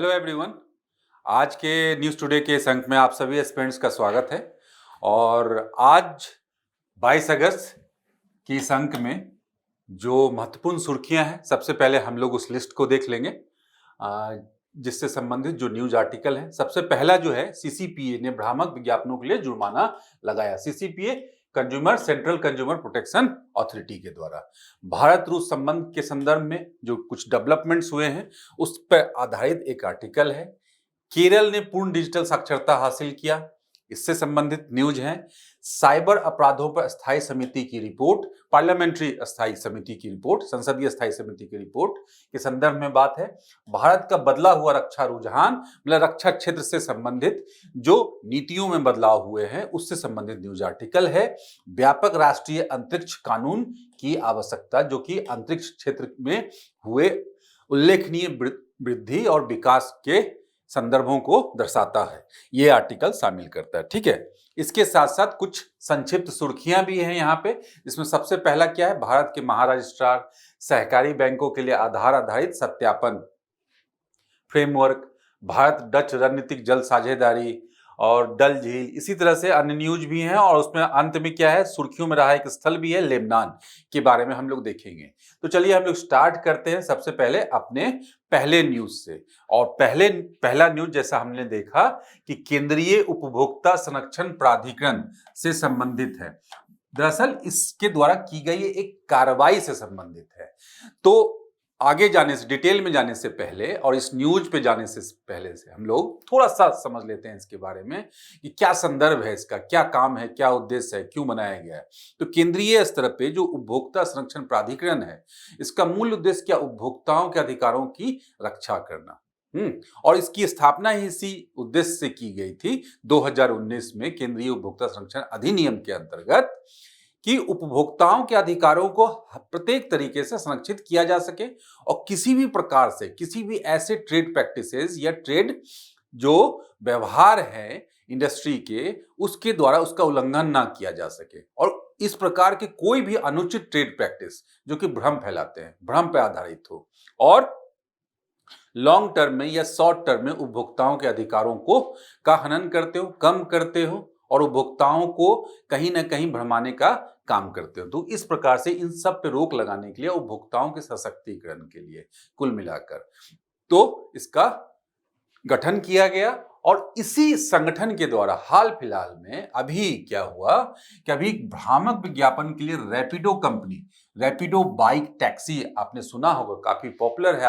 Hello everyone. आज के news today के इस अंक में आप सभी एस्पिरेंट्स का स्वागत है। और आज 22 अगस्त की इस अंक में जो महत्वपूर्ण सुर्खियां हैं, सबसे पहले हम लोग उस लिस्ट को देख लेंगे जिससे संबंधित जो न्यूज आर्टिकल है। सबसे पहला जो है, सीसीपीए ने भ्रामक विज्ञापनों के लिए जुर्माना लगाया। CCPA consumer central consumer protection authority के द्वारा भारत रूस संबंध के संदर्भ में जो कुछ डेवलपमेंट्स हुए हैं उस पर आधारित एक आर्टिकल है। केरल ने पूर्ण डिजिटल साक्षरता हासिल किया, इससे संबंधित न्यूज है। साइबर अपराधों पर स्थायी समिति की रिपोर्ट, पार्लियामेंट्री स्थायी समिति की रिपोर्ट, संसदीय स्थायी समिति की रिपोर्ट के संदर्भ में बात है। भारत का बदला हुआ रक्षा रुझान, मतलब रक्षा क्षेत्र से संबंधित जो नीतियों में बदलाव हुए हैं उससे संबंधित न्यूज आर्टिकल है। व्यापक राष्ट्रीय अंतरिक्ष कानून की आवश्यकता, जो कि अंतरिक्ष क्षेत्र में हुए उल्लेखनीय वृद्धि और विकास के संदर्भों को दर्शाता है, ये आर्टिकल शामिल करता है। ठीक है, इसके साथ साथ कुछ संक्षिप्त सुर्खियां भी हैं यहाँ पे, जिसमें सबसे पहला क्या है, भारत के महारजिस्ट्रार सहकारी बैंकों के लिए आधार आधारित सत्यापन फ्रेमवर्क, भारत डच रणनीतिक जल साझेदारी और डल झील, इसी तरह से अन्य न्यूज भी हैं। और उसमें अंत में क्या है, सुर्खियों में रहा एक स्थल भी है, लेबनान के बारे में हम लोग देखेंगे। तो चलिए हम लोग स्टार्ट करते हैं सबसे पहले अपने पहले न्यूज से। और पहला न्यूज जैसा हमने देखा कि केंद्रीय उपभोक्ता संरक्षण प्राधिकरण से संबंधित है। दरअसल इसके द्वारा की गई एक कार्रवाई से संबंधित है। तो आगे जाने से, डिटेल में जाने से पहले और इस न्यूज पे जाने से पहले से हम लोग थोड़ा सा समझ लेते हैं इसके बारे में कि क्या संदर्भ है, इसका क्या काम है, क्या उद्देश्य है, क्यों बनाया गया है। तो केंद्रीय स्तर पे जो उपभोक्ता संरक्षण प्राधिकरण है, इसका मूल उद्देश्य क्या, उपभोक्ताओं के अधिकारों की रक्षा करना। और इसकी स्थापना ही इसी उद्देश्य से की गई थी 2019 में केंद्रीय उपभोक्ता संरक्षण अधिनियम के अंतर्गत, कि उपभोक्ताओं के अधिकारों को प्रत्येक तरीके से संरक्षित किया जा सके और किसी भी प्रकार से किसी भी ऐसे ट्रेड प्रैक्टिसेस या ट्रेड जो व्यवहार है इंडस्ट्री के, उसके द्वारा उसका उल्लंघन ना किया जा सके। और इस प्रकार के कोई भी अनुचित ट्रेड प्रैक्टिस जो कि भ्रम फैलाते हैं, भ्रम पर आधारित हो और लॉन्ग टर्म में या शॉर्ट टर्म में उपभोक्ताओं के अधिकारों को का हनन करते हो, कम करते हो और उपभोक्ताओं को कहीं ना कहीं भ्रमाने का काम करते हो। तो इस प्रकार से इन सब पे रोक लगाने के लिए, उपभोक्ताओं के सशक्तिकरण के लिए कुल मिलाकर तो इसका गठन किया गया। और इसी संगठन के द्वारा हाल फिलहाल में अभी क्या हुआ कि अभी भ्रामक विज्ञापन के लिए Rapido company, Rapido bike taxi आपने सुना होगा, काफी पॉपुलर है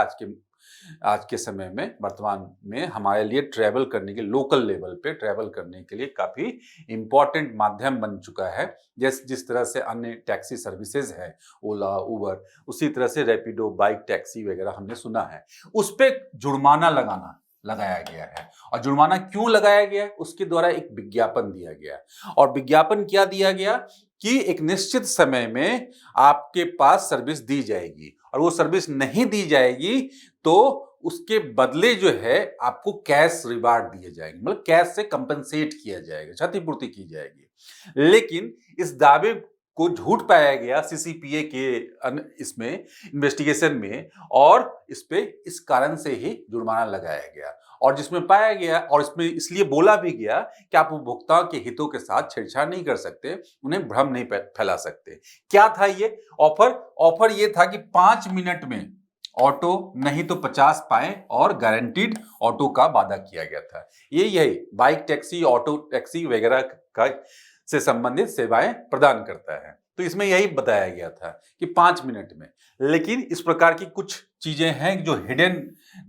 आज के समय में, वर्तमान में हमारे लिए ट्रैवल करने के, लोकल लेवल पे ट्रैवल करने के लिए काफी इंपॉर्टेंट माध्यम बन चुका है। जिस तरह से अन्य टैक्सी सर्विसेज है, ओला, उबर, उसी तरह से रैपिडो बाइक टैक्सी वगैरह हमने सुना है। उस पर जुर्माना लगाया गया है। और जुर्माना क्यों लगाया गया है, उसके द्वारा एक विज्ञापन दिया गया। और विज्ञापन क्या दिया गया कि एक निश्चित समय में आपके पास सर्विस दी जाएगी और वो सर्विस नहीं दी जाएगी तो उसके बदले जो है आपको कैश रिवार्ड दिए जाएंगे, मतलब कैश से कंपनसेट किया जाएगा, क्षतिपूर्ति की जाएगी। लेकिन इस दावे को झूठ पाया गया सीसीपीए के इसमें इन्वेस्टिगेशन में, और इस कारण से ही जुर्माना लगाया गया। और जिसमें पाया गया, और इसमें इसलिए बोला भी गया कि आप उपभोक्ताओं के हितों के साथ छेड़छाड़ नहीं कर सकते, उन्हें भ्रम नहीं फैला सकते। क्या था ये ऑफर ये था कि 5 मिनट में ऑटो नहीं तो 50 पाए और गारंटीड ऑटो का वादा किया गया था। यही बाइक टैक्सी, ऑटो टैक्सी वगैरह का से संबंधित सेवाएं प्रदान करता है। तो इसमें यही बताया गया था कि 5 मिनट में। लेकिन इस प्रकार की कुछ चीजें हैं जो हिडन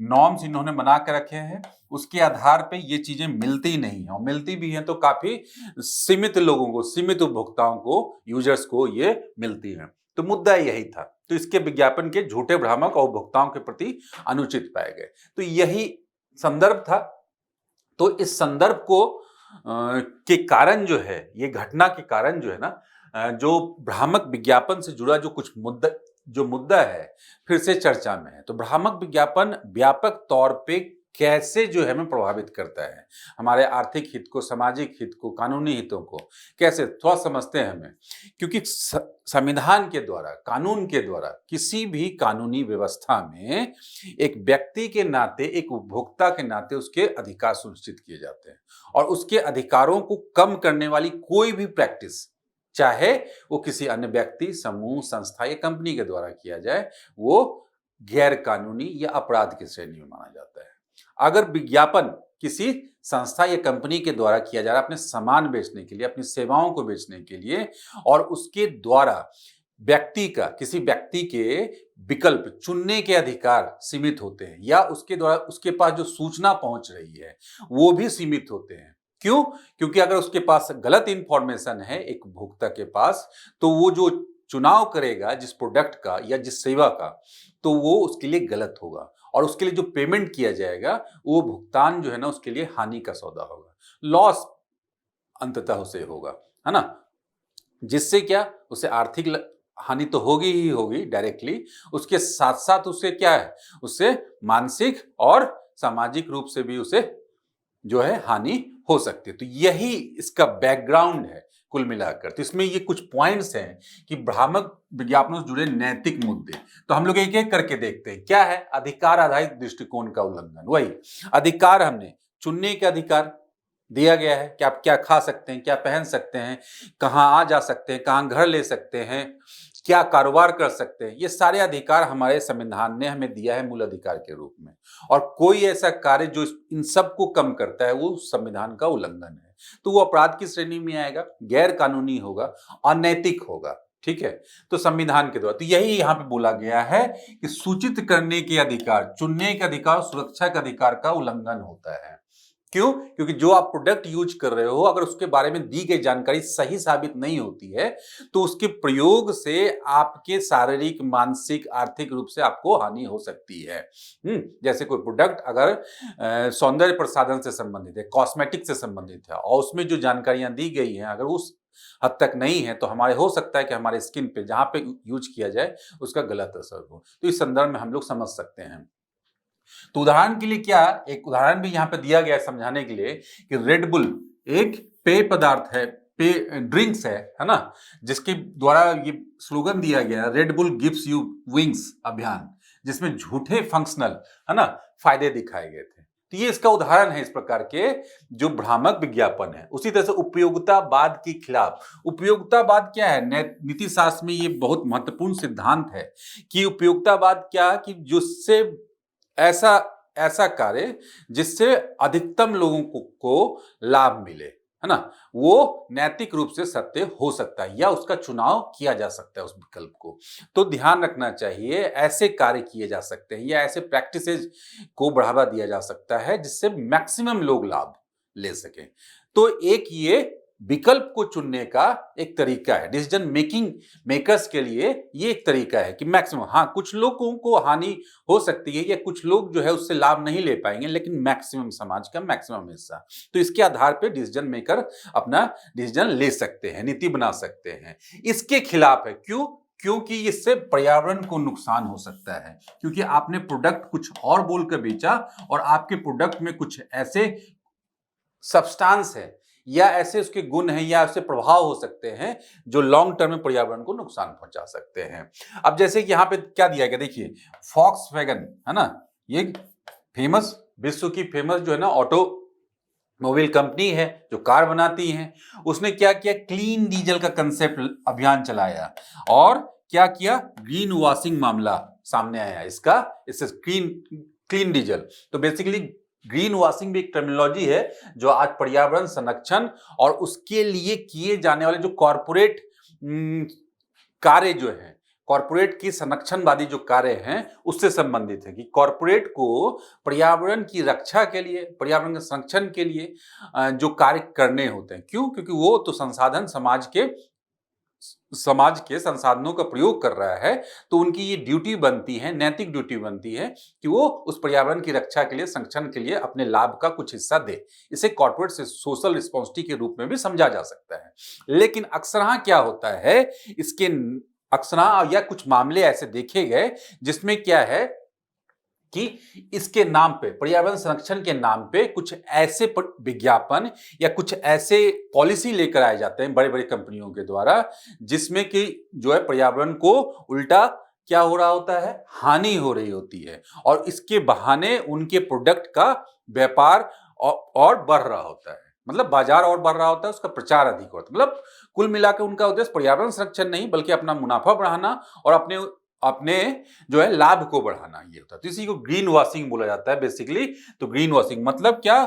नॉर्म्स इन्होंने बना कर रखे हैं, उसके आधार पे ये चीजें मिलती नहीं है, और मिलती भी हैं तो काफी सीमित लोगों को, सीमित उपभोक्ताओं को, यूजर्स को ये मिलती हैं। तो मुद्दा यही था। तो इसके विज्ञापन के झूठे, भ्रामक और उपभोक्ताओं के प्रति अनुचित पाए गए। तो यही संदर्भ था। तो इस संदर्भ को के कारण जो है, ये घटना के कारण जो है ना, जो भ्रामक विज्ञापन से जुड़ा जो मुद्दा है फिर से चर्चा में है। तो भ्रामक विज्ञापन व्यापक तौर पे कैसे जो है हमें प्रभावित करता है, हमारे आर्थिक हित को, सामाजिक हित को, कानूनी हितों को कैसे थोड़ा समझते हैं हमें। क्योंकि संविधान के द्वारा, कानून के द्वारा किसी भी कानूनी व्यवस्था में एक व्यक्ति के नाते, एक उपभोक्ता के नाते उसके अधिकार सुनिश्चित किए जाते हैं और उसके अधिकारों को कम करने वाली कोई भी प्रैक्टिस, चाहे वो किसी अन्य व्यक्ति, समूह, संस्था या कंपनी के द्वारा किया जाए, वो गैर कानूनी या अपराध की श्रेणी में माना जाता है। अगर विज्ञापन किसी संस्था या कंपनी के द्वारा किया जा रहा है अपने सामान बेचने के लिए, अपनी सेवाओं को बेचने के लिए, और उसके द्वारा किसी व्यक्ति के विकल्प चुनने के अधिकार सीमित होते हैं या उसके द्वारा उसके पास जो सूचना पहुंच रही है वो भी सीमित होते हैं। क्यों? क्योंकि अगर उसके पास गलत इंफॉर्मेशन है एक उपभोक्ता के पास, तो वो जो चुनाव करेगा जिस प्रोडक्ट का या जिस सेवा का, तो वो उसके लिए गलत होगा और उसके लिए जो पेमेंट किया जाएगा वो भुगतान जो है ना उसके लिए हानि का सौदा होगा, लॉस अंततः उसे होगा, है ना। जिससे क्या, उसे आर्थिक हानि तो होगी ही होगी डायरेक्टली, उसके साथ साथ उसे क्या है, उससे मानसिक और सामाजिक रूप से भी उसे जो है हानि हो सकती है। तो यही इसका बैकग्राउंड है कुल मिलाकर। तो इसमें ये कुछ पॉइंट्स हैं कि भ्रामक विज्ञापनों से जुड़े नैतिक मुद्दे, तो हम लोग एक एक करके देखते हैं। क्या है? अधिकार आधारित दृष्टिकोण का उल्लंघन। वही अधिकार, हमने चुनने का अधिकार दिया गया है कि आप क्या खा सकते हैं, क्या पहन सकते हैं, कहाँ आ जा सकते हैं, कहाँ घर ले सकते हैं, क्या कारोबार कर सकते हैं, ये सारे अधिकार हमारे संविधान ने हमें दिया है मूल अधिकार के रूप में। और कोई ऐसा कार्य जो इन सब को कम करता है वो संविधान का उल्लंघन है, तो वो अपराध की श्रेणी में आएगा, गैर कानूनी होगा, अनैतिक होगा। ठीक है, तो संविधान के द्वारा तो यही यहाँ पे बोला गया है कि सूचित करने के अधिकार, चुनने के अधिकार, सुरक्षा के अधिकार का उल्लंघन होता है। क्यों? क्योंकि जो आप प्रोडक्ट यूज कर रहे हो, अगर उसके बारे में दी गई जानकारी सही साबित नहीं होती है तो उसके प्रयोग से आपके शारीरिक, मानसिक, आर्थिक रूप से आपको हानि हो सकती है। जैसे कोई प्रोडक्ट अगर सौंदर्य प्रसाधन से संबंधित है, कॉस्मेटिक से संबंधित है और उसमें जो जानकारियां दी गई हैं अगर उस हद तक नहीं है तो हमारे हो सकता है कि हमारे स्किन पे जहां पे यूज किया जाए उसका गलत असर हो। तो इस संदर्भ में हम लोग समझ सकते हैं। तो उदाहरण के लिए क्या, एक उदाहरण भी यहां पे दिया गया है समझाने के लिए कि रेड बुल एक पेय पदार्थ है, पेय ड्रिंक्स है ना, जिसके द्वारा ये स्लोगन दिया गया red bull gives you wings अभियान, जिसमें झूठे फंक्शनल, है ना, फायदे दिखाए गए थे। तो ये इसका उदाहरण है इस प्रकार के जो भ्रामक विज्ञापन है। उसी तरह से उपयोगितावाद के खिलाफ, उपयोगितावाद क्या है, नीति शास्त्र में ये बहुत महत्वपूर्ण सिद्धांत है कि उपयोगितावाद क्या, कि जिससे ऐसा ऐसा कार्य जिससे अधिकतम लोगों को लाभ मिले, है ना, वो नैतिक रूप से सत्य हो सकता है या उसका चुनाव किया जा सकता है उस विकल्प को। तो ध्यान रखना चाहिए, ऐसे कार्य किए जा सकते हैं या ऐसे प्रैक्टिसेज को बढ़ावा दिया जा सकता है जिससे मैक्सिमम लोग लाभ ले सकें। तो एक ये विकल्प को चुनने का एक तरीका है, डिसीजन मेकर्स के लिए ये एक तरीका है कि मैक्सिमम, हाँ कुछ लोगों को हानि हो सकती है या कुछ लोग जो है उससे लाभ नहीं ले पाएंगे, लेकिन मैक्सिमम समाज का मैक्सिमम हिस्सा, तो इसके आधार पे डिसीजन मेकर अपना डिसीजन ले सकते हैं, नीति बना सकते हैं। इसके खिलाफ है। क्यों? क्योंकि इससे पर्यावरण को नुकसान हो सकता है, क्योंकि आपने प्रोडक्ट कुछ और बोलकर बेचा और आपके प्रोडक्ट में कुछ ऐसे सब्सटेंस है या ऐसे उसके गुण हैं या ऐसे प्रभाव हो सकते हैं जो लॉन्ग टर्म में पर्यावरण को नुकसान पहुंचा सकते हैं। अब जैसे कि यहाँ पे क्या दिया गया, देखिए फॉक्सवैगन, है ना, ये फेमस, विश्व की फेमस जो है ना ऑटोमोबाइल कंपनी है जो कार बनाती है, उसने क्या किया, क्लीन डीजल का कंसेप्ट अभियान चलाया और क्या किया, ग्रीन वॉशिंग मामला सामने आया इसका, इससे क्लीन डीजल। तो बेसिकली ग्रीन वॉशिंग भी एक टर्मिनोलॉजी है जो आज पर्यावरण संरक्षण और उसके लिए किए जाने वाले जो कॉरपोरेट कार्य जो हैं, कॉरपोरेट की संरक्षणवादी जो कार्य हैं उससे संबंधित है कि कॉरपोरेट को पर्यावरण की रक्षा के लिए, पर्यावरण के संरक्षण के लिए जो कार्य करने होते हैं। क्यों? क्योंकि वो तो संसाधन समाज के संसाधनों का प्रयोग कर रहा है, तो उनकी ये ड्यूटी बनती है, नैतिक ड्यूटी बनती है कि वो उस पर्यावरण की रक्षा के लिए, संरक्षण के लिए अपने लाभ का कुछ हिस्सा दे। इसे कॉर्पोरेट से सोशल रिस्पॉन्सिबिलिटी के रूप में भी समझा जा सकता है। लेकिन अक्सर क्या होता है, इसके अक्सर या कुछ मामले ऐसे देखे गए जिसमें क्या है कि इसके नाम पे, पर्यावरण संरक्षण के नाम पे कुछ ऐसे विज्ञापन या कुछ ऐसे पॉलिसी लेकर आए जाते हैं बड़े बड़े कंपनियों के द्वारा, जिसमें कि जो है पर्यावरण को उल्टा क्या हो रहा होता है, हानि हो रही होती है, और इसके बहाने उनके प्रोडक्ट का व्यापार और बढ़ रहा होता है, मतलब बाजार और बढ़ रहा होता है, उसका प्रचार अधिक होता है। मतलब कुल मिलाकर उनका उद्देश्य पर्यावरण संरक्षण नहीं बल्कि अपना मुनाफा बढ़ाना और अपने अपने जो है लाभ को बढ़ाना ये होता है। तो इसी को ग्रीन वॉशिंग बोला जाता है बेसिकली। तो ग्रीन वॉशिंग मतलब क्या,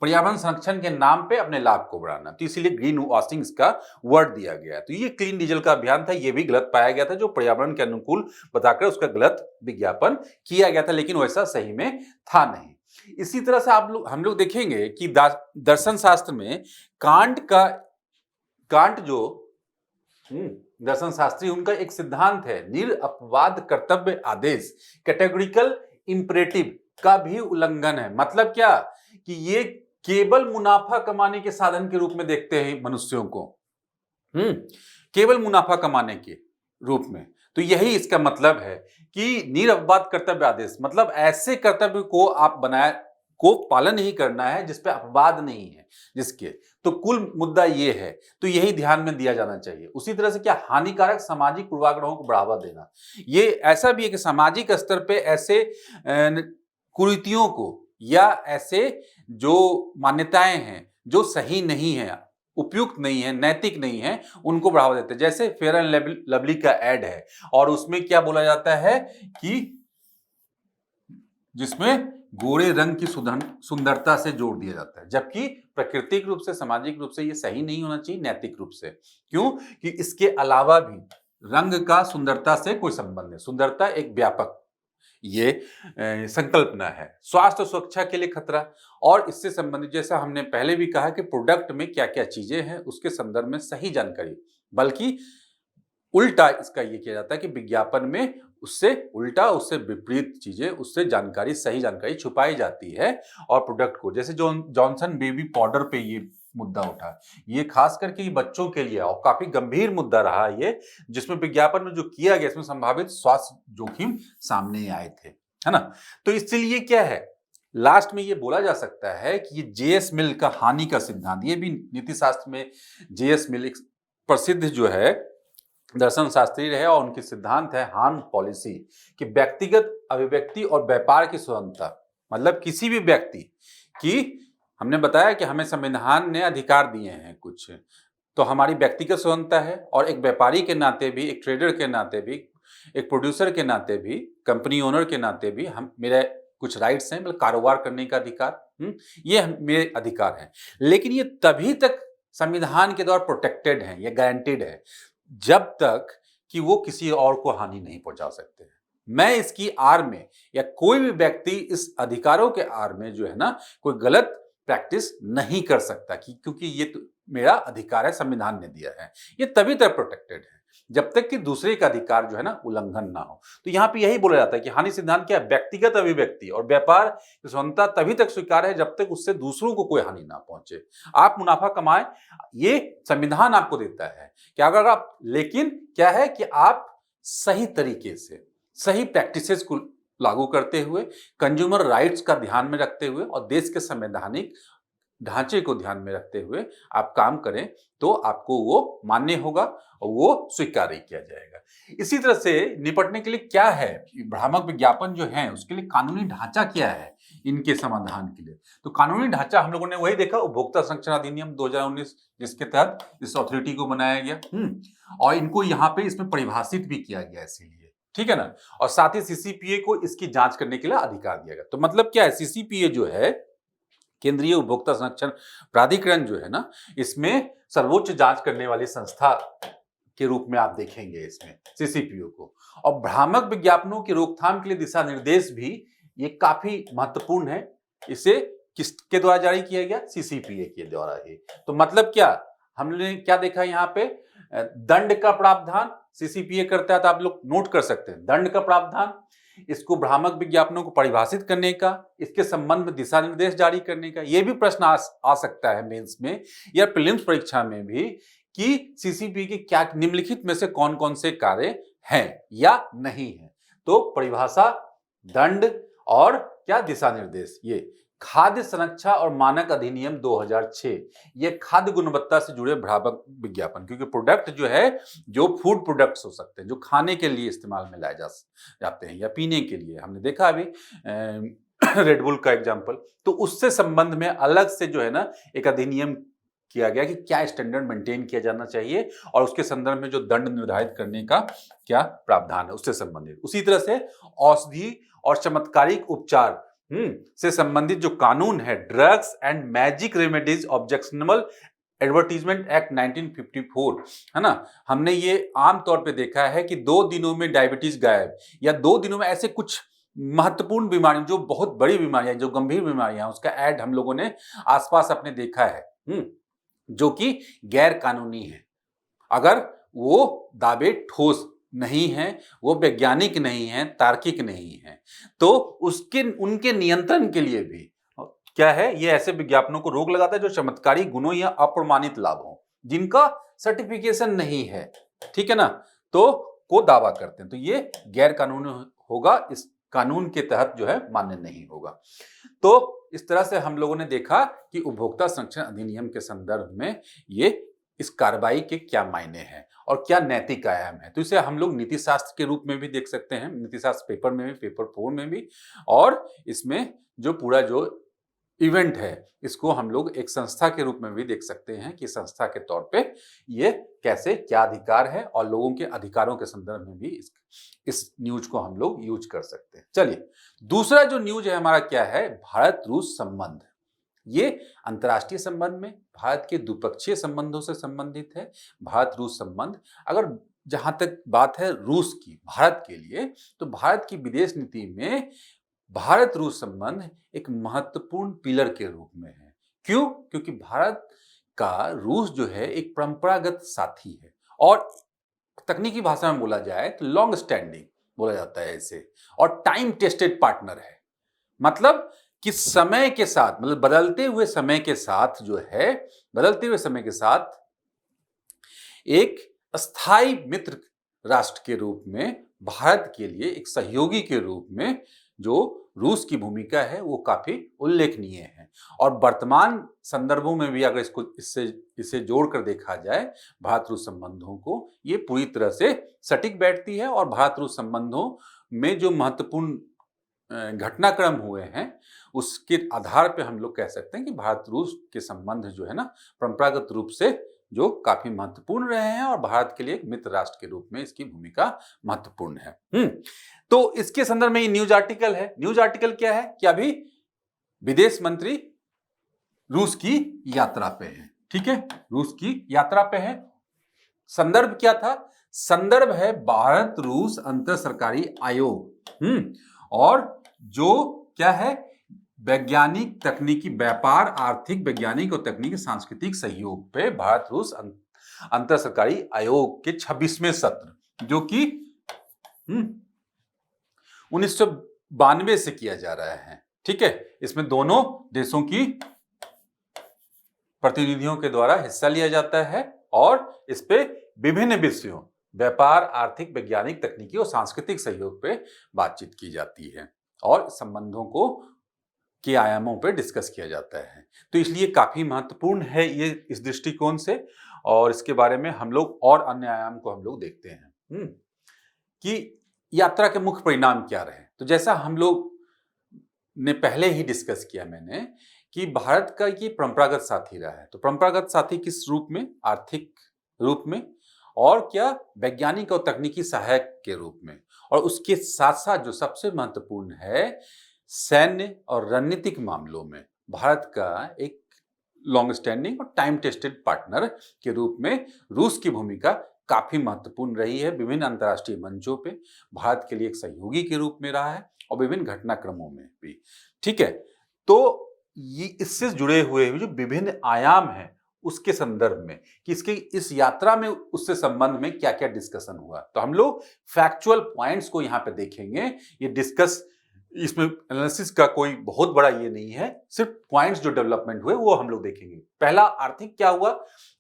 पर्यावरण संरक्षण के नाम पे अपने लाभ को बढ़ाना, तो इसीलिए ग्रीन वॉशिंग इसका वर्ड दिया गया है। तो ये क्लीन डीजल का अभियान था, ये भी गलत पाया गया था, जो पर्यावरण के अनुकूल बताकर उसका गलत विज्ञापन किया गया था, लेकिन वैसा सही में था नहीं। इसी तरह से हम लोग देखेंगे कि दर्शन शास्त्र में कांट जो दर्शन शास्त्री, उनका एक सिद्धांत है निरअपवाद कर्तव्य आदेश, कैटेगोरिकल इंपरेटिव का भी उल्लंघन है। मतलब क्या कि ये केवल मुनाफा कमाने के साधन के रूप में देखते हैं मनुष्यों को, केवल मुनाफा कमाने के रूप में। तो यही इसका मतलब है कि निरअपवाद कर्तव्य आदेश, मतलब ऐसे कर्तव्य को आप को पालन ही करना है जिस पे अपवाद नहीं है जिसके। तो कुल मुद्दा ये है, तो यही ध्यान में दिया जाना चाहिए। उसी तरह से क्या, हानिकारक सामाजिक पूर्वाग्रहों को बढ़ावा देना, ये ऐसा भी है कि सामाजिक स्तर पे ऐसे कुरीतियों को या ऐसे जो मान्यताएं हैं जो सही नहीं है, उपयुक्त नहीं है, नैतिक नहीं है, उनको बढ़ावा देते हैं। जैसे फेयर एंड लवली का एड है और उसमें क्या बोला जाता है कि जिसमें गोरे रंग की सुंदरता से जोड़ दिया जाता है, जबकि प्राकृतिक रूप से, सामाजिक रूप से ये सही नहीं होना चाहिए, नैतिक रूप से। क्यों कि इसके अलावा भी रंग का सुंदरता से कोई संबंध है, सुंदरता एक व्यापक ये संकल्पना है। स्वास्थ्य सुरक्षा के लिए खतरा, और इससे संबंधित जैसा हमने पहले भी कहा कि प्रोडक्ट में क्या क्या चीजें हैं उसके संदर्भ में सही जानकारी, बल्कि उल्टा इसका ये किया जाता है कि विज्ञापन में उससे उल्टा, उससे विपरीत चीजें, उससे जानकारी, सही जानकारी छुपाई जाती है। और प्रोडक्ट को, जैसे जॉनसन बेबी पाउडर पे ये मुद्दा उठा, ये खास करके बच्चों के लिए और काफी गंभीर मुद्दा रहा ये, जिसमें विज्ञापन में जो किया गया इसमें संभावित स्वास्थ्य जोखिम सामने आए थे, है ना। तो इसलिए क्या है, लास्ट में ये बोला जा सकता है कि ये जेएस मिल का हानि का सिद्धांत, ये भी नीति शास्त्र में जेएस मिल एक प्रसिद्ध जो है दर्शन शास्त्री रहे, और उनकी सिद्धांत है हार्म पॉलिसी, कि व्यक्तिगत अभिव्यक्ति और व्यापार की स्वतंत्रता, मतलब किसी भी व्यक्ति की, हमने बताया कि हमें संविधान ने अधिकार दिए हैं कुछ, तो हमारी व्यक्तिगत स्वतंत्रता है, और एक व्यापारी के नाते भी, एक ट्रेडर के नाते भी, एक प्रोड्यूसर के नाते भी, कंपनी ओनर के नाते भी मेरे कुछ राइट्स हैं, मतलब कारोबार करने का अधिकार, ये मेरे अधिकार हैं। लेकिन ये तभी तक संविधान के द्वारा प्रोटेक्टेड है, ये गारंटीड है, जब तक कि वो किसी और को हानि नहीं पहुंचा सकते हैं। मैं इसकी आड़ में, या कोई भी व्यक्ति इस अधिकारों के आड़ में जो है ना, कोई गलत प्रैक्टिस नहीं कर सकता, क्योंकि ये तो मेरा अधिकार है, संविधान ने दिया है। ये तभी तक प्रोटेक्टेड है जब तक कि दूसरे का अधिकार जो है ना उल्लंघन ना हो। तो यहाँ पे यही बोला जाता है कि हानि सिद्धांत क्या है, व्यक्तिगत अभिव्यक्ति और व्यापार की स्वतंत्रता तभी तक स्वीकार है जब तक उससे दूसरों को कोई हानि ना पहुंचे। आप मुनाफा कमाएं, ये संविधान आपको देता है कि अगर आप, लेकिन क्या है कि आप सही तरीके से, सही प्रैक्टिसेस को लागू करते हुए, कंज्यूमर राइट्स का ध्यान में रखते हुए और देश के संवैधानिक ढांचे को ध्यान में रखते हुए आप काम करें, तो आपको वो मान्य होगा और वो स्वीकार किया जाएगा। इसी तरह से निपटने के लिए क्या है, भ्रामक विज्ञापन जो है उसके लिए कानूनी ढांचा क्या है इनके समाधान के लिए। तो कानूनी ढांचा हम लोगों ने वही देखा, उपभोक्ता संरक्षण अधिनियम 2019, जिसके तहत इस अथॉरिटी को बनाया गया, और इनको यहाँ पे इसमें परिभाषित भी किया गया, इसीलिए, ठीक है ना। और साथ ही सीसीपीए को इसकी जांच करने के लिए अधिकार दिया गया। तो मतलब क्या है, सीसीपीए जो है, केंद्रीय उपभोक्ता संरक्षण प्राधिकरण जो है ना, इसमें सर्वोच्च जांच करने वाली संस्था के रूप में आप देखेंगे इसमें सीसीपीओ को। और भ्रामक विज्ञापनों की रोकथाम के लिए दिशा निर्देश भी ये काफी महत्वपूर्ण है। इसे किसके द्वारा जारी किया गया, सीसीपीए के द्वारा ही। तो मतलब क्या, हमने क्या देखा यहाँ पे, दंड का प्रावधान सीसीपीए करता है, तो आप लोग नोट कर सकते हैं, दंड का प्रावधान, इसको भ्रामक विज्ञापनों को परिभाषित करने का, इसके संबंध में दिशा निर्देश जारी करने का। यह भी प्रश्न आ सकता है मेंस में या प्रीलिम्स परीक्षा में भी, कि सीसीपीए के क्या निम्नलिखित में से कौन कौन से कार्य हैं या नहीं है। तो परिभाषा, दंड और क्या दिशा निर्देश, ये खाद्य संरक्षा और मानक अधिनियम 2006, ये खाद्य गुणवत्ता से जुड़े भ्रामक विज्ञापन, क्योंकि प्रोडक्ट जो है, जो फूड प्रोडक्ट्स हो सकते हैं, जो खाने के लिए इस्तेमाल में लाए जाते हैं या पीने के लिए, हमने देखा अभी रेडबुल का एग्जाम्पल, तो उससे संबंध में अलग से जो है ना एक अधिनियम किया गया कि क्या स्टैंडर्ड मेंटेन किया जाना चाहिए और उसके संदर्भ में जो दंड निर्धारित करने का क्या प्रावधान है उससे संबंधित। उसी तरह से औषधि और चमत्कारिक उपचार से संबंधित जो कानून है, drugs and magic remedies objectionable advertisement act 1954, है ना, हमने ये आमतौर पे देखा है कि 2 दिनों में डायबिटीज गायब, या 2 दिनों में ऐसे कुछ महत्वपूर्ण बीमारी, जो बहुत बड़ी बीमारियां, जो गंभीर बीमारियां, उसका ऐड हम लोगों ने आसपास अपने देखा है, जो कि गैर कानूनी है। अगर वो दावे ठोस नहीं है, वो वैज्ञानिक नहीं है, तार्किक नहीं है, तो उनके नियंत्रण के लिए भी क्या है, ये ऐसे विज्ञापनों को रोक लगाता है जो चमत्कारी गुणों या अप्रमाणित लाभों, जिनका सर्टिफिकेशन नहीं है, ठीक है ना, तो को दावा करते हैं, तो ये गैर कानूनी होगा, इस कानून के तहत जो है मान्य नहीं होगा। तो इस तरह से हम लोगों ने देखा कि उपभोक्ता संरक्षण अधिनियम के संदर्भ में ये इस कार्रवाई के क्या मायने हैं और क्या नैतिक आयाम है। तो इसे हम लोग नीति शास्त्र के रूप में भी देख सकते हैं, नीति शास्त्र पेपर में भी, पेपर 4 में भी, और इसमें जो पूरा जो इवेंट है इसको हम लोग एक संस्था के रूप में भी देख सकते हैं कि संस्था के तौर पे ये कैसे क्या अधिकार है, और लोगों के अधिकारों के संदर्भ में भी इस न्यूज को हम लोग यूज कर सकते हैं। चलिए, दूसरा जो न्यूज है हमारा क्या है, भारत रूस संबंध। ये अंतर्राष्ट्रीय संबंध में भारत के द्विपक्षीय संबंधों से संबंधित है। भारत रूस संबंध, अगर जहां तक बात है रूस की भारत के लिए, तो भारत की विदेश नीति में भारत रूस संबंध एक महत्वपूर्ण पिलर के रूप में है। क्यों? क्योंकि भारत का रूस जो है एक परंपरागत साथी है, और तकनीकी भाषा में बोला जाए तो लॉन्ग स्टैंडिंग बोला जाता है इसे, और टाइम टेस्टेड पार्टनर है। मतलब कि समय के साथ, मतलब बदलते हुए समय के साथ जो है, बदलते हुए समय के साथ एक स्थायी मित्र राष्ट्र के रूप में भारत के लिए एक सहयोगी के रूप में जो रूस की भूमिका है वो काफी उल्लेखनीय है। और वर्तमान संदर्भों में भी अगर इसे जोड़कर देखा जाए भारत रूस संबंधों को, ये पूरी तरह से सटीक बैठती है। और भारत रूस संबंधों में जो महत्वपूर्ण घटनाक्रम हुए हैं उसके आधार पर हम लोग कह सकते हैं कि भारत रूस के संबंध जो है ना परंपरागत रूप से जो काफी महत्वपूर्ण रहे हैं, और भारत के लिए एक मित्र राष्ट्र के रूप में इसकी भूमिका महत्वपूर्ण है। तो इसके संदर्भ में ये न्यूज आर्टिकल है। न्यूज आर्टिकल क्या है कि अभी विदेश मंत्री रूस की यात्रा पे है, ठीक है, रूस की यात्रा पे है। संदर्भ क्या था? संदर्भ है भारत रूस अंतर सरकारी आयोग, और जो क्या है, वैज्ञानिक तकनीकी व्यापार, आर्थिक, वैज्ञानिक और तकनीकी सांस्कृतिक सहयोग पे भारत रूस अंतर सरकारी आयोग के 26वें सत्र, जो कि 1992 से किया जा रहा है, ठीक है। इसमें दोनों देशों की प्रतिनिधियों के द्वारा हिस्सा लिया जाता है, और इस पे विभिन्न विषयों, व्यापार, आर्थिक, वैज्ञानिक, तकनीकी और सांस्कृतिक सहयोग पे बातचीत की जाती है, और संबंधों को के आयामों पे डिस्कस किया जाता है। तो इसलिए काफी महत्वपूर्ण है ये इस दृष्टिकोण से, और इसके बारे में हम लोग और अन्य आयाम को हम लोग देखते हैं कि यात्रा के मुख्य परिणाम क्या रहे। तो जैसा हम लोग ने पहले ही डिस्कस किया मैंने कि भारत का ये परंपरागत साथी रहा है। तो परंपरागत साथी किस रूप में? आर्थिक रूप में, और क्या, वैज्ञानिक और तकनीकी सहायक के रूप में, और उसके साथ साथ जो सबसे महत्वपूर्ण है, सैन्य और रणनीतिक मामलों में भारत का एक लॉन्ग स्टैंडिंग और टाइम टेस्टेड पार्टनर के रूप में रूस की भूमिका काफी महत्वपूर्ण रही है। विभिन्न अंतर्राष्ट्रीय मंचों पे भारत के लिए एक सहयोगी के रूप में रहा है, और विभिन्न घटनाक्रमों में भी, ठीक है। तो ये इससे जुड़े हुए जो विभिन्न आयाम हैं उसके संदर्भ में कि इसके इस यात्रा में उससे संबंध में क्या क्या डिस्कशन हुआ, तो हम लोग फैक्चुअल पॉइंट्स को यहाँ पे देखेंगे। ये डिस्कस, इसमें एनालिसिस का कोई बहुत बड़ा ये नहीं है, सिर्फ पॉइंट्स जो डेवलपमेंट हुए वो हम लोग देखेंगे। पहला, आर्थिक क्या हुआ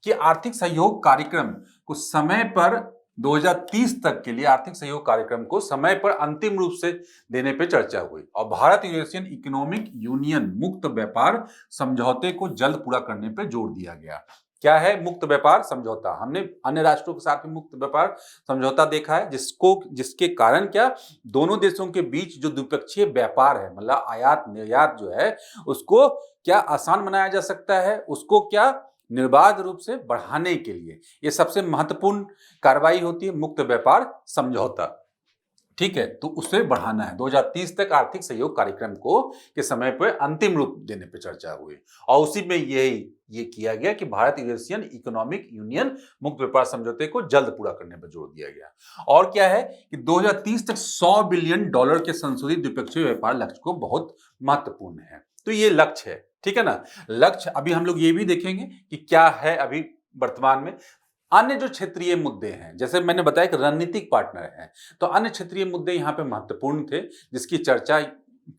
कि आर्थिक सहयोग कार्यक्रम को समय पर 2030 तक के लिए आर्थिक सहयोग कार्यक्रम को समय पर अंतिम रूप से देने पर चर्चा हुई और भारत यूरेशियन इकोनॉमिक यूनियन मुक्त व्यापार समझौते को जल्द पूरा करने पर जोर दिया गया। क्या है मुक्त व्यापार समझौता? हमने अन्य राष्ट्रों के साथ भी मुक्त व्यापार समझौता देखा है, जिसके कारण क्या दोनों देशों के बीच जो द्विपक्षीय व्यापार है, मतलब आयात निर्यात जो है, उसको क्या आसान बनाया जा सकता है, उसको क्या निर्बाध रूप से बढ़ाने के लिए ये सबसे महत्वपूर्ण कार्रवाई होती है मुक्त व्यापार समझौता। ठीक है, तो उसे बढ़ाना है। 2030 तक आर्थिक सहयोग कार्यक्रम को के समय पर अंतिम रूप देने पर चर्चा हुई और उसी में ये किया गया कि भारत यूरेशियन इकोनॉमिक यूनियन मुक्त व्यापार समझौते को जल्द पूरा करने पर जोर दिया गया। और क्या है कि 2030 तक $100 बिलियन के संशोधित द्विपक्षीय व्यापार लक्ष्य को बहुत महत्वपूर्ण है। तो ये लक्ष्य है, ठीक है ना। लक्ष्य अभी हम लोग ये भी देखेंगे कि क्या है अभी वर्तमान में। अन्य जो क्षेत्रीय मुद्दे हैं, जैसे मैंने बताया कि रणनीतिक पार्टनर हैं, तो अन्य क्षेत्रीय मुद्दे यहाँ पे महत्वपूर्ण थे, जिसकी चर्चा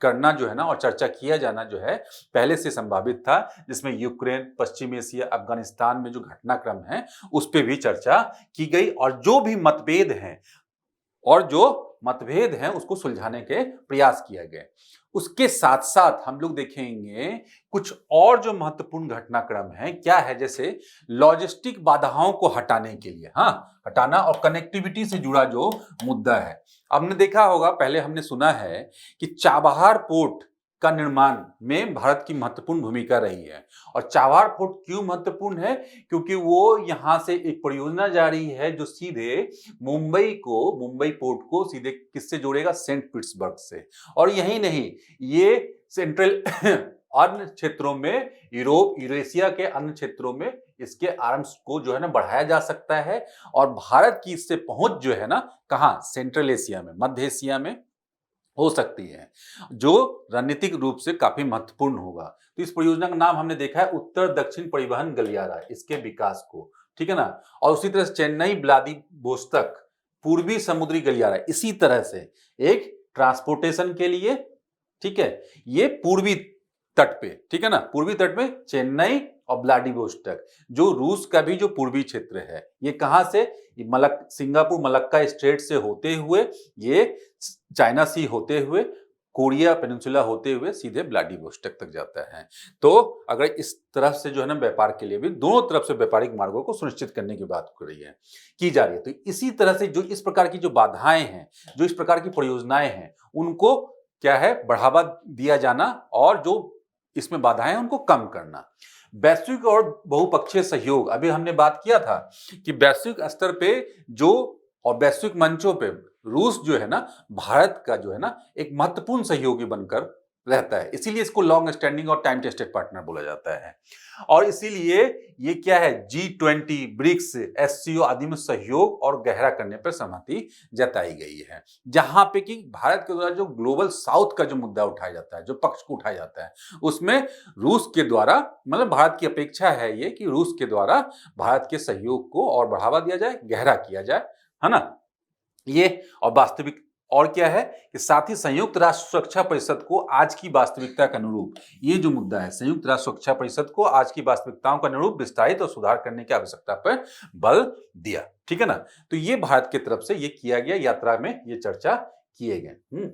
करना जो है ना और चर्चा किया जाना जो है पहले से संभावित था, जिसमें यूक्रेन, पश्चिम एशिया, अफगानिस्तान में जो घटनाक्रम है उस पर भी चर्चा की गई और जो मतभेद हैं उसको सुलझाने के प्रयास किए गए। उसके साथ साथ हम लोग देखेंगे कुछ और जो महत्वपूर्ण घटनाक्रम है, क्या है, जैसे लॉजिस्टिक बाधाओं को हटाने के लिए, हटाना और कनेक्टिविटी से जुड़ा जो मुद्दा है। हमने देखा होगा, पहले हमने सुना है कि चाबहार पोर्ट का निर्माण में भारत की महत्वपूर्ण भूमिका रही है। और चाबहार पोर्ट क्यों महत्वपूर्ण है? क्योंकि वो यहां से एक परियोजना जा रही है जो सीधे मुंबई पोर्ट को सीधे किससे जोड़ेगा? सेंट पीटर्सबर्ग से। और यही नहीं, ये सेंट्रल अन्य क्षेत्रों में, यूरेशिया के अन्य क्षेत्रों में इसके आर्म्स को जो है ना बढ़ाया जा सकता है और भारत की इससे पहुंच जो है ना कहां? सेंट्रल एशिया में, मध्य एशिया में हो सकती है, जो रणनीतिक रूप से काफी महत्वपूर्ण होगा। तो इस परियोजना का नाम हमने देखा है उत्तर दक्षिण परिवहन गलियारा, इसके विकास को, ठीक है ना। और उसी तरह से चेन्नई व्लादिवोस्तोक पूर्वी समुद्री गलियारा, इसी तरह से एक ट्रांसपोर्टेशन के लिए, ठीक है, ये पूर्वी तट पे, ठीक है ना, पूर्वी तट में चेन्नई और व्लादिवोस्तोक, जो रूस का भी जो पूर्वी क्षेत्र है, ये कहां से? सिंगापुर मलक्का स्ट्रेट से होते हुए, ये चाइना सी होते हुए, कोरिया पेनिनसुला होते हुए सीधे व्लादिवोस्तोक तक जाता है। तो अगर इस तरफ से जो है ना व्यापार के लिए भी दोनों तरफ से व्यापारिक मार्गों को सुनिश्चित करने की बात की जा रही है। तो इसी तरह से जो इस प्रकार की जो बाधाएं हैं, जो इस प्रकार की परियोजनाएं हैं, उनको क्या है? बढ़ावा दिया जाना और जो इसमें बाधाएं हैं उनको कम करना। वैश्विक और बहुपक्षीय सहयोग, अभी हमने बात किया था कि वैश्विक स्तर पे जो और वैश्विक मंचों पे रूस जो है ना भारत का जो है ना एक महत्वपूर्ण सहयोगी बनकर रहता है, इसीलिए इसको लॉन्ग स्टैंडिंग और टाइम टेस्टेड पार्टनर बोला जाता है। और इसीलिए ये क्या है? G20, ब्रिक्स, SCO आदि में सहयोग और गहरा करने पर सहमति जताई गई है, जहां पे कि भारत के द्वारा जो ग्लोबल साउथ का जो मुद्दा उठाया जाता है, जो पक्ष को उठाया जाता है, उसमें रूस के द्वारा, मतलब भारत की अपेक्षा है ये कि रूस के द्वारा भारत के सहयोग को और बढ़ावा दिया जाए, गहरा किया जाए, है ना। ये और वास्तविक और क्या है कि साथ ही संयुक्त राष्ट्र सुरक्षा परिषद को आज की वास्तविकता के अनुरूप, ये जो मुद्दा है, संयुक्त राष्ट्र सुरक्षा परिषद को आज की वास्तविकताओं के अनुरूप विस्तारित और सुधार करने की आवश्यकता पर बल दिया, ठीक है ना। तो ये भारत की तरफ से ये किया गया, यात्रा में ये चर्चा किए गए।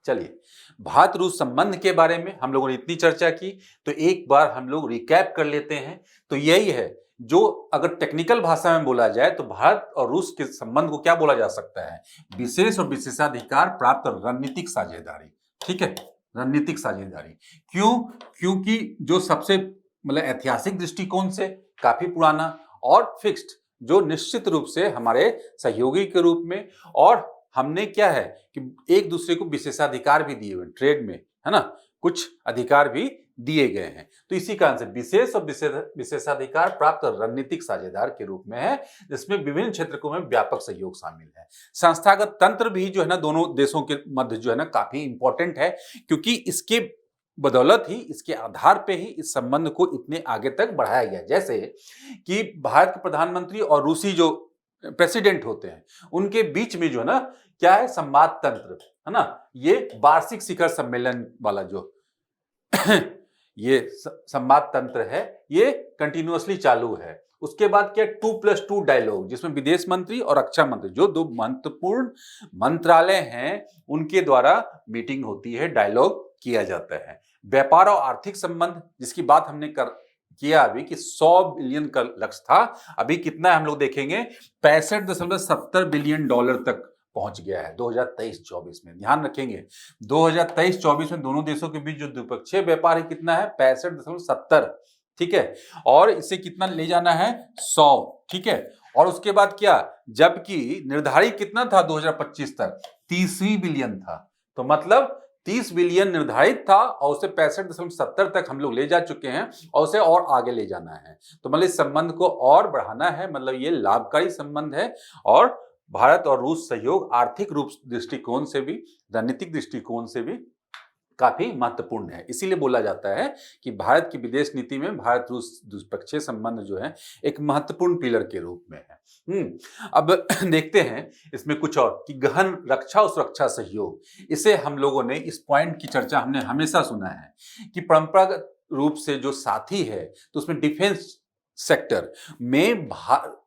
चलिए, भारत रूस संबंध के बारे में हम लोगों ने इतनी चर्चा की, तो एक बार हम लोग रिकैप कर लेते हैं। तो यही है, जो अगर टेक्निकल भाषा में बोला जाए तो भारत और रूस के संबंध को क्या बोला जा सकता है? विशेष और विशेषाधिकार प्राप्त रणनीतिक साझेदारी, ठीक है, रणनीतिक साझेदारी। क्यों? क्योंकि जो सबसे मतलब ऐतिहासिक दृष्टिकोण से काफी पुराना और फिक्स्ड, जो निश्चित रूप से हमारे सहयोगी के रूप में, और हमने क्या है कि एक दूसरे को विशेषाधिकार भी दिए हुए, ट्रेड में, है ना, कुछ अधिकार भी दिए गए हैं। तो इसी कारण से विशेष और विशेषाधिकार प्राप्त रणनीतिक साझेदार के रूप में है, जिसमें विभिन्न क्षेत्रों में व्यापक सहयोग शामिल है। संस्थागत तंत्र भी जो है ना दोनों देशों के मध्य जो है ना काफी इंपॉर्टेंट है, क्योंकि इसके बदौलत ही, इसके आधार पे ही इस संबंध को इतने आगे तक बढ़ाया गया। जैसे कि भारत के प्रधानमंत्री और रूसी जो प्रेसिडेंट होते हैं, उनके बीच में जो है ना क्या है? संवाद तंत्र, है ना। ये वार्षिक शिखर सम्मेलन वाला जो ये संवाद तंत्र है, ये कंटिन्यूअसली चालू है। उसके बाद क्या 2+2 डायलॉग, जिसमें विदेश मंत्री और रक्षा मंत्री जो दो महत्वपूर्ण मंत्रालय हैं उनके द्वारा मीटिंग होती है, डायलॉग किया जाता है। व्यापार और आर्थिक संबंध, जिसकी बात हमने किया अभी कि 100 बिलियन का लक्ष्य था, अभी कितना हम लोग देखेंगे 65.70 बिलियन डॉलर तक पहुंच गया है 2023-24 में। ध्यान रखेंगे 2023-24 में दोनों देशों के बीच जो द्विपक्षीय व्यापार है कितना है 65.70, ठीक है, और इसे कितना ले जाना है 100, ठीक है। और उसके बाद क्या, जबकि निर्धारित कितना था 2025 तक 30 बिलियन था, तो मतलब 30 बिलियन निर्धारित था और उसे 65.70 तक हम लोग ले जा चुके हैं और उसे और आगे ले जाना है। तो मतलब इस संबंध को और बढ़ाना है, मतलब ये लाभकारी संबंध है और भारत और रूस सहयोग आर्थिक रूप दृष्टिकोण से भी, रणनीतिक दृष्टिकोण से भी काफी महत्वपूर्ण है। इसीलिए बोला जाता है कि भारत की विदेश नीति में भारत रूस द्विपक्षीय संबंध जो है एक महत्वपूर्ण पिलर के रूप में है। अब देखते हैं इसमें कुछ और कि गहन रक्षा और सुरक्षा सहयोग, इसे हम लोगों ने इस पॉइंट की चर्चा हमने हमेशा सुना है कि परंपरागत रूप से जो साथी है तो उसमें डिफेंस सेक्टर में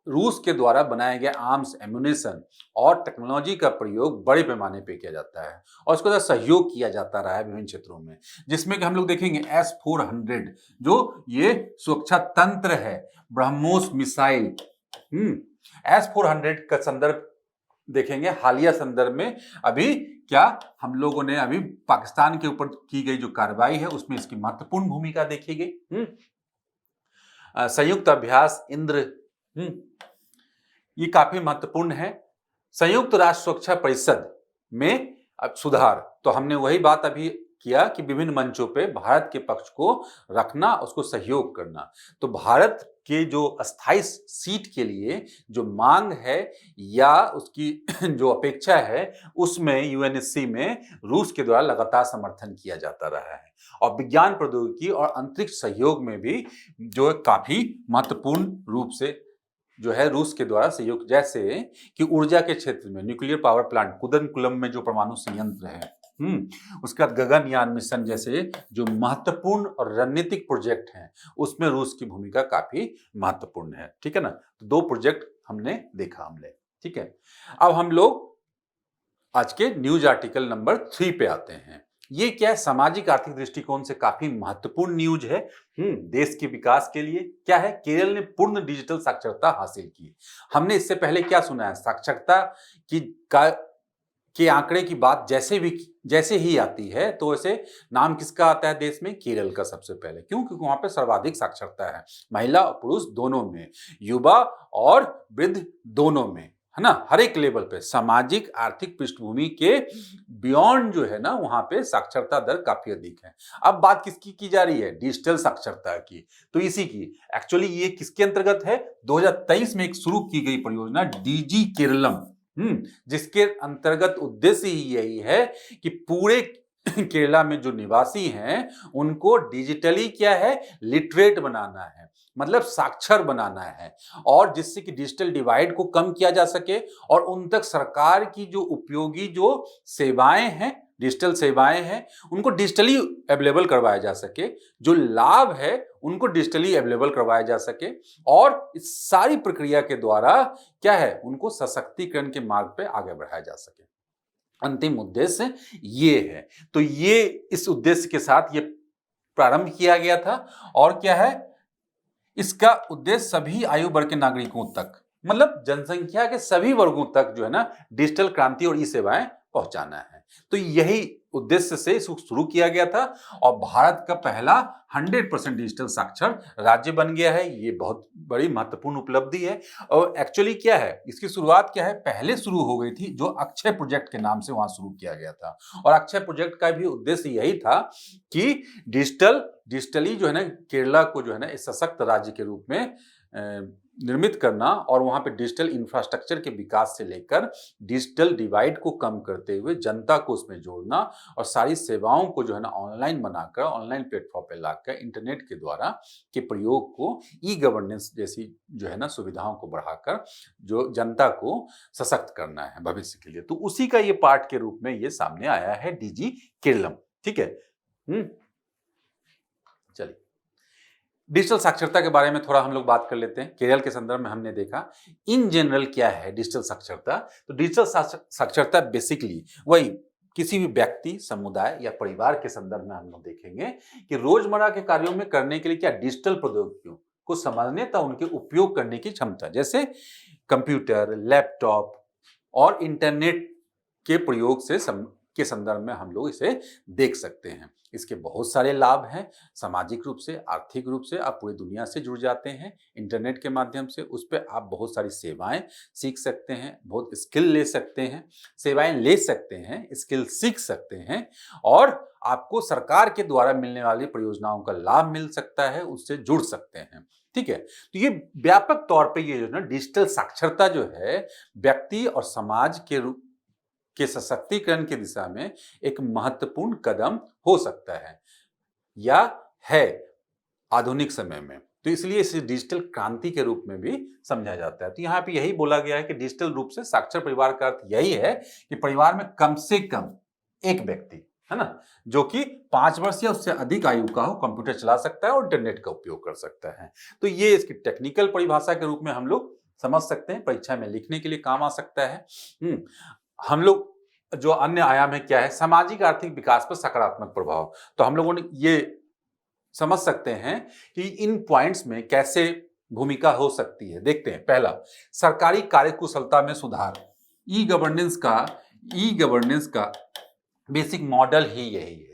रूस के द्वारा बनाए गए आर्म्स, एम्युनिशन और टेक्नोलॉजी का प्रयोग बड़े पैमाने पे किया जाता है और उसके साथ सहयोग किया जाता रहा है विभिन्न क्षेत्रों में, जिसमें कि हम लोग देखेंगे S-400 जो ये सुरक्षा तंत्र है, ब्रह्मोस मिसाइल, S-400 का संदर्भ देखेंगे। हालिया संदर्भ में अभी क्या हम लोगों ने अभी पाकिस्तान के ऊपर की गई जो कार्रवाई है उसमें इसकी महत्वपूर्ण भूमिका देखी गई। संयुक्त अभ्यास इंद्र, ये काफी महत्वपूर्ण है। संयुक्त राष्ट्र सुरक्षा परिषद में अब सुधार, तो हमने वही बात अभी किया कि विभिन्न मंचों पे भारत के पक्ष को रखना, उसको सहयोग करना। तो भारत के जो अस्थायी सीट के लिए जो मांग है या उसकी जो अपेक्षा है उसमें यूएनएससी में रूस के द्वारा लगातार समर्थन किया जाता रहा है और विज्ञान प्रौद्योगिकी और अंतरिक्ष सहयोग में भी जो काफी महत्वपूर्ण रूप से जो है रूस के द्वारा सहयोग, जैसे कि ऊर्जा के क्षेत्र में न्यूक्लियर पावर प्लांट कुदनकुलम में जो परमाणु संयंत्र है, उसके बाद गगनयान मिशन जैसे जो महत्वपूर्ण और रणनीतिक प्रोजेक्ट हैं उसमें रूस की भूमिका काफी महत्वपूर्ण है, ठीक है ना। तो 2 प्रोजेक्ट हमने देखा ठीक है। अब हम लोग आज के न्यूज आर्टिकल नंबर 3 पे आते हैं। ये क्या है, सामाजिक आर्थिक दृष्टिकोण से काफी महत्वपूर्ण न्यूज है देश के विकास के लिए। क्या है, केरल ने पूर्ण डिजिटल साक्षरता हासिल की। हमने इससे पहले क्या सुना है, साक्षरता के आंकड़े की बात जैसे ही आती है तो वैसे नाम किसका आता है देश में, केरल का सबसे पहले। क्यों? क्योंकि वहां पे सर्वाधिक साक्षरता है, महिला और पुरुष दोनों में, युवा और वृद्ध दोनों में, है ना। हर एक लेवल पे सामाजिक आर्थिक पृष्ठभूमि के बियॉन्ड जो है ना वहां पे साक्षरता दर काफी अधिक है। अब बात किसकी की जा रही है, डिजिटल साक्षरता की। तो इसी की एक्चुअली ये किसके अंतर्गत है, 2023 में एक शुरू की गई परियोजना डीजी केरलम, जिसके अंतर्गत उद्देश्य ही यही है कि पूरे केरला में जो निवासी हैं उनको डिजिटली क्या है, लिटरेट बनाना है, मतलब साक्षर बनाना है, और जिससे कि डिजिटल डिवाइड को कम किया जा सके और उन तक सरकार की जो उपयोगी जो सेवाएं हैं, डिजिटल सेवाएं हैं, उनको डिजिटली अवेलेबल करवाया जा सके, जो लाभ है उनको डिजिटली अवेलेबल करवाया जा सके, और इस सारी प्रक्रिया के द्वारा क्या है, उनको सशक्तिकरण के मार्ग पे आगे बढ़ाया जा सके। अंतिम उद्देश्य ये है। तो ये इस उद्देश्य के साथ ये प्रारंभ किया गया था और क्या है, इसका उद्देश्य सभी आयु वर्ग के नागरिकों तक, मतलब जनसंख्या के सभी वर्गों तक जो है ना डिजिटल क्रांति और ई सेवाएं पहुंचाना है। तो यही उद्देश्य से इसको शुरू किया गया था और भारत का पहला 100% डिजिटल साक्षर राज्य बन गया है। ये बहुत बड़ी महत्वपूर्ण उपलब्धि है। और एक्चुअली क्या है, इसकी शुरुआत क्या है, पहले शुरू हो गई थी जो अक्षय प्रोजेक्ट के नाम से वहां शुरू किया गया था, और अक्षय प्रोजेक्ट का भी उद्देश्य यही था कि डिजिटली जो है ना केरला को जो है ना इस सशक्त राज्य के रूप में निर्मित करना और वहां पे डिजिटल इंफ्रास्ट्रक्चर के विकास से लेकर डिजिटल डिवाइड को कम करते हुए जनता को उसमें जोड़ना और सारी सेवाओं को जो है ना ऑनलाइन बनाकर, ऑनलाइन प्लेटफॉर्म पे लाकर इंटरनेट के द्वारा के प्रयोग को, ई गवर्नेंस जैसी जो है ना सुविधाओं को बढ़ाकर जो जनता को सशक्त करना है भविष्य के लिए। तो उसी का ये पार्ट के रूप में ये सामने आया है डीजी केरलम, ठीक है। चलिए डिजिटल साक्षरता के बारे में थोड़ा हम लोग बात कर लेते हैं। केरल के संदर्भ में हमने देखा इन जनरल क्या है डिजिटल साक्षरता। तो डिजिटल साक्षरता बेसिकली वही किसी भी व्यक्ति, समुदाय या परिवार के संदर्भ में हम लोग देखेंगे कि रोजमर्रा के कार्यों में करने के लिए क्या डिजिटल प्रौद्योगिकियों को समझने तथा उनके उपयोग करने की क्षमता, जैसे कंप्यूटर, लैपटॉप और इंटरनेट के प्रयोग के संदर्भ में हम लोग इसे देख सकते हैं। इसके बहुत सारे लाभ हैं। सामाजिक रूप से, आर्थिक रूप से आप पूरी दुनिया से जुड़ जाते हैं इंटरनेट के माध्यम से। उस पर आप बहुत सारी सेवाएं सीख सकते हैं, बहुत स्किल ले सकते हैं, सेवाएं ले सकते हैं, स्किल सीख सकते हैं और आपको सरकार के द्वारा मिलने वाली परियोजनाओं का लाभ मिल सकता है, उससे जुड़ सकते हैं। ठीक है, तो ये व्यापक तौर पे ये जो ना डिजिटल साक्षरता जो है व्यक्ति और समाज के सशक्तिकरण की दिशा में एक महत्वपूर्ण कदम हो सकता है या है आधुनिक समय में। तो इसलिए इसे डिजिटल क्रांति के रूप में भी समझा जाता है। तो यहाँ पे यही बोला गया है कि डिजिटल रूप से साक्षर परिवार का अर्थ यही है कि परिवार में कम से कम एक व्यक्ति, है ना, जो कि 5 वर्ष या उससे अधिक आयु का हो, कंप्यूटर चला सकता है और इंटरनेट का उपयोग कर सकता है। तो ये इसकी टेक्निकल परिभाषा के रूप में हम लोग समझ सकते हैं, परीक्षा में लिखने के लिए काम आ सकता है। हम लोग जो अन्य आयाम है क्या है, सामाजिक आर्थिक विकास पर सकारात्मक प्रभाव। तो हम लोगों ने ये समझ सकते हैं कि इन पॉइंट्स में कैसे भूमिका हो सकती है। देखते हैं, पहला, सरकारी कार्यकुशलता में सुधार। ई गवर्नेंस का बेसिक मॉडल ही यही है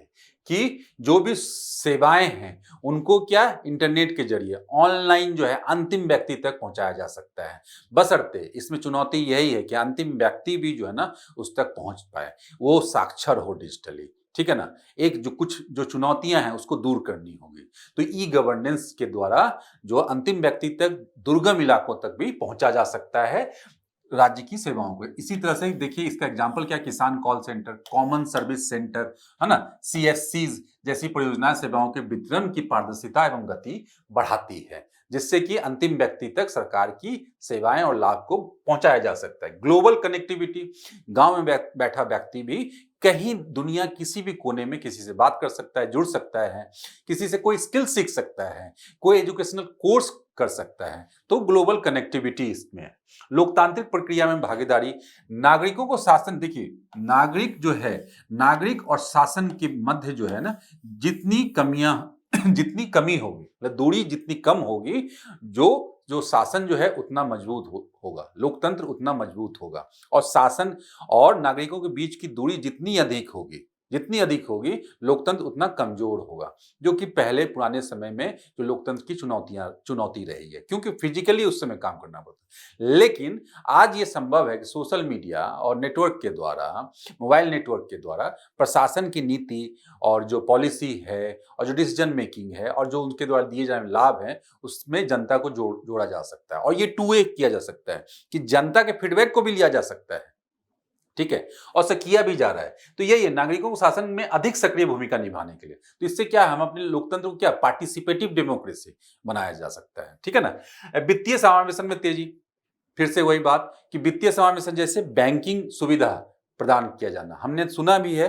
कि जो भी सेवाएं हैं उनको क्या इंटरनेट के जरिए ऑनलाइन जो है अंतिम व्यक्ति तक पहुंचाया जा सकता है, बशर्ते इसमें चुनौती यही है कि अंतिम व्यक्ति भी जो है ना उस तक पहुंच पाए, वो साक्षर हो डिजिटली। ठीक है ना, एक जो चुनौतियां हैं उसको दूर करनी होगी। तो ई गवर्नेंस के द्वारा जो अंतिम व्यक्ति तक, दुर्गम इलाकों तक भी पहुंचा जा सकता है राज्य की सेवाओं को। इसी तरह से देखिए, इसका एग्जांपल क्या, किसान call centre, common service centre, है ना, सीएससीज जैसी परियोजनाएं सेवाओं के वितरण की पारदर्शिता एवं गति बढ़ाती है, जिससे कि अंतिम व्यक्ति तक सरकार की सेवाएं और लाभ को पहुंचाया जा सकता है। ग्लोबल कनेक्टिविटी, गांव में बैठा व्यक्ति भी कहीं दुनिया किसी भी कोने में किसी से बात कर सकता है, जुड़ सकता है, किसी से कोई स्किल सीख सकता है, कोई एजुकेशनल कोर्स कर सकता है। तो ग्लोबल कनेक्टिविटी इसमें है। लोकतांत्रिक प्रक्रिया में भागीदारी, नागरिकों को शासन, देखिए नागरिक जो है, नागरिक और शासन के मध्य जो है ना जितनी कमी होगी, मतलब दूरी जितनी कम होगी, जो शासन जो है उतना मजबूत होगा, लोकतंत्र उतना मजबूत होगा। और शासन और नागरिकों के बीच की दूरी जितनी अधिक होगी, लोकतंत्र उतना कमजोर होगा, जो कि पहले पुराने समय में जो लोकतंत्र की चुनौती रही है, क्योंकि फिजिकली उस समय काम करना पड़ता है। लेकिन आज ये संभव है कि सोशल मीडिया और नेटवर्क के द्वारा, मोबाइल नेटवर्क के द्वारा प्रशासन की नीति और जो पॉलिसी है और जो डिसीजन मेकिंग है और जो उनके द्वारा दिए जाने लाभ हैं, उसमें जनता को जोड़ा जा सकता है। और ये 2 वे किया जा सकता है कि जनता के फीडबैक को भी लिया जा सकता है, ठीक है, और से किया भी जा रहा है। तो यही है, नागरिकों को शासन में अधिक सक्रिय भूमिका निभाने के लिए। तो इससे क्या है, हम अपने लोकतंत्र को क्या पार्टिसिपेटिव डेमोक्रेसी बनाया जा सकता है। ठीक है ना। वित्तीय समावेशन में तेजी, फिर से वही बात कि वित्तीय समावेशन जैसे बैंकिंग सुविधा प्रदान किया जाना। हमने सुना भी है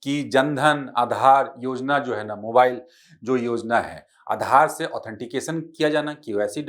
कि जनधन आधार योजना जो है ना, मोबाइल जो योजना है, आधार से ऑथेंटिकेशन किया जाना, केवाईसी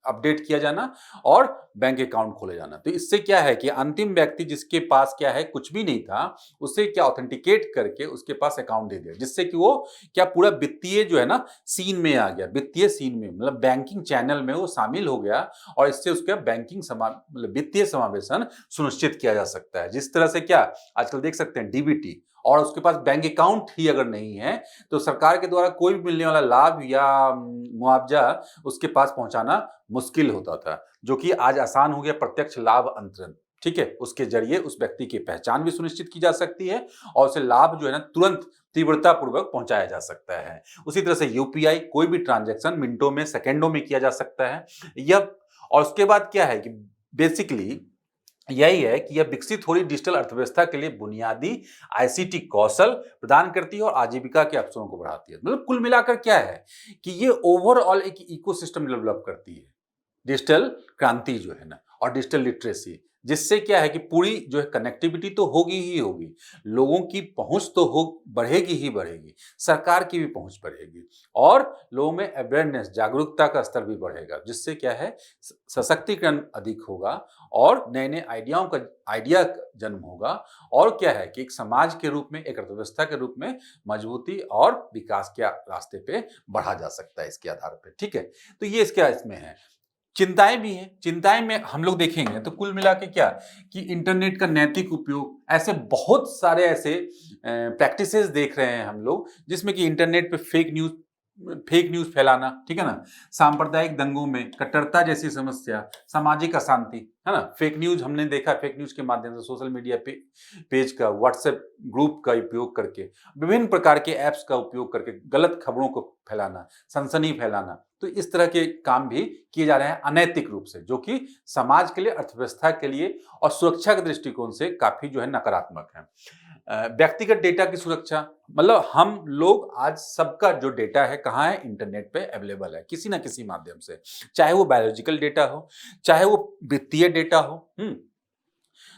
अपडेट किया जाना और बैंक अकाउंट खोले जाना। तो इससे क्या है कि अंतिम व्यक्ति जिसके पास क्या है कुछ भी नहीं था, उसे क्या ऑथेंटिकेट करके उसके पास अकाउंट दे दिया, जिससे कि वो क्या पूरा वित्तीय जो है ना सीन में आ गया, वित्तीय सीन में मतलब बैंकिंग चैनल में वो शामिल हो गया और इससे उसका बैंकिंग मतलब वित्तीय समावेशन सुनिश्चित किया जा सकता है। जिस तरह से क्या आजकल देख सकते हैं डीबीटी, और उसके पास बैंक अकाउंट ही अगर नहीं है तो सरकार के द्वारा कोई भी मिलने वाला लाभ या मुआवजा उसके पास पहुंचाना मुश्किल होता था, जो कि आज आसान हो गया प्रत्यक्ष लाभ अंतरण। ठीक है, उसके जरिए उस व्यक्ति की पहचान भी सुनिश्चित की जा सकती है और उसे लाभ जो है ना तुरंत तीव्रता पूर्वक पहुंचाया जा सकता है। उसी तरह से यूपीआई, कोई भी ट्रांजैक्शन मिनटों में, सेकेंडों में किया जा सकता है। और उसके बाद क्या है कि बेसिकली यही है कि यह विकसित हो रही डिजिटल अर्थव्यवस्था के लिए बुनियादी आईसीटी कौशल प्रदान करती है और आजीविका के अवसरों को बढ़ाती है। मतलब कुल मिलाकर क्या है कि ये ओवरऑल एक इकोसिस्टम डेवलप करती है। डिजिटल क्रांति जो है ना, और डिजिटल लिटरेसी, जिससे क्या है कि पूरी जो है कनेक्टिविटी तो होगी ही होगी, लोगों की पहुंच तो हो बढ़ेगी ही बढ़ेगी, सरकार की भी पहुंच बढ़ेगी, और लोगों में अवेयरनेस, जागरूकता का स्तर भी बढ़ेगा, जिससे क्या है सशक्तिकरण अधिक होगा और नए नए आइडिया जन्म होगा, और क्या है कि एक समाज के रूप में, एक अर्थव्यवस्था के रूप में मजबूती और विकास के रास्ते पे बढ़ा जा सकता है इसके आधार पे। ठीक है, तो ये इसमें है। चिंताएं भी हैं, चिंताएं में हम लोग देखेंगे तो कुल मिला के क्या कि इंटरनेट का नैतिक उपयोग, ऐसे बहुत सारे ऐसे प्रैक्टिसेस देख रहे हैं हम लोग, जिसमें कि इंटरनेट पे फेक न्यूज फैलाना, ठीक है ना, सांप्रदायिक दंगों में कट्टरता जैसी समस्या, सामाजिक अशांति, है ना, फेक न्यूज हमने देखा, फेक न्यूज के माध्यम से सोशल मीडिया पेज का, व्हाट्सएप ग्रुप का उपयोग करके, विभिन्न प्रकार के ऐप्स का उपयोग करके गलत खबरों को फैलाना, सनसनी फैलाना, तो इस तरह के काम भी किए जा रहे हैं अनैतिक रूप से, जो कि समाज के लिए, अर्थव्यवस्था के लिए और सुरक्षा के दृष्टिकोण से काफी जो है नकारात्मक है। व्यक्तिगत डेटा की सुरक्षा, मतलब हम लोग आज सबका जो डेटा है कहाँ है, इंटरनेट पे अवेलेबल है किसी ना किसी माध्यम से, चाहे वो बायोलॉजिकल डेटा हो, चाहे वो वित्तीय डेटा हो।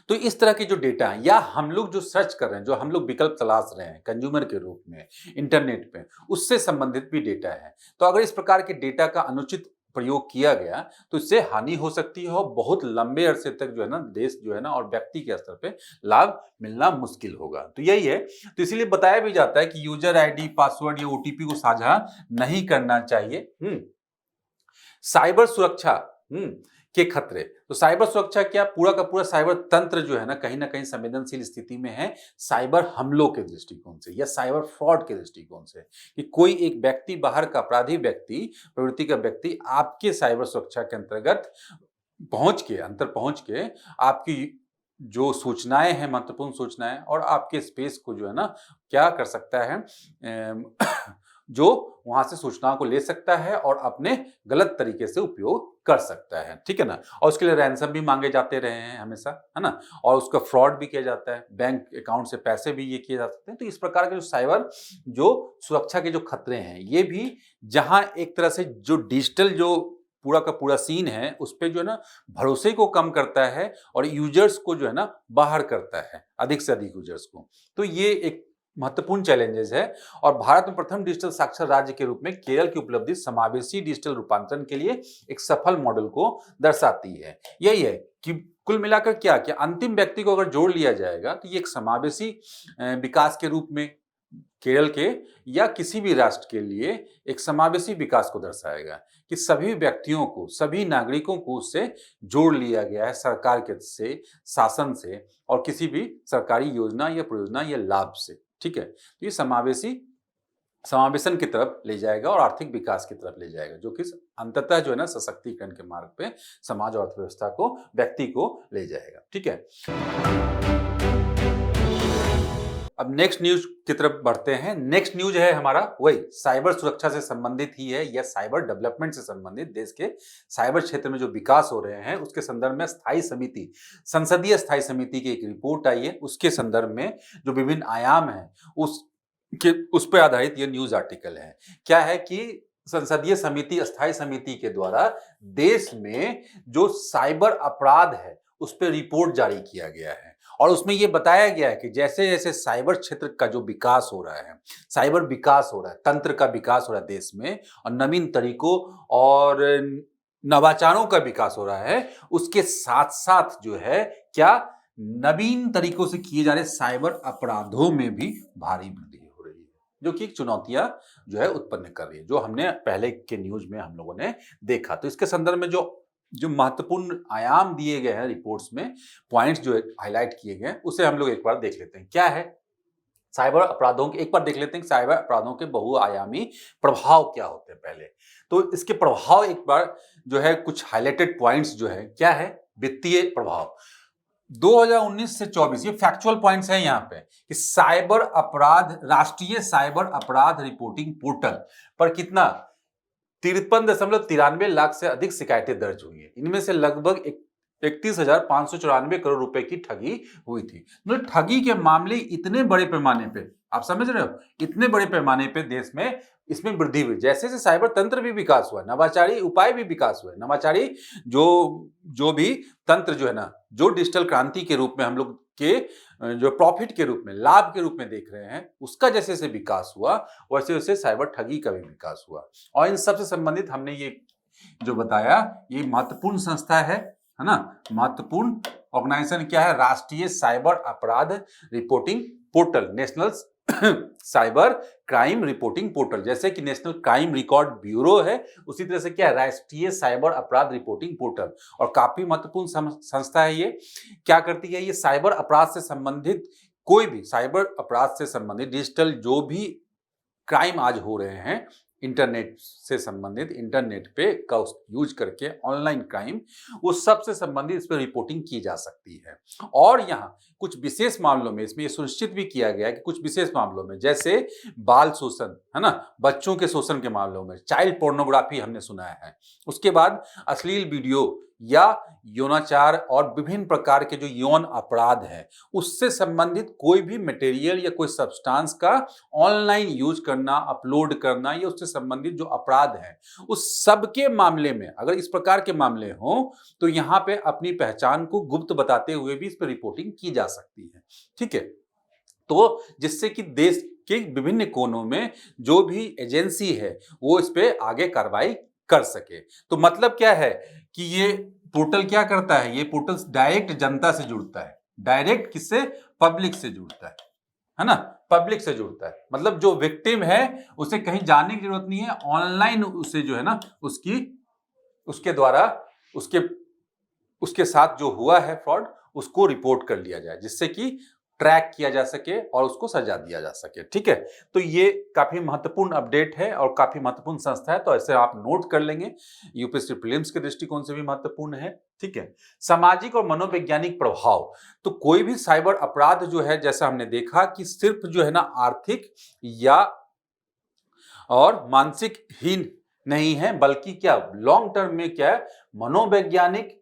तो इस तरह के जो डेटा है, या हम लोग जो सर्च कर रहे हैं, जो हम लोग विकल्प तलाश रहे हैं कंज्यूमर के रूप में इंटरनेट पे, उससे संबंधित भी डेटा है। तो अगर इस प्रकार के डेटा का अनुचित प्रयोग किया गया तो इससे हानि हो सकती है, और बहुत लंबे अरसे तक जो है ना देश जो है ना और व्यक्ति के स्तर पे लाभ मिलना मुश्किल होगा। तो यही है, तो इसीलिए बताया भी जाता है कि यूजर आईडी, पासवर्ड या ओटीपी को साझा नहीं करना चाहिए। साइबर सुरक्षा के खतरे, तो साइबर सुरक्षा क्या, पूरा का पूरा साइबर तंत्र जो है ना कहीं संवेदनशील स्थिति में है साइबर हमलों के दृष्टिकोण से या साइबर फ्रॉड के दृष्टिकोण से, कि कोई एक व्यक्ति, बाहर का अपराधी व्यक्ति, प्रवृत्ति का व्यक्ति आपके साइबर सुरक्षा के अंतर्गत पहुंच के आपकी जो सूचनाएं हैं, महत्वपूर्ण सूचनाएं, और आपके स्पेस को जो है ना क्या कर सकता है, जो वहां से सूचनाओं को ले सकता है और अपने गलत तरीके से उपयोग कर सकता है, ठीक है ना। और उसके लिए रैंसम भी मांगे जाते रहे हैं हमेशा, है ना, और उसका फ्रॉड भी किया जाता है, बैंक अकाउंट से पैसे भी ये किए जा सकते हैं। तो इस प्रकार के जो साइबर जो सुरक्षा के जो खतरे हैं, ये भी जहां एक तरह से जो डिजिटल जो पूरा का पूरा सीन है उस पर जो है ना भरोसे को कम करता है और यूजर्स को जो है ना बाहर करता है, अधिक से अधिक यूजर्स को। तो ये एक महत्वपूर्ण चैलेंजेस है, और भारत में प्रथम डिजिटल साक्षर राज्य के रूप में केरल की उपलब्धि समावेशी डिजिटल रूपांतरण के लिए एक सफल मॉडल को दर्शाती है। यही है कि कुल मिलाकर क्या कि अंतिम व्यक्ति को अगर जोड़ लिया जाएगा तो ये एक समावेशी विकास के रूप में केरल के या किसी भी राष्ट्र के लिए एक समावेशी विकास को दर्शाएगा, कि सभी व्यक्तियों को, सभी नागरिकों को उससे जोड़ लिया गया है, सरकार के से, शासन से, और किसी भी सरकारी योजना या परियोजना या लाभ से। ठीक है, तो ये समावेशन की तरफ ले जाएगा और आर्थिक विकास की तरफ ले जाएगा, जो कि अंततः जो है ना सशक्तिकरण के मार्ग पे समाज और अर्थव्यवस्था को, व्यक्ति को ले जाएगा। ठीक है, अब नेक्स्ट न्यूज की तरफ बढ़ते हैं। नेक्स्ट न्यूज है हमारा वही साइबर सुरक्षा से संबंधित ही है, या साइबर डेवलपमेंट से संबंधित, देश के साइबर क्षेत्र में जो विकास हो रहे हैं उसके संदर्भ में संसदीय स्थायी समिति की एक रिपोर्ट आई है, उसके संदर्भ में जो विभिन्न आयाम है उस पर आधारित ये न्यूज आर्टिकल है। क्या है कि संसदीय समिति, स्थायी समिति के द्वारा देश में जो साइबर अपराध है उस पर रिपोर्ट जारी किया गया है, और उसमें यह बताया गया है कि जैसे जैसे साइबर क्षेत्र का जो विकास हो रहा है, साइबर विकास हो रहा है, तंत्र का विकास हो रहा है देश में, और नवीन तरीकों और नवाचारों का विकास हो रहा है, उसके साथ साथ जो है क्या नवीन तरीकों से किए जा रहे साइबर अपराधों में भी भारी वृद्धि हो रही है, जो कि चुनौतियां जो है उत्पन्न कर रही है, जो हमने पहले के न्यूज में हम लोगों ने देखा। तो इसके संदर्भ में जो महत्वपूर्ण आयाम दिए गए हैं रिपोर्ट्स में, पॉइंट्स जो हाईलाइट किए गए हैं, उसे हम लोग एक बार देख लेते हैं। क्या है साइबर अपराधों के, एक बार देख लेते हैं साइबर अपराधों के बहुआयामी प्रभाव क्या होते हैं पहले। तो इसके प्रभाव एक बार जो है कुछ हाईलाइटेड पॉइंट्स जो है, क्या है, वित्तीय प्रभाव 2019 से 24, ये फैक्चुअल पॉइंट्स हैं यहाँ पे, कि साइबर अपराध, राष्ट्रीय साइबर अपराध रिपोर्टिंग पोर्टल पर कितना 53.93 लाख से अधिक शिकायतें दर्ज हुई है। इनमें से लगभग 31,594 करोड़ रुपए की ठगी हुई थी। मतलब ठगी के मामले इतने बड़े पैमाने पे, आप समझ रहे हो, इतने बड़े पैमाने पे देश में इसमें वृद्धि हुई। जैसे जैसे साइबर तंत्र भी विकास हुआ, नवाचारी उपाय भी विकास हुए, नवाचारी जो जो भी तंत्र जो है ना, जो डिजिटल क्रांति के रूप में हम लोग के जो प्रॉफिट के रूप में, लाभ के रूप में देख रहे हैं, उसका जैसे जैसे विकास हुआ वैसे वैसे साइबर ठगी का भी विकास हुआ। और इन सबसे संबंधित हमने ये जो बताया, ये महत्वपूर्ण संस्था है ना, महत्वपूर्ण ऑर्गेनाइजेशन क्या है, राष्ट्रीय साइबर अपराध reporting portal, national cyber crime reporting portal. जैसे कि नेशनल क्राइम रिकॉर्ड ब्यूरो है, उसी तरह से क्या है, राष्ट्रीय साइबर अपराध रिपोर्टिंग पोर्टल। और काफी महत्वपूर्ण संस्था है ये। क्या करती है ये, साइबर अपराध से संबंधित कोई भी साइबर अपराध से संबंधित डिजिटल जो भी क्राइम आज हो रहे हैं, इंटरनेट से संबंधित, इंटरनेट पे का यूज करके ऑनलाइन क्राइम, वो सबसे संबंधित इस पर रिपोर्टिंग की जा सकती है। और यहाँ कुछ विशेष मामलों में इसमें ये सुनिश्चित भी किया गया है कि कुछ विशेष मामलों में, जैसे बाल शोषण है ना, बच्चों के शोषण के मामलों में, चाइल्ड पोर्नोग्राफी हमने सुना है, उसके बाद अश्लील वीडियो या यौनाचार और विभिन्न प्रकार के जो यौन अपराध है, उससे संबंधित कोई भी मटेरियल या कोई सब्सटेंस का ऑनलाइन यूज करना, अपलोड करना, या उससे संबंधित जो अपराध है, उस सब के मामले में अगर इस प्रकार के मामले हों तो यहाँ पे अपनी पहचान को गुप्त बताते हुए भी इस पर रिपोर्टिंग की जा सकती है। ठीक है, तो जिससे कि देश के विभिन्न कोनों में जो भी एजेंसी है वो इस पे आगे कार्रवाई कर सके। तो मतलब क्या है कि ये पोर्टल क्या करता है, ये पोर्टल डायरेक्ट जनता से जुड़ता है। डायरेक्ट किससे, पब्लिक से जुड़ता है ना, पब्लिक से जुड़ता है। मतलब जो विक्टिम है उसे कहीं जाने की जरूरत नहीं है, ऑनलाइन उसे जो है ना उसके द्वारा उसके साथ जो हुआ है फ्रॉड, उसको रिपोर्ट कर लिया जाए, जिससे कि ट्रैक किया जा सके और उसको सजा दिया जा सके। ठीक है, तो ये काफी महत्वपूर्ण अपडेट है और काफी महत्वपूर्ण संस्था है, तो ऐसे आप नोट कर लेंगे, यूपीएससी प्रीलिम्स के दृष्टिकोण से भी महत्वपूर्ण है। ठीक है, सामाजिक और मनोवैज्ञानिक प्रभाव, तो कोई भी साइबर अपराध जो है, जैसा हमने देखा कि सिर्फ जो है ना आर्थिक या और मानसिक ही नहीं है, बल्कि क्या लॉन्ग टर्म में क्या है, मनोवैज्ञानिक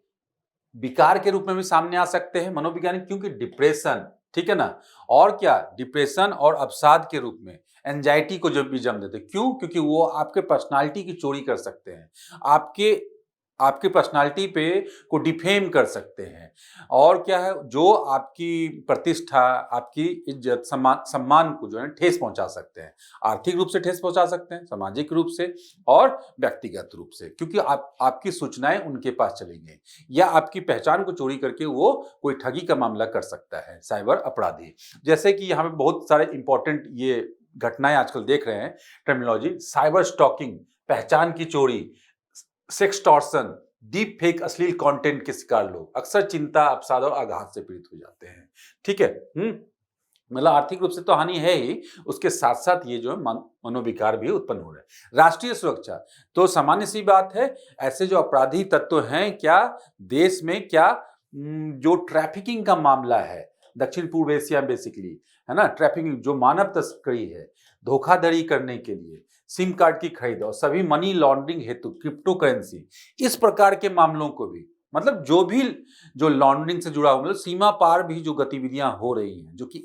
विकार के रूप में भी सामने आ सकते हैं। मनोवैज्ञानिक क्योंकि डिप्रेशन, ठीक है ना, और क्या, डिप्रेशन और अवसाद के रूप में एंजाइटी को जब भी जन्म देते, क्यों, क्योंकि वो आपके पर्सनालिटी की चोरी कर सकते हैं, आपकी पर्सनालिटी पे को डिफेम कर सकते हैं, और क्या है, जो आपकी प्रतिष्ठा, आपकी इज्जत, सम्मान को जो है ठेस पहुंचा सकते हैं। आर्थिक रूप से ठेस पहुंचा सकते हैं, सामाजिक रूप से और व्यक्तिगत रूप से, क्योंकि आपकी सूचनाएं उनके पास चलेंगी, या आपकी पहचान को चोरी करके वो कोई ठगी का मामला कर सकता है साइबर अपराधी। जैसे कि यहाँ पे बहुत सारे इंपॉर्टेंट ये घटनाएं आजकल देख रहे हैं, टर्मिनोलॉजी, साइबर स्टॉकिंग, पहचान की चोरी, सेक्सटॉर्शन, डीप फेक अश्लील कंटेंट के शिकार लोग अक्सर चिंता, अवसाद और आघात से पीड़ित हो जाते हैं। ठीक है, मतलब आर्थिक रूप से तो हानि है ही, उसके साथ साथ ये जो है मनोविकार भी उत्पन्न हो रहे हैं। राष्ट्रीय सुरक्षा, तो सामान्य सी बात है, ऐसे जो अपराधी तत्व हैं, क्या देश में क्या जो ट्रैफिकिंग का मामला है, दक्षिण पूर्व एशिया बेसिकली है ना, ट्रैफिकिंग जो मानव तस्करी है, धोखाधड़ी करने के लिए, सिम कार्ड की खरीद और सभी मनी लॉन्ड्रिंग हेतु क्रिप्टो करेंसी, इस प्रकार के मामलों को भी, मतलब जो लॉन्ड्रिंग से जुड़ा हुआ, मतलब सीमा पार भी जो गतिविधियां हो रही हैं, जो कि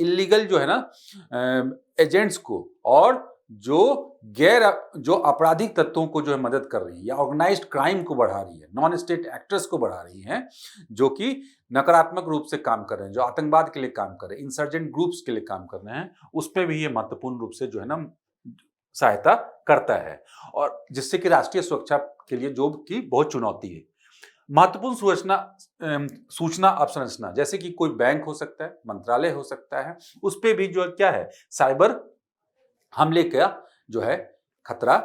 इलीगल जो है ना एजेंट्स को और जो आपराधिक तत्वों को जो है मदद कर रही है, या ऑर्गेनाइज्ड क्राइम को बढ़ा रही है, नॉन स्टेट एक्टर्स को बढ़ा रही है, जो कि नकारात्मक रूप से काम कर रहे हैं, जो आतंकवाद के लिए काम कर रहे हैं, इंसर्जेंट ग्रुप्स के लिए काम कर रहे हैं, उस पर भी ये महत्वपूर्ण रूप से जो है ना सहायता करता है, और जिससे कि राष्ट्रीय सुरक्षा के लिए जो कि बहुत चुनौती है। महत्वपूर्ण सूचना अवसंरचना, जैसे कि कोई बैंक हो सकता है, मंत्रालय हो सकता है, उस पे भी जो क्या है, साइबर हमले का जो है खतरा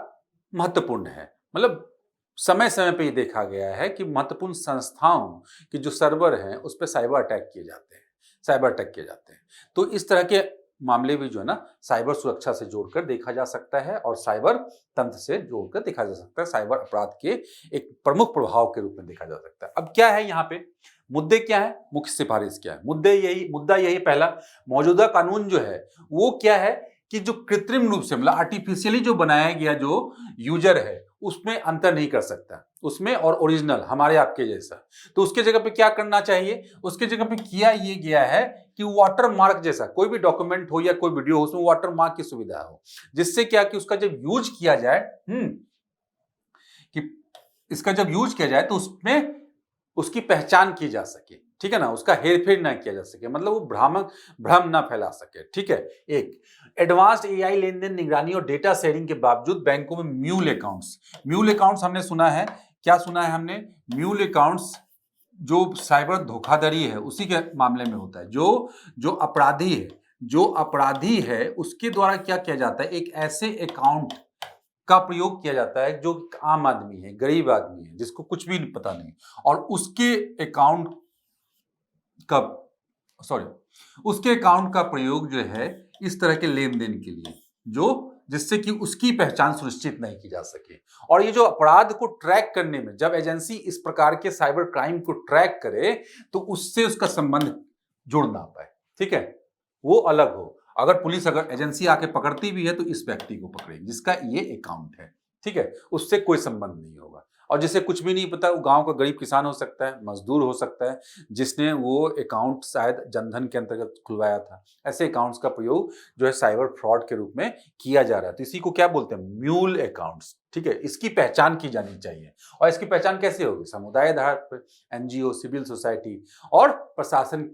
महत्वपूर्ण है। मतलब समय समय पे ये देखा गया है कि महत्वपूर्ण संस्थाओं के जो सर्वर हैं उस पर साइबर अटैक किए जाते हैं। तो इस तरह के मामले भी जो है ना साइबर सुरक्षा से जोड़कर देखा जा सकता है, और साइबर तंत्र से जोड़कर देखा जा सकता है, साइबर अपराध के एक प्रमुख प्रभाव के रूप में देखा जा सकता है। अब क्या है यहाँ पे मुद्दे, क्या है, मुख्य सिफारिश क्या है, मुद्दा यही पहला, मौजूदा कानून जो है वो क्या है कि जो कृत्रिम रूप से, मतलब आर्टिफिशियली जो बनाया गया जो यूजर है, उसमें अंतर नहीं कर सकता, उसमें और ओरिजिनल हमारे आपके जैसा। तो उसके जगह पे क्या करना चाहिए, उसके जगह पे किया ये गया है कि वाटर मार्क जैसा कोई भी डॉक्यूमेंट हो या कोई वीडियो हो, उसमें वाटर मार्क की सुविधा हो, जिससे क्या कि उसका जब यूज किया जाए कि इसका जब यूज किया जाए तो उसमें उसकी पहचान की जा सके, ठीक है ना, उसका हेरफेर ना किया जा सके, मतलब वो भ्रम ना फैला सके, ठीक है। एक एडवांस्ड एआई लेन देन निगरानी और डेटा शेयरिंग के बावजूद बैंकों में म्यूल अकाउंट्स हमने सुना है, क्या सुना है हमने, म्यूल अकाउंट्स जो साइबर धोखाधड़ी है उसी के मामले में होता है। जो अपराधी है उसके द्वारा क्या किया जाता है, एक ऐसे अकाउंट का प्रयोग किया जाता है जो आम आदमी है, गरीब आदमी है, जिसको कुछ भी पता नहीं, और उसके अकाउंट का प्रयोग जो है इस तरह के लेन देन के लिए, जिससे कि उसकी पहचान सुनिश्चित नहीं की जा सके। और ये जो अपराध को ट्रैक करने में जब एजेंसी इस प्रकार के साइबर क्राइम को ट्रैक करे तो उससे उसका संबंध जुड़ ना पाए, ठीक है, वो अलग हो। अगर एजेंसी आके पकड़ती भी है तो इस व्यक्ति को पकड़ेगी जिसका ये अकाउंट है, ठीक है, उससे कोई संबंध नहीं होगा। और जिसे कुछ भी नहीं पता, वो गांव का गरीब किसान हो सकता है, मजदूर हो सकता है, जिसने वो अकाउंट शायद जनधन के अंतर्गत खुलवाया था। ऐसे अकाउंट्स का प्रयोग जो है साइबर फ्रॉड के रूप में किया जा रहा है। तो इसी को क्या बोलते हैं, म्यूल अकाउंट्स, ठीक है। इसकी पहचान की जानी चाहिए। और इसकी पहचान कैसे होगी, समुदाय आधार पर, एनजीओ, सिविल सोसाइटी और प्रशासन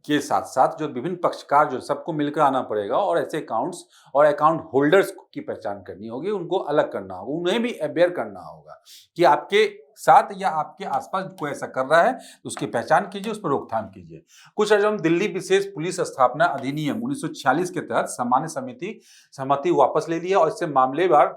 के साथ साथ जो विभिन्न पक्षकार जो सबको मिलकर आना पड़ेगा, और ऐसे अकाउंट्स और अकाउंट होल्डर्स की पहचान करनी होगी, उनको अलग करना होगा, उन्हें भी अवेयर करना होगा कि आपके साथ या आपके आसपास कोई ऐसा कर रहा है तो उसकी पहचान कीजिए, उस पर रोकथाम कीजिए। कुछ हम दिल्ली विशेष पुलिस स्थापना अधिनियम 1946 के तहत सामान्य सहमति वापस ले लिया, और इससे मामलेवार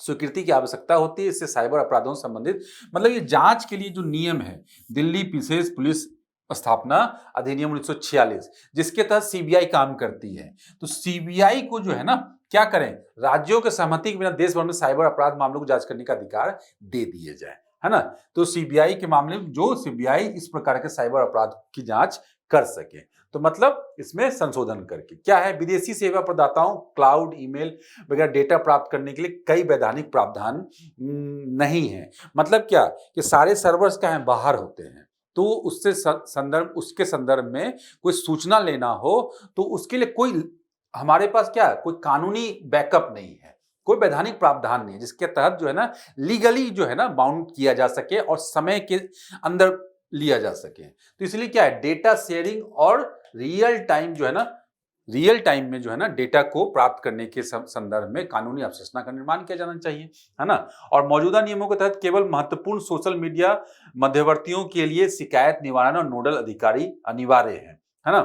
स्वीकृति की आवश्यकता होती है। इससे साइबर अपराधों से संबंधित, मतलब ये जांच के लिए जो नियम है, दिल्ली विशेष पुलिस स्थापना अधिनियम 1946, जिसके तहत सीबीआई काम करती है। तो सीबीआई को जो है ना क्या करें, राज्यों के सहमति के बिना देश भर में साइबर अपराध मामलों को जांच करने का अधिकार दे दिए जाए, है ना। तो सीबीआई के मामले में जो सीबीआई इस प्रकार के साइबर अपराध की जांच कर सके, तो मतलब इसमें संशोधन करके क्या है, विदेशी सेवा प्रदाताओं क्लाउड, ईमेल वगैरह डेटा प्राप्त करने के लिए कई वैधानिक प्रावधान नहीं है। मतलब क्या कि सारे सर्वर्स क्या है, बाहर होते हैं, तो उसके संदर्भ में कोई सूचना लेना हो तो उसके लिए कोई हमारे पास क्या कोई कानूनी बैकअप नहीं है, कोई वैधानिक प्रावधान नहीं है जिसके तहत जो है ना लीगली जो है ना बाउंड किया जा सके और समय के अंदर लिया जा सके। तो इसलिए क्या है, डेटा शेयरिंग और रियल टाइम में जो है ना डेटा को प्राप्त करने के संदर्भ में कानूनी अवशेषणा का निर्माण किया जाना चाहिए, है ना। और मौजूदा नियमों के तहत केवल महत्वपूर्ण सोशल मीडिया मध्यवर्तियों के लिए शिकायत निवारण और नोडल अधिकारी अनिवार्य है ना।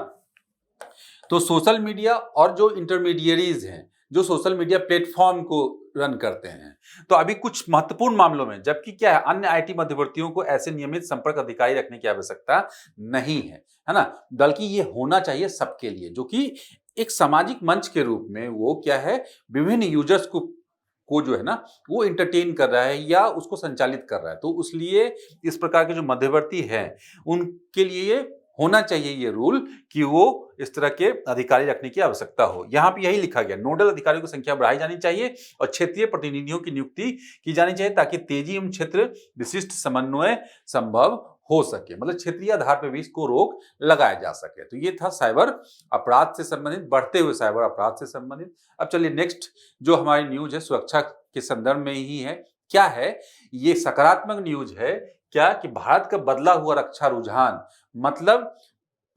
तो सोशल मीडिया और जो इंटरमीडियरीज हैं, जो सोशल मीडिया प्लेटफॉर्म को रन करते हैं, तो अभी कुछ महत्वपूर्ण मामलों में, जबकि क्या है, अन्य आईटी मध्यवर्तियों को ऐसे नियमित संपर्क अधिकारी रखने की आवश्यकता नहीं है ना, बल्कि ये होना चाहिए सबके लिए, जो कि एक सामाजिक मंच के रूप में वो क्या है, विभिन्न यूजर्स को जो है ना वो एंटरटेन कर रहा है या उसको संचालित कर रहा है। तो उसलिए इस प्रकार के जो मध्यवर्ती हैं उनके लिए होना चाहिए ये रूल कि वो इस तरह के अधिकारी रखने की आवश्यकता हो। यहाँ पे यही लिखा गया, नोडल अधिकारियों की संख्या बढ़ाई जानी चाहिए और क्षेत्रीय प्रतिनिधियों की नियुक्ति की जानी चाहिए ताकि तेजी एवं क्षेत्र विशिष्ट समन्वय संभव हो सके, मतलब क्षेत्रीय आधार पर भी इसको रोक लगाया जा सके। तो ये था साइबर अपराध से संबंधित, बढ़ते हुए साइबर अपराध से संबंधित। अब चलिए नेक्स्ट जो हमारी न्यूज है सुरक्षा के संदर्भ में ही है। क्या है, ये सकारात्मक न्यूज है क्या कि भारत का बदला हुआ रक्षा रुझान, मतलब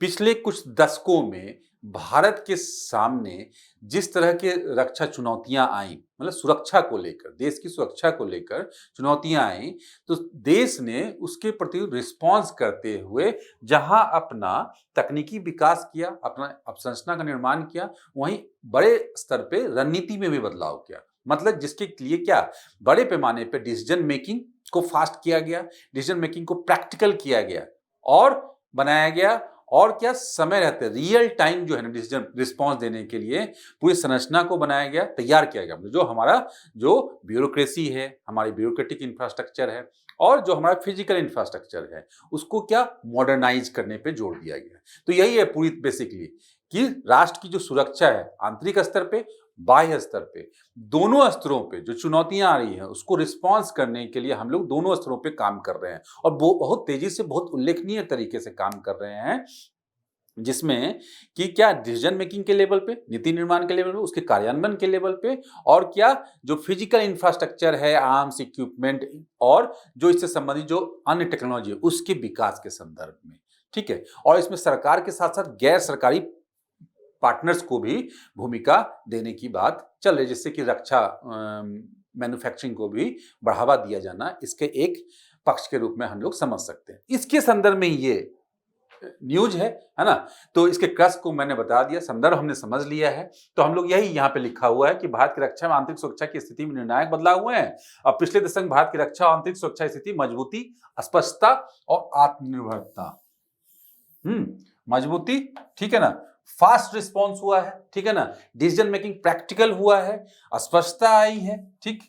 पिछले कुछ दशकों में भारत के सामने जिस तरह के रक्षा चुनौतियां आई, मतलब सुरक्षा को लेकर, देश की सुरक्षा को लेकर चुनौतियां आई, तो देश ने उसके प्रति रिस्पॉन्स करते हुए जहां अपना तकनीकी विकास किया, अपना अवसंरचना का निर्माण किया, वहीं बड़े स्तर पे रणनीति में भी बदलाव किया। मतलब जिसके लिए क्या, बड़े पैमाने पे डिसीजन मेकिंग को फास्ट किया गया, डिसीजन मेकिंग को प्रैक्टिकल किया गया और बनाया गया, और क्या समय रहते रियल टाइम जो है ना डिसीजन रिस्पॉन्स देने के लिए पूरी संरचना को बनाया गया, तैयार किया गया। जो हमारा जो ब्यूरोक्रेसी है, हमारी ब्यूरोक्रेटिक इंफ्रास्ट्रक्चर है और जो हमारा फिजिकल इंफ्रास्ट्रक्चर है, उसको क्या मॉडर्नाइज करने पे जोर दिया गया। तो यही है पूरी बेसिकली कि राष्ट्र की जो सुरक्षा है आंतरिक स्तर पे बाह्य स्तर पे, दोनों स्तरों पे जो चुनौतियां आ रही हैं उसको रिस्पॉन्स करने के लिए हम लोग दोनों स्तरों पे काम कर रहे हैं और बहुत तेजी से, बहुत उल्लेखनीय तरीके से काम कर रहे हैं, जिसमें कि क्या डिसीजन मेकिंग के लेवल पे, नीति निर्माण के लेवल पे, उसके कार्यान्वयन के लेवल पे, और क्या जो फिजिकल इंफ्रास्ट्रक्चर है, आर्म्स, इक्विपमेंट और जो इससे संबंधित जो अन्य टेक्नोलॉजी है उसके विकास के संदर्भ में। ठीक है, और इसमें सरकार के साथ साथ गैर सरकारी पार्टनर्स को भी भूमिका देने की बात चल रही है, जिससे कि रक्षा मैन्युफैक्चरिंग को भी बढ़ावा दिया जाना इसके एक पक्ष के रूप में हम लोग समझ सकते हैं। इसके संदर्भ में ये न्यूज है ना। तो इसके क्रक्स को मैंने बता दिया, संदर्भ हमने समझ लिया है। तो हम लोग यही यहाँ पे लिखा हुआ है कि भारत की रक्षा में आंतरिक सुरक्षा की स्थिति में निर्णायक बदलाव हुए हैं। अब पिछले दशक भारत की रक्षा और आंतरिक सुरक्षा स्थिति मजबूती, स्पष्टता और आत्मनिर्भरता, मजबूती, ठीक है ना, फास्ट रिस्पॉन्स हुआ है, ठीक है ना, डिसीजन मेकिंग प्रैक्टिकल हुआ है, स्पष्टता आई है, ठीक,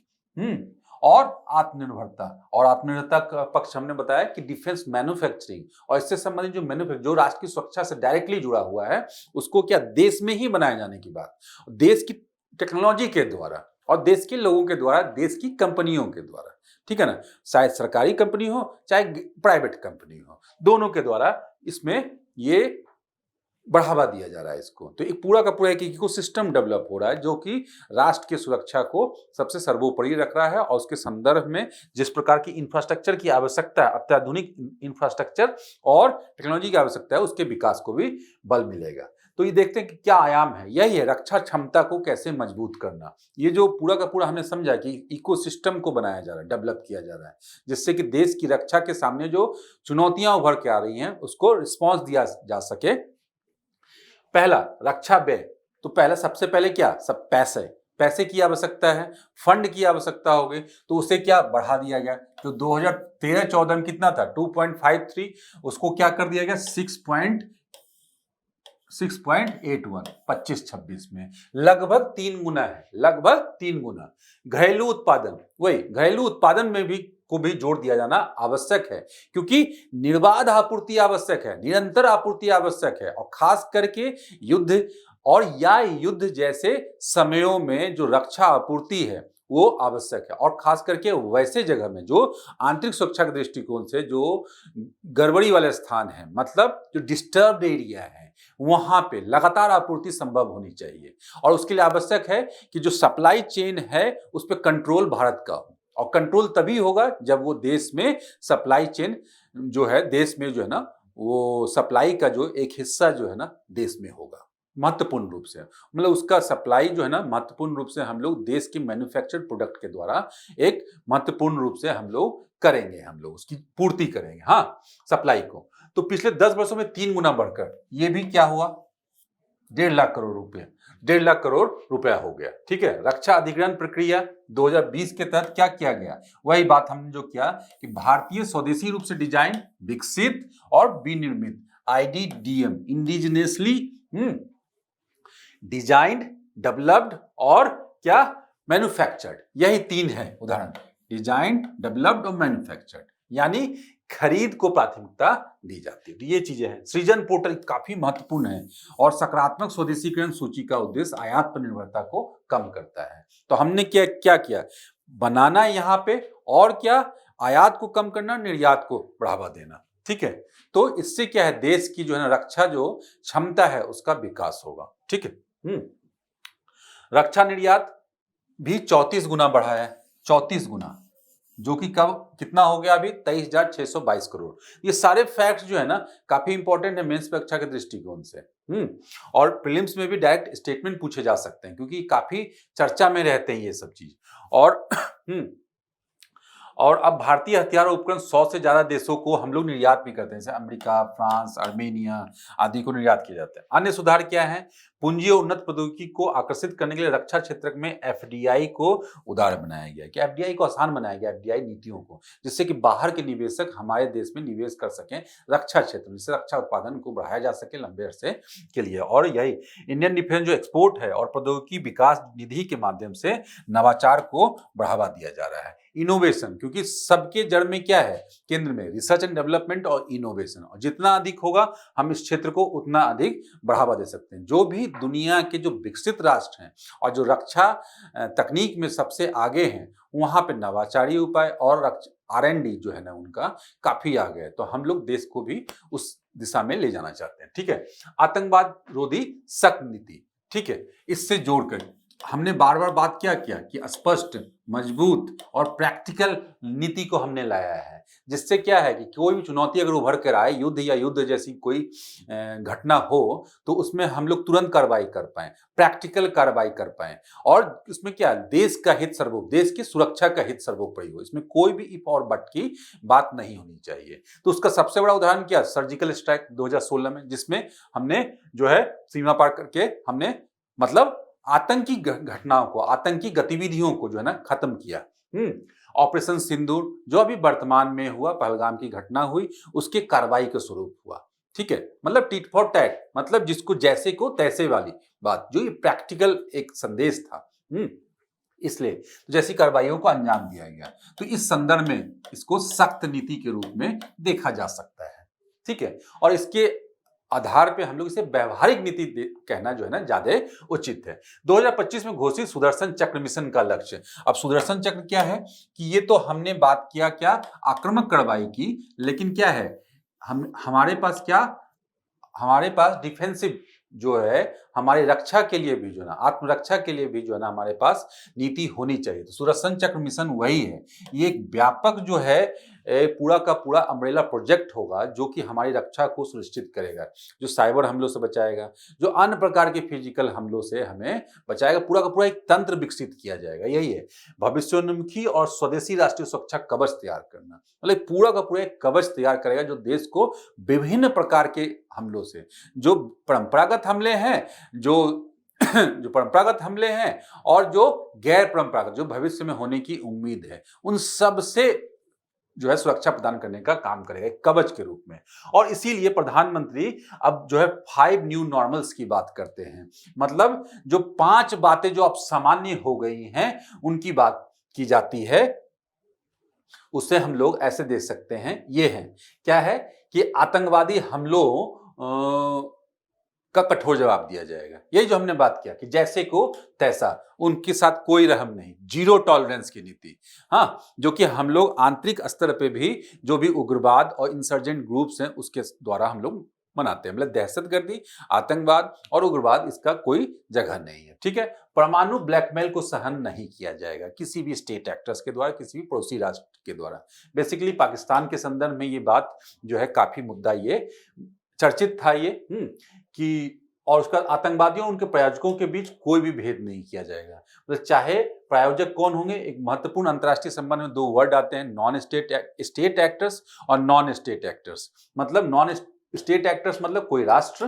और आत्मनिर्भरता। और आत्मनिर्भरता का पक्ष हमने बताया कि डिफेंस मैन्युफैक्चरिंग और इससे संबंधित जो मैन्युफैक्चरिंग जो राष्ट्र की सुरक्षा से डायरेक्टली जुड़ा हुआ है उसको क्या देश में ही बनाए जाने की बात, देश की टेक्नोलॉजी के द्वारा और देश के लोगों के द्वारा, देश की कंपनियों के द्वारा, ठीक है ना, चाहे सरकारी कंपनी हो चाहे प्राइवेट कंपनी हो, दोनों के द्वारा इसमें ये बढ़ावा दिया जा रहा है इसको। तो एक पूरा का पूरा एक इकोसिस्टम डेवलप हो रहा है जो कि राष्ट्र की सुरक्षा को सबसे सर्वोपरि रख रहा है और उसके संदर्भ में जिस प्रकार की इंफ्रास्ट्रक्चर की आवश्यकता है, अत्याधुनिक इंफ्रास्ट्रक्चर और टेक्नोलॉजी की आवश्यकता है, उसके विकास को भी बल मिलेगा। तो ये देखते हैं कि क्या आयाम है, यही है रक्षा क्षमता को कैसे मजबूत करना। ये जो पूरा का पूरा हमने समझा कि इकोसिस्टम को बनाया जा रहा है, डेवलप किया जा रहा है, जिससे कि देश की रक्षा के सामने जो चुनौतियां उभर के आ रही हैं उसको रिस्पॉन्स दिया जा सके। पहला रक्षा व्यय, तो पहला सबसे पहले क्या, सब पैसे की आवश्यकता है, फंड की आवश्यकता होगी, तो उसे क्या बढ़ा दिया गया। तो 2013-14 में कितना था 2.53, उसको क्या कर दिया गया 6.81, 25-26 में लगभग 3 गुना है, लगभग 3 गुना। घरेलू उत्पादन, वही घरेलू उत्पादन में भी को भी जोड़ दिया जाना आवश्यक है, क्योंकि निर्बाध आपूर्ति आवश्यक है, निरंतर आपूर्ति आवश्यक है, और खास करके युद्ध और या युद्ध जैसे समयों में जो रक्षा आपूर्ति है वो आवश्यक है, और खास करके वैसे जगह में जो आंतरिक सुरक्षा के दृष्टिकोण से जो गड़बड़ी वाले स्थान है, मतलब जो डिस्टर्ब्ड एरिया है, वहां पे लगातार आपूर्ति संभव होनी चाहिए। और उसके लिए आवश्यक है कि जो सप्लाई चेन है उस पर कंट्रोल भारत का हो, और कंट्रोल तभी होगा जब वो देश में सप्लाई चेन जो है, देश में जो है ना, वो सप्लाई का जो एक हिस्सा जो है ना देश में होगा महत्वपूर्ण रूप से, मतलब उसका सप्लाई जो है ना महत्वपूर्ण रूप से हम लोग देश के मैन्युफैक्चर्ड प्रोडक्ट के द्वारा एक महत्वपूर्ण रूप से हम लोग करेंगे, हम लोग उसकी पूर्ति करेंगे, हाँ, सप्लाई को। तो पिछले 10 वर्षों में 3 गुना बढ़कर ये भी क्या हुआ 1.5 लाख करोड़ रुपए, 1.5 लाख करोड़ रुपया हो गया, ठीक है। रक्षा अधिग्रहण प्रक्रिया 2020 के तहत क्या किया गया, वही बात हमने जो किया कि भारतीय स्वदेशी रूप से डिजाइन, विकसित और विनिर्मित, IDDM, इंडिजिनियसली डिजाइंड, डेवलप्ड और क्या मैन्युफैक्चर्ड, यही 3 है उदाहरण, डिजाइंड, डेवलप्ड और मैन्युफैक्चर्ड, यानी खरीद को प्राथमिकता दी जाती है। तो ये चीजें हैं। सृजन पोर्टल काफी महत्वपूर्ण है और सकारात्मक स्वदेशीकरण सूची का उद्देश्य आयात पर निर्भरता को कम करता है। तो हमने क्या किया, बनाना यहाँ पे, और क्या आयात को कम करना, निर्यात को बढ़ावा देना, ठीक है। तो इससे क्या है, देश की जो है ना रक्षा जो क्षमता है उसका विकास होगा, ठीक है। रक्षा निर्यात भी 34 गुना बढ़ा है, 34 गुना, जो कि कब कितना हो गया अभी 23,622 करोड़। ये सारे फैक्ट्स जो है ना काफी इंपॉर्टेंट है मेंस परीक्षा के दृष्टिकोण से, और प्रीलिम्स में भी डायरेक्ट स्टेटमेंट पूछे जा सकते हैं क्योंकि काफी चर्चा में रहते हैं ये सब चीज। और अब भारतीय हथियार उपकरण 100 से ज्यादा देशों को हम लोग निर्यात भी करते हैं, जैसे अमेरिका, फ्रांस, आर्मेनिया आदि को निर्यात किया जाता है। अन्य सुधार क्या है, पूंजी और उन्नत प्रौद्योगिकी को आकर्षित करने के लिए रक्षा क्षेत्र में FDI को उदार बनाया गया, कि FDI को आसान बनाया गया, FDI नीतियों को, जिससे कि बाहर के निवेशक हमारे देश में निवेश कर सकें रक्षा क्षेत्र में, जिससे रक्षा उत्पादन को बढ़ाया जा सके लंबे अरसे के लिए। और यही इंडियन डिफेंस जो एक्सपोर्ट है और प्रौद्योगिकी विकास निधि के माध्यम से नवाचार को बढ़ावा दिया जा रहा है। इनोवेशन, क्योंकि सबके जड़ में क्या है, केंद्र में रिसर्च एंड डेवलपमेंट और इनोवेशन, और जितना अधिक होगा हम इस क्षेत्र को उतना अधिक बढ़ावा दे सकते हैं। जो भी दुनिया के जो विकसित राष्ट्र हैं और जो रक्षा तकनीक में सबसे आगे हैं, वहां पे नवाचारी उपाय और R&D जो है ना उनका काफी आगे है। तो हम लोग देश को भी उस दिशा में ले जाना चाहते हैं। ठीक है, आतंकवाद रोधी सख्त नीति, ठीक है, इससे जोड़कर हमने बार बार बात क्या किया कि स्पष्ट, मजबूत और प्रैक्टिकल नीति को हमने लाया है, जिससे क्या है कि कोई भी चुनौती अगर उभर कर आए, युद्ध या युद्ध जैसी कोई घटना हो, तो उसमें हम लोग तुरंत कार्रवाई कर पाए, प्रैक्टिकल कार्रवाई कर पाए, और इसमें क्या देश का हित सर्वोपरि, देश की सुरक्षा का हित सर्वोपरि हो, इसमें कोई भी इफ और बट की बात नहीं होनी चाहिए। तो उसका सबसे बड़ा उदाहरण क्या, सर्जिकल स्ट्राइक 2016 में, जिसमें हमने जो है सीमा पार करके हमने मतलब आतंकी घटनाओं को, आतंकी गतिविधियों को जो है ना खत्म किया। ऑपरेशन सिंदूर जो अभी वर्तमान में हुआ, पहलगाम की घटना हुई, उसके कार्रवाई के स्वरूप हुआ। ठीक है, मतलब टिट फॉर टैट, मतलब जिसको जैसे को तैसे वाली बात, जो ये प्रैक्टिकल एक संदेश था। इसलिए तो जैसी कार्रवाइयों को अंजाम दिया गया, तो इस संदर्भ में इसको सख्त नीति के रूप में देखा जा सकता है। ठीक है, और इसके आधार पे हम लोग इसे व्यवहारिक नीति कहना जो है ना ज्यादा उचित है। 2025 में घोषित सुदर्शन चक्र मिशन का लक्ष्य, अब सुदर्शन चक्र क्या है कि ये तो हमने बात किया क्या आक्रामक कार्रवाई की, लेकिन क्या है हमारे पास क्या, हमारे पास डिफेंसिव जो है, हमारी रक्षा के लिए भी जो है ना, आत्मरक्षा के लिए भी जो है ना हमारे पास नीति होनी चाहिए। तो सुदर्शन चक्र मिशन वही है, ये एक व्यापक जो है पूरा का पूरा अम्ब्रेला प्रोजेक्ट होगा, जो कि हमारी रक्षा को सुनिश्चित करेगा, जो साइबर हमलों से बचाएगा, जो अन्य प्रकार के फिजिकल हमलों से हमें बचाएगा। पूरा का पूरा एक तंत्र विकसित किया जाएगा। यही है भविष्योन्मुखी और स्वदेशी राष्ट्रीय सुरक्षा कवच तैयार करना, मतलब पूरा का पूरा एक कवच तैयार करेगा जो देश को विभिन्न प्रकार के हमलों से, जो परंपरागत हमले हैं, जो परंपरागत हमले हैं और जो गैर परंपरागत, जो भविष्य में होने की उम्मीद है, उन सब से जो है सुरक्षा प्रदान करने का काम करेगा एक कवच के रूप में। और इसीलिए प्रधानमंत्री अब जो है 5 न्यू नॉर्मल्स की बात करते हैं, मतलब जो 5 बातें जो अब सामान्य हो गई हैं उनकी बात की जाती है। उसे हम लोग ऐसे देख सकते हैं, ये है क्या है कि आतंकवादी हमलों का कठोर जवाब दिया जाएगा। यही जो हमने बात किया कि जैसे को तैसा, उनके साथ कोई रहम नहीं, जीरो टॉलरेंस की नीति। हाँ, जो कि हम लोग आंतरिक स्तर पे भी जो भी उग्रवाद और इंसर्जेंट ग्रुप्स हैं उसके द्वारा हम लोग मनाते हैं, मतलब दहशतगर्दी, आतंकवाद और उग्रवाद, इसका कोई जगह नहीं है। ठीक है, परमाणु ब्लैकमेल को सहन नहीं किया जाएगा किसी भी स्टेट एक्टर्स के द्वारा, किसी भी पड़ोसी राष्ट्र के द्वारा। बेसिकली पाकिस्तान के संदर्भ में ये बात जो है काफी मुद्दा ये चर्चित था ये कि, और उसका आतंकवादियों उनके प्रायोजकों के बीच कोई भी भेद नहीं किया जाएगा। मतलब चाहे प्रायोजक कौन होंगे, एक महत्वपूर्ण अंतर्राष्ट्रीय संबंध में 2 वर्ड आते हैं, नॉन स्टेट एक्टर्स और नॉन स्टेट एक्टर्स। मतलब नॉन स्टेट एक्टर्स मतलब कोई राष्ट्र,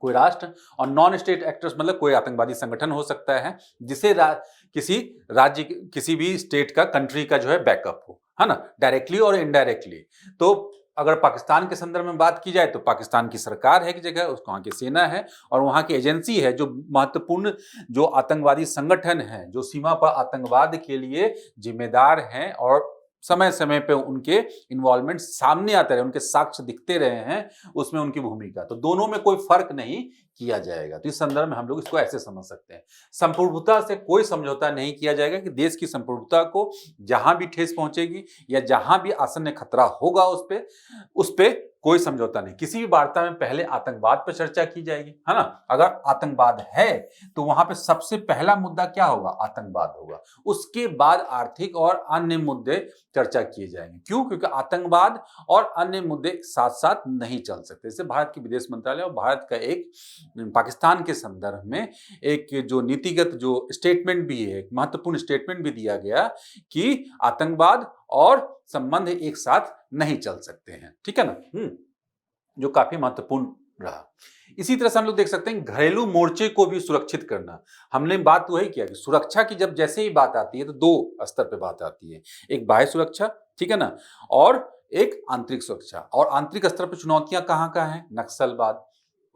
कोई राष्ट्र, और नॉन स्टेट एक्टर्स मतलब कोई आतंकवादी संगठन हो सकता है जिसे किसी राज्य, किसी भी स्टेट का, कंट्री का जो है बैकअप हो, है ना, डायरेक्टली और इनडायरेक्टली। तो अगर पाकिस्तान के संदर्भ में बात की जाए तो पाकिस्तान की सरकार है एक जगह, उसको वहाँ की सेना है और वहाँ की एजेंसी है जो महत्वपूर्ण जो आतंकवादी संगठन है, जो सीमा पर आतंकवाद के लिए जिम्मेदार हैं और समय समय पे उनके इन्वॉल्वमेंट सामने आते रहे, उनके साक्ष्य दिखते रहे हैं, उसमें उनकी भूमिका, तो दोनों में कोई फर्क नहीं किया जाएगा। तो इस संदर्भ में हम लोग इसको ऐसे समझ सकते हैं, संप्रभुता से कोई समझौता नहीं किया जाएगा कि देश की संप्रभुता को जहां भी ठेस पहुंचेगी या जहां भी आसन्न खतरा होगा उस पे कोई समझौता नहीं। किसी भी वार्ता में पहले आतंकवाद पर चर्चा की जाएगी, है ना। अगर आतंकवाद है तो वहां पे सबसे पहला मुद्दा क्या होगा, आतंकवाद होगा। उसके बाद आर्थिक और अन्य मुद्दे चर्चा किए जाएंगे। क्यों? क्योंकि आतंकवाद और अन्य मुद्दे साथ साथ नहीं चल सकते। इससे भारत की विदेश मंत्रालय और भारत का एक पाकिस्तान के संदर्भ में एक जो नीतिगत जो स्टेटमेंट भी है, एक महत्वपूर्ण स्टेटमेंट भी दिया गया कि आतंकवाद और संबंध एक साथ नहीं चल सकते हैं। ठीक है ना, जो काफी महत्वपूर्ण रहा। इसी तरह से हम लोग देख सकते हैं घरेलू मोर्चे को भी सुरक्षित करना। हमने बात वही किया कि सुरक्षा की जब जैसे ही बात आती है तो 2 स्तर पे बात आती है, एक बाह्य सुरक्षा, ठीक है ना, और एक आंतरिक सुरक्षा। और आंतरिक स्तर पर चुनौतियां कहाँ हैं, नक्सलवाद,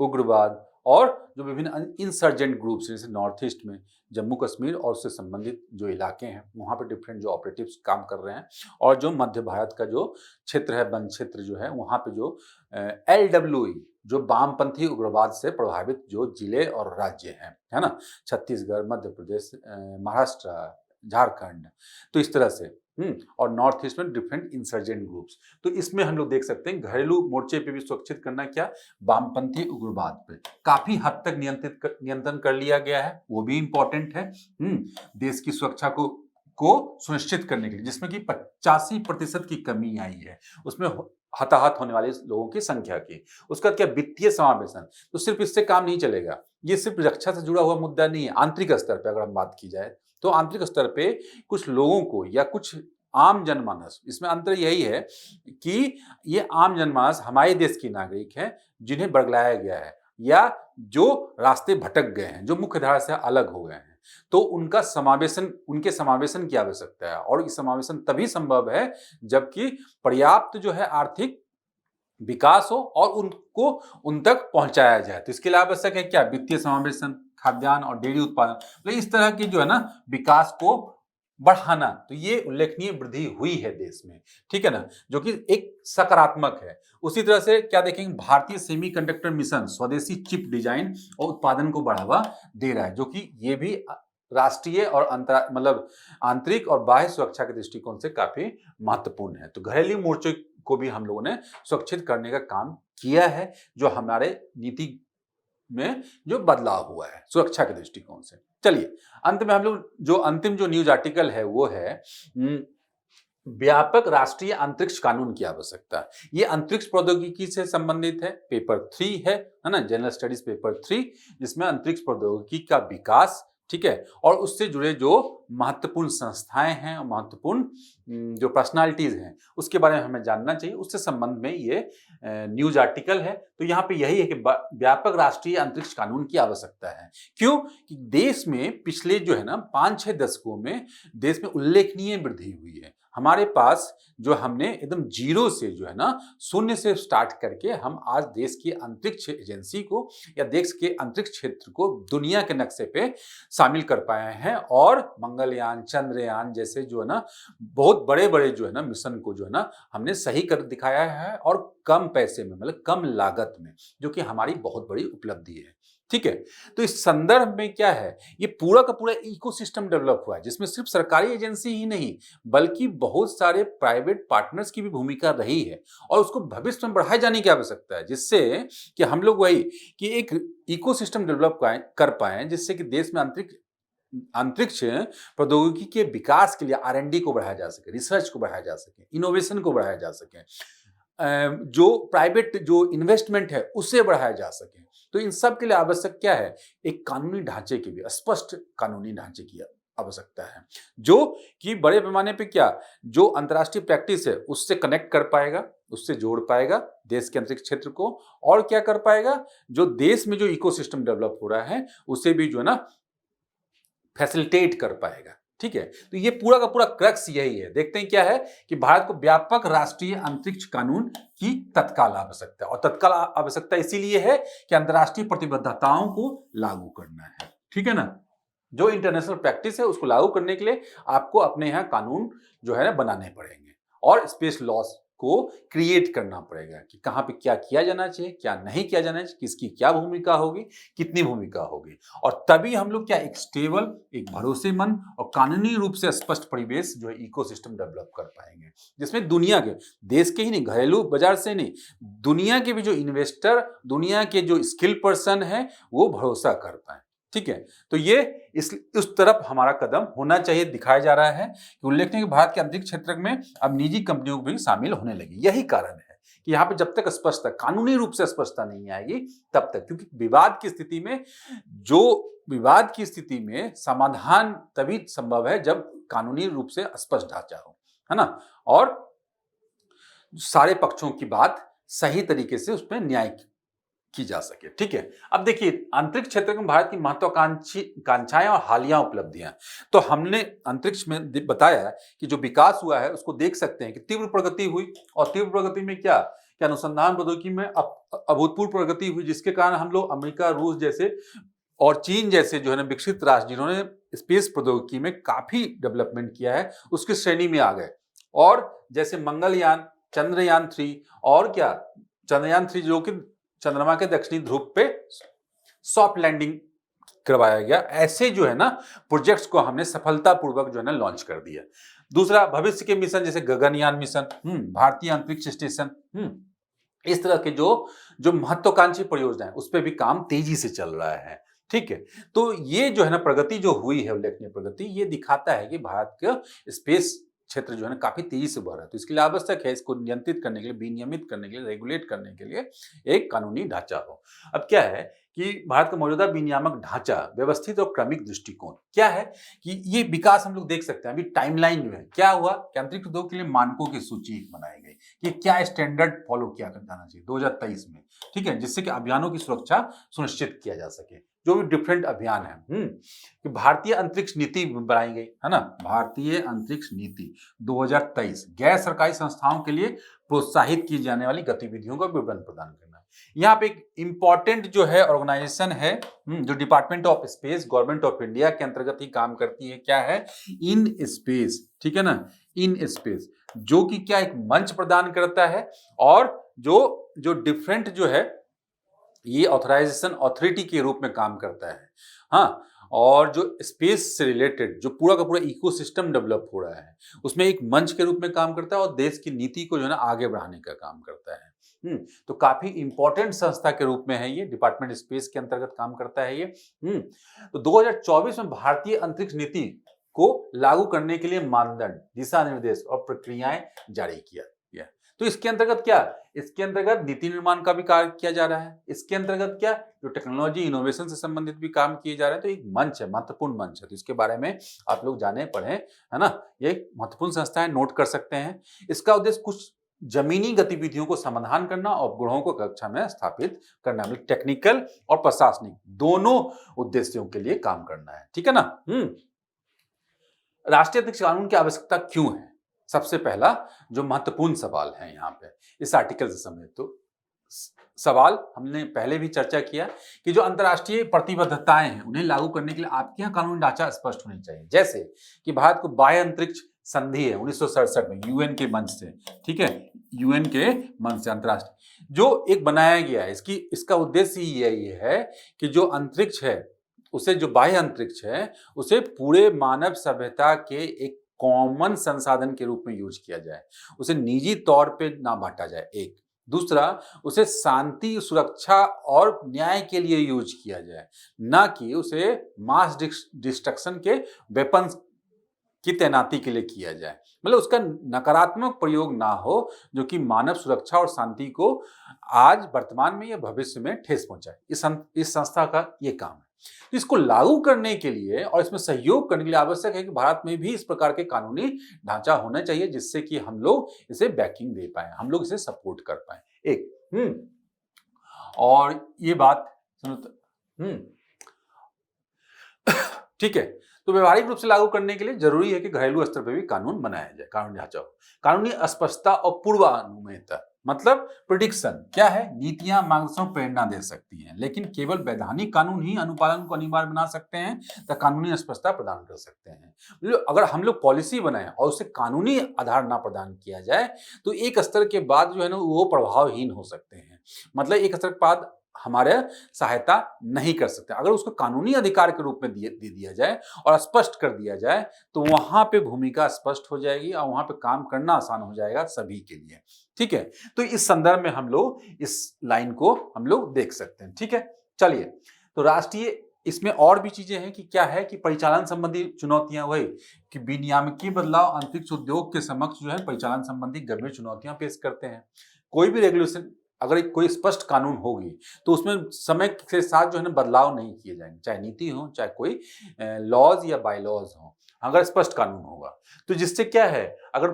उग्रवाद और जो विभिन्न इंसर्जेंट ग्रुप्स जैसे नॉर्थ ईस्ट में जम्मू कश्मीर और उससे संबंधित जो इलाके हैं वहाँ पे डिफरेंट जो ऑपरेटिव्स काम कर रहे हैं, और जो मध्य भारत का जो क्षेत्र है, वन क्षेत्र जो है, वहाँ पे जो LWE जो वामपंथी उग्रवाद से प्रभावित जो जिले और राज्य हैं, है ना, छत्तीसगढ़, मध्य प्रदेश, महाराष्ट्र, झारखंड, तो इस तरह से और नॉर्थ ईस्ट में डिफरेंट इंसर्जेंट ग्रुप्स। तो इसमें हम लोग देख सकते हैं घरेलू मोर्चे पे भी सुरक्षित करना, क्या वामपंथी उग्रवाद पे काफी हद तक नियंत्रण कर लिया गया है, वो भी इंपॉर्टेंट है देश की सुरक्षा को सुनिश्चित करने के लिए, जिसमें कि 85% की कमी आई है उसमें हताहत होने वाले लोगों की संख्या की। उसका क्या वित्तीय समावेशन, तो सिर्फ इससे काम नहीं चलेगा, ये सिर्फ रक्षा से जुड़ा हुआ मुद्दा नहीं है। आंतरिक स्तर पर अगर हम बात की जाए तो आंतरिक स्तर पे कुछ लोगों को या कुछ आम जनमानस, इसमें अंतर यही है कि ये आम जनमानस हमारे देश के नागरिक हैं जिन्हें बरगलाया गया है या जो रास्ते भटक गए हैं, जो मुख्य धारा से अलग हो गए हैं, तो उनके समावेशन की आवश्यकता है। और ये समावेशन तभी संभव है जबकि पर्याप्त जो है आर्थिक विकास हो और उनको उन तक पहुंचाया जाए। तो इसके लिए आवश्यक है क्या, वित्तीय समावेशन, खाद्यान्न और डेयरी उत्पादन, तो इस तरह की जो है ना विकास को बढ़ाना। तो ये उल्लेखनीय वृद्धि हुई है देश में, ठीक है ना, जो कि एक सकारात्मक है। उसी तरह से क्या देखेंगे, भारतीय सेमीकंडक्टर मिशन स्वदेशी चिप डिजाइन और उत्पादन को बढ़ावा दे रहा है, जो कि ये भी राष्ट्रीय और मतलब आंतरिक और बाह्य सुरक्षा के दृष्टिकोण से काफी महत्वपूर्ण है। तो घरेलू मोर्चे को भी हम लोगों ने सुरक्षित करने का काम किया है, जो हमारे नीति में जो बदलाव हुआ है सुरक्षा के दृष्टिकोण से। चलिए अंत में हम लोग जो अंतिम जो न्यूज आर्टिकल है वो है व्यापक राष्ट्रीय अंतरिक्ष कानून की आवश्यकता। ये अंतरिक्ष प्रौद्योगिकी से संबंधित है, पेपर 3 है ना, जनरल स्टडीज पेपर 3, जिसमें अंतरिक्ष प्रौद्योगिकी का विकास, ठीक है, और उससे जुड़े जो महत्वपूर्ण संस्थाएं हैं और महत्वपूर्ण जो पर्सनालिटीज हैं उसके बारे में हमें जानना चाहिए, उससे संबंध में ये न्यूज आर्टिकल है। तो यहाँ पे यही है कि व्यापक राष्ट्रीय अंतरिक्ष कानून की आवश्यकता है। क्यों कि देश में पिछले जो है ना 5-6 दशकों में देश में उल्लेखनीय वृद्धि हुई है। हमारे पास जो हमने एकदम जीरो से जो है ना शून्य से स्टार्ट करके हम आज देश की अंतरिक्ष एजेंसी को या देश के अंतरिक्ष क्षेत्र को दुनिया के नक्शे पे शामिल कर पाए हैं, और मंगलयान, चंद्रयान जैसे जो है ना बहुत बड़े बड़े जो है ना मिशन को जो है ना हमने सही कर दिखाया है, और कम पैसे में, मतलब कम लागत में, जो कि हमारी बहुत बड़ी उपलब्धि है, ठीक है। तो इस संदर्भ में क्या है, ये पूरा का पूरा इकोसिस्टम डेवलप हुआ है, जिसमें सिर्फ सरकारी एजेंसी ही नहीं बल्कि बहुत सारे प्राइवेट पार्टनर्स की भी भूमिका रही है, और उसको भविष्य में बढ़ाए जाने की आवश्यकता है, जिससे कि हम लोग वही कि एक इकोसिस्टम डेवलप कर पाए, जिससे कि देश में अंतरिक्ष प्रौद्योगिकी के विकास के लिए R&D को बढ़ाया जा सके, रिसर्च को बढ़ाया जा सके, इनोवेशन को बढ़ाया जा सके, जो प्राइवेट जो इन्वेस्टमेंट है उसे बढ़ाया जा सके। तो इन सब के लिए आवश्यक क्या है, एक कानूनी ढांचे की भी, स्पष्ट कानूनी ढांचे की आवश्यकता है, जो कि बड़े पैमाने पे क्या जो अंतर्राष्ट्रीय प्रैक्टिस है उससे कनेक्ट कर पाएगा, उससे जोड़ पाएगा देश के अंतरिक्ष क्षेत्र को, और क्या कर पाएगा, जो देश में जो इकोसिस्टम डेवलप हो रहा है उसे भी जो है ना फैसिलिटेट कर पाएगा, ठीक है। तो ये पूरा का पूरा क्रक्स यही है। देखते हैं क्या है कि भारत को व्यापक राष्ट्रीय अंतरिक्ष कानून की तत्काल आवश्यकता है, और तत्काल आवश्यकता इसीलिए है कि अंतर्राष्ट्रीय प्रतिबद्धताओं को लागू करना है, ठीक है ना। जो इंटरनेशनल प्रैक्टिस है उसको लागू करने के लिए आपको अपने यहाँ कानून जो है ना बनाने पड़ेंगे, और स्पेस लॉस को क्रिएट करना पड़ेगा कि कहाँ पे क्या किया जाना चाहिए, क्या नहीं किया जाना चाहिए, किसकी क्या भूमिका होगी, कितनी भूमिका होगी, और तभी हम लोग क्या एक स्टेबल, एक भरोसेमंद और कानूनी रूप से स्पष्ट परिवेश जो है इकोसिस्टम डेवलप कर पाएंगे, जिसमें दुनिया के, देश के ही नहीं, घरेलू बाजार से नहीं, दुनिया के भी जो इन्वेस्टर, दुनिया के जो स्किल पर्सन है वो भरोसा कर पाए, ठीक है। तो ये उस तरफ हमारा कदम होना चाहिए, दिखाया जा रहा है कि उल्लेखनीय कि भारत के अंतरिक्ष क्षेत्र में अब निजी कंपनियों को भी शामिल होने लगी। यही कारण है कि यहाँ पे जब तक स्पष्टता, कानूनी रूप से स्पष्टता नहीं आएगी तब तक, क्योंकि विवाद की स्थिति में समाधान तभी संभव है जब कानूनी रूप से स्पष्ट ढांचा हो, है ना, और सारे पक्षों की बात सही तरीके से उसमें न्याय की जा सके, ठीक है। अब देखिए अंतरिक्ष क्षेत्र में भारत की महत्वाकांक्षाएं और हालिया उपलब्धियां, तो हमने अंतरिक्ष में बताया कि जो विकास हुआ है उसको देख सकते हैं कि तीव्र प्रगति हुई, और तीव्र प्रगति में क्या कि अनुसंधान प्रौद्योगिकी में अभूतपूर्व प्रगति हुई, जिसके कारण हम लोग अमेरिका, रूस जैसे और चीन जैसे जो है ना विकसित राष्ट्र जिन्होंने स्पेस प्रौद्योगिकी में काफी डेवलपमेंट किया है, उसकी श्रेणी में आ गए। और जैसे मंगलयान, चंद्रयान 3 और क्या चंद्रयान 3 जो कि चंद्रमा के दक्षिणी ध्रुव पे सॉफ्ट लैंडिंग करवाया गया, ऐसे जो है ना प्रोजेक्ट्स को हमने सफलतापूर्वक जो है ना लॉन्च कर दिया। दूसरा, भविष्य के मिशन जैसे गगनयान मिशन, भारतीय अंतरिक्ष स्टेशन, इस तरह के जो महत्वाकांक्षी परियोजना है उस पर भी काम तेजी से चल रहा है। ठीक है, तो ये जो है ना प्रगति जो हुई है, उल्लेखनीय प्रगति, ये दिखाता है कि भारत का स्पेस क्षेत्र जो है ना काफी तेजी से बढ़ रहा है। तो इसके लिए आवश्यक है इसको नियंत्रित करने के लिए, विनियमित करने के लिए, रेगुलेट करने के लिए एक कानूनी ढांचा हो। अब क्या है कि भारत का मौजूदा विनियामक ढांचा, व्यवस्थित और क्रमिक दृष्टिकोण क्या है कि ये विकास हम लोग देख सकते हैं। अभी टाइमलाइन जो है क्या हुआ कि अंतरिक्ष उद्योग के लिए मानकों की सूची बनाई गई कि क्या स्टैंडर्ड फॉलो किया जाना चाहिए 2023 में, ठीक है, जिससे कि अभियानों की सुरक्षा सुनिश्चित किया जा सके। जो भी डिफरेंट अभियान है, कि भारतीय अंतरिक्ष नीति बनाई गई है ना, भारतीय अंतरिक्ष नीति 2023 गैर सरकारी संस्थाओं के लिए प्रोत्साहित की जाने वाली गतिविधियों का विवरण प्रदान करना। यहाँ पे एक इंपॉर्टेंट जो है ऑर्गेनाइजेशन है, जो department of space government of India के अंतर्गत ही काम करती है, क्या है, इन स्पेस, ठीक है ना, इन स्पेस, जो कि क्या एक मंच प्रदान करता है और जो डिफरेंट जो है ये ऑथराइजेशन अथॉरिटी के रूप में काम करता है। हाँ, और जो स्पेस से रिलेटेड जो पूरा का पूरा इकोसिस्टम डेवलप हो रहा है उसमें एक मंच के रूप में काम करता है और देश की नीति को जो है ना आगे बढ़ाने का काम करता है। तो काफी इंपॉर्टेंट संस्था के रूप में है ये, डिपार्टमेंट स्पेस के अंतर्गत काम करता है ये। तो 2024 में भारतीय अंतरिक्ष नीति को लागू करने के लिए मानदंड, दिशा निर्देश और प्रक्रियाएं जारी किया गया। तो इसके अंतर्गत क्या, इसके अंतर्गत नीति निर्माण का भी कार्य किया जा रहा है। इसके अंतर्गत क्या, जो टेक्नोलॉजी इनोवेशन से संबंधित भी काम किए जा रहे हैं। तो एक मंच है, महत्वपूर्ण मंच है, तो इसके बारे में आप लोग जाने पढ़े, है ना। ये एक महत्वपूर्ण संस्था है, नोट कर सकते हैं। इसका उद्देश्य कुछ जमीनी गतिविधियों को समाधान करना और उपग्रहों को कक्षा में स्थापित करना, मतलब टेक्निकल और प्रशासनिक दोनों उद्देश्यों के लिए काम करना है, ठीक है ना। राष्ट्रीय अंतरिक्ष कानून की आवश्यकता क्यों है, सबसे पहला जो महत्वपूर्ण सवाल है यहाँ पे इस आर्टिकल से समझे, तो सवाल हमने पहले भी चर्चा किया कि जो अंतर्राष्ट्रीय प्रतिबद्धताएं हैं उन्हें लागू करने के लिए आपके यहाँ कानूनी ढांचा स्पष्ट होनी चाहिए। जैसे कि भारत को बाह्य अंतरिक्ष संधि है 1967 में यूएन के मंच से, ठीक है, यूएन के मंच से अंतर्राष्ट्रीय जो एक बनाया गया है, इसका उद्देश्य यही है कि जो अंतरिक्ष है उसे, जो बाह्य अंतरिक्ष है उसे पूरे मानव सभ्यता के एक कॉमन संसाधन के रूप में यूज किया जाए, उसे निजी तौर पे ना बांटा जाए। एक दूसरा, उसे शांति, सुरक्षा और न्याय के लिए यूज किया जाए, ना कि उसे मास डिस्ट्रक्शन के वेपन्स की तैनाती के लिए किया जाए, मतलब उसका नकारात्मक प्रयोग ना हो जो कि मानव सुरक्षा और शांति को आज वर्तमान में या भविष्य में ठेस पहुंचाए। इस संस्था का ये काम है। इसको लागू करने के लिए और इसमें सहयोग करने के लिए आवश्यक है कि भारत में भी इस प्रकार के कानूनी ढांचा होना चाहिए जिससे कि हम लोग इसे बैकिंग दे पाए, हम लोग इसे सपोर्ट कर पाए। एक और ये बात सुनो तो, ठीक है, तो व्यवहारिक रूप से लागू करने के लिए जरूरी है कि घरेलू स्तर पर भी कानून बनाया जाए, कानूनी ढांचा हो। कानूनी स्पष्टता और पूर्वानुमेयता, मतलब प्रिडिक्शन क्या है, नीतियां मार्गदर्शन प्रेरणा दे सकती हैं, लेकिन केवल वैधानिक कानून ही अनुपालन को अनिवार्य बना सकते हैं तो कानूनी स्पष्टता प्रदान कर सकते हैं। अगर हम लोग पॉलिसी बनाएं और उसे कानूनी आधार ना प्रदान किया जाए तो एक स्तर के बाद जो है ना वो प्रभावहीन हो सकते हैं, मतलब एक स्तर के बाद हमारे सहायता नहीं कर सकते। अगर उसको कानूनी अधिकार के रूप में दे दिया जाए और स्पष्ट कर दिया जाए तो वहां पे भूमिका स्पष्ट हो जाएगी और वहां पे काम करना आसान हो जाएगा सभी के लिए, ठीक है। तो इस संदर्भ में हम लोग इस लाइन को हम लोग देख सकते हैं, ठीक है। चलिए, तो राष्ट्रीय इसमें और भी चीजें हैं कि क्या है कि परिचालन संबंधी चुनौतियां, वही कि विनियामकीय बदलाव अंतरिक्ष उद्योग के समक्ष जो है परिचालन संबंधी गंभीर चुनौतियां पेश करते हैं। कोई भी रेगुलेशन, अगर कोई स्पष्ट कानून होगी तो उसमें समय के साथ जो है ना बदलाव नहीं किए जाएंगे, चाहे नीति हो चाहे कोई लॉज या बायलॉज हो, अगर स्पष्ट कानून होगा तो जिससे क्या है, अगर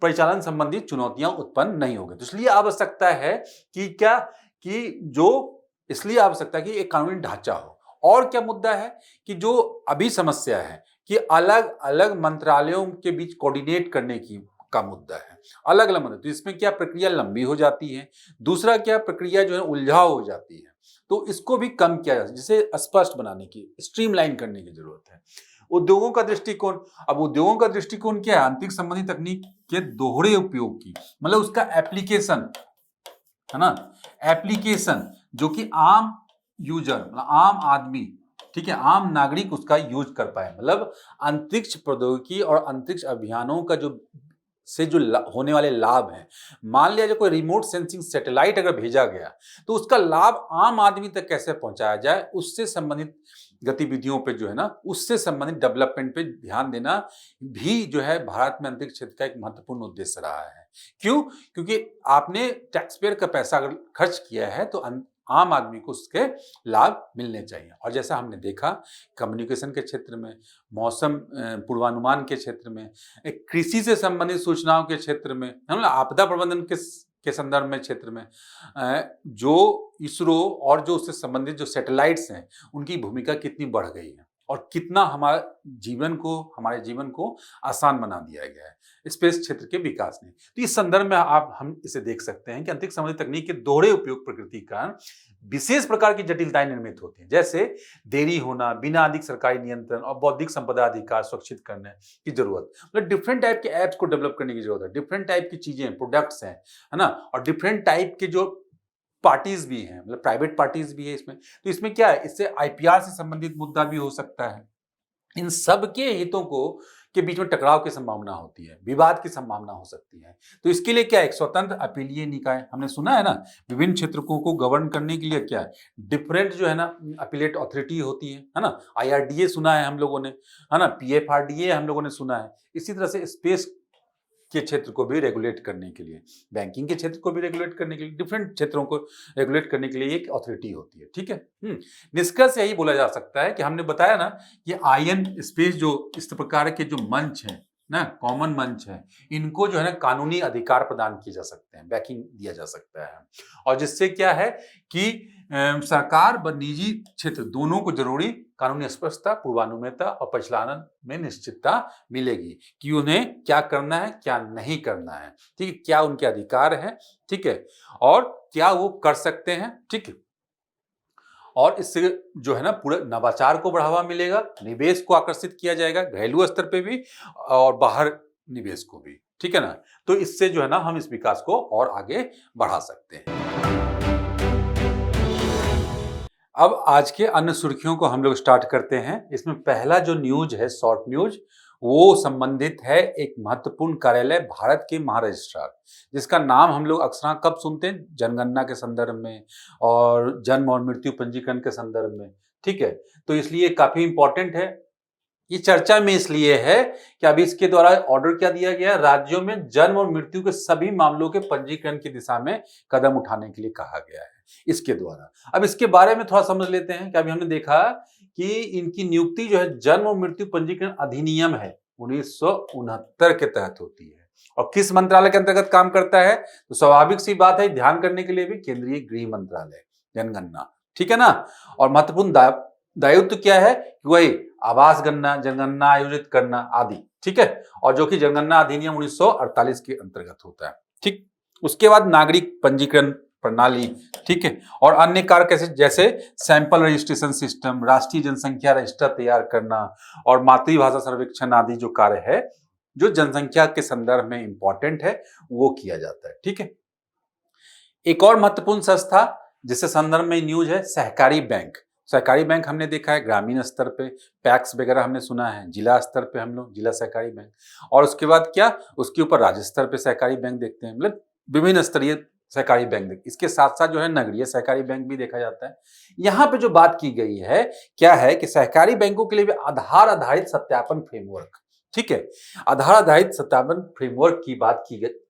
परिचालन संबंधी चुनौतियां उत्पन्न नहीं होगी। तो इसलिए आवश्यकता है कि क्या कि जो इसलिए आवश्यकता है कि एक कानूनी ढांचा हो। और क्या मुद्दा है कि जो अभी समस्या है कि अलग अलग मंत्रालयों के बीच कोऑर्डिनेट करने की, का मुद्दा है, अलग अलग मुद्दे। तो इसमें क्या प्रक्रिया लंबी हो जाती है, दूसरा क्या प्रक्रिया जो है उलझाव हो जाती है, तो इसको भी कम किया जा सकता है, जिसे स्पष्ट बनाने की, स्ट्रीमलाइन करने की जरूरत है। उद्योगों का दृष्टिकोण, अब उद्योगों का दृष्टिकोण क्या है, अंतरिक्ष संबंधी तकनीक के दोहरे उपयोग की, मतलब उसका एप्लीकेशन है ना, एप्लीकेशन जो कि आम यूजर, मतलब आम आदमी, ठीक है, आम नागरिक उसका यूज कर पाए, मतलब अंतरिक्ष प्रौद्योगिकी और अंतरिक्ष अभियानों का जो से जो होने वाले लाभ हैं, मान लिया जो कोई रिमोट सेंसिंग सैटेलाइट अगर भेजा गया तो उसका लाभ आम आदमी तक कैसे पहुंचाया जाए, उससे संबंधित गतिविधियों पे जो है ना, उससे संबंधित डेवलपमेंट पे ध्यान देना भी जो है भारत में अंतरिक्ष क्षेत्र का एक महत्वपूर्ण उद्देश्य रहा है। क्यों? क्योंकि आपने टैक्स पेयर का पैसा अगर खर्च किया है तो आम आदमी को उसके लाभ मिलने चाहिए। और जैसा हमने देखा कम्युनिकेशन के क्षेत्र में, मौसम पूर्वानुमान के क्षेत्र में, कृषि से संबंधित सूचनाओं के क्षेत्र में, हम आपदा प्रबंधन के संदर्भ में क्षेत्र में, जो इसरो और जो उससे संबंधित जो सैटेलाइट्स हैं उनकी भूमिका कितनी बढ़ गई है और कितना हमारे जीवन को आसान बना दिया गया है स्पेस क्षेत्र के विकास ने। तो इस संदर्भ में हम इसे देख सकते हैं कि अंतरिक्ष संबंधी तकनीक के दोहरे उपयोग प्रकृति का विशेष प्रकार की जटिलताएं निर्मित होती हैं, जैसे देरी होना, बिना अधिक सरकारी नियंत्रण और बौद्धिक संपदा अधिकार सुरक्षित करने की जरूरत, मतलब डिफरेंट टाइप के ऐप्स को डेवलप करने की जरूरत है, डिफरेंट टाइप की चीजें, प्रोडक्ट्स हैं, है ना, और डिफरेंट टाइप के जो पार्टीज भी हैं, मतलब प्राइवेट पार्टीज भी है इसमें। तो इसमें क्या है, इससे आईपीआर से संबंधित मुद्दा भी हो सकता है। इन सब के हितों के बीच में टकराव की संभावना होती है, विवाद की संभावना हो सकती है। तो इसके लिए क्या, एक स्वतंत्र अपीलीय निकाय, हमने सुना है ना, विभिन्न क्षेत्रों को गवर्न करने के लिए क्या है, डिफरेंट जो है ना अपीलेट अथॉरिटी होती है ना, आईआरडीए सुना है हम लोगों ने, है ना, पीएफआरडीए हम लोगों ने सुना है। इसी तरह से स्पेस के क्षेत्र को भी रेगुलेट करने के लिए, बैंकिंग के क्षेत्र को भी रेगुलेट करने के लिए, डिफरेंट क्षेत्रों को रेगुलेट करने के लिए एक अथॉरिटी होती है, ठीक है। निष्कर्ष यही बोला जा सकता है कि हमने बताया ना कि आयन स्पेस जो इस प्रकार के जो मंच हैं ना, कॉमन मंच है, इनको जो है ना कानूनी अधिकार प्रदान किए जा सकते हैं, बैकिंग दिया जा सकता है, और जिससे क्या है कि सरकार व निजी क्षेत्र दोनों को जरूरी कानूनी स्पष्टता, पूर्वानुमेयता और परिचालन में निश्चितता मिलेगी कि उन्हें क्या करना है, क्या नहीं करना है, ठीक है, क्या उनके अधिकार हैं, ठीक है, और क्या वो कर सकते हैं, ठीक है। और इससे जो है ना पूरे नवाचार को बढ़ावा मिलेगा, निवेश को आकर्षित किया जाएगा, घरेलू स्तर पे भी और बाहर निवेश को भी, ठीक है ना। तो इससे जो है ना हम इस विकास को और आगे बढ़ा सकते हैं। अब आज के अन्य सुर्खियों को हम लोग स्टार्ट करते हैं। इसमें पहला जो न्यूज है, शॉर्ट न्यूज, वो संबंधित है एक महत्वपूर्ण कार्यालय, भारत के महारजिस्ट्रार, जिसका नाम हम लोग अक्सर कब सुनते हैं, जनगणना के संदर्भ में और जन्म और मृत्यु पंजीकरण के संदर्भ में, ठीक है। तो इसलिए काफी इंपॉर्टेंट है। ये चर्चा में इसलिए है कि अभी इसके द्वारा ऑर्डर क्या दिया गया, राज्यों में जन्म और मृत्यु के सभी मामलों के पंजीकरण की दिशा में कदम उठाने के लिए कहा गया है इसके द्वारा। अब इसके बारे में थोड़ा समझ लेते हैं कि अभी हमने देखा कि इनकी नियुक्ति जो है जन्म और मृत्यु पंजीकरण अधिनियम है 1969 के तहत होती है, और किस मंत्रालय के अंतर्गत काम करता है, तो स्वाभाविक सी बात है, ध्यान करने के लिए भी केंद्रीय गृह मंत्रालय, जनगणना, ठीक है ना। और महत्वपूर्ण दायित्व क्या है, वही आवास गणना, जनगणना आयोजित करना आदि, ठीक है, और जो कि जनगणना अधिनियम 1948 के अंतर्गत होता है, ठीक। उसके बाद नागरिक पंजीकरण प्रणाली, ठीक है, और अन्य कार्य कैसे, जैसे सैंपल रजिस्ट्रेशन सिस्टम, राष्ट्रीय जनसंख्या रजिस्टर तैयार करना और मातृभाषा सर्वेक्षण आदि जो कार्य है जो जनसंख्या के संदर्भ में इंपॉर्टेंट है वो किया जाता है, ठीक है। एक और महत्वपूर्ण संस्था जिससे संदर्भ में न्यूज है, सहकारी बैंक। सहकारी बैंक हमने देखा है ग्रामीण स्तर पे, पैक्स वगैरह हमने सुना है, जिला स्तर पे हम लोग जिला सहकारी बैंक, और उसके बाद क्या, उसके ऊपर राज्य स्तर पे सहकारी बैंक देखते हैं, मतलब विभिन्न स्तरीय सहकारी बैंक। इसके साथ साथ जो है नगरीय सहकारी बैंक भी देखा जाता है। यहाँ पे जो बात की गई है क्या है कि सहकारी बैंकों के लिए भी आधार आधारित सत्यापन फ्रेमवर्क, ठीक है, आधार आधारित सत्यापन फ्रेमवर्क की बात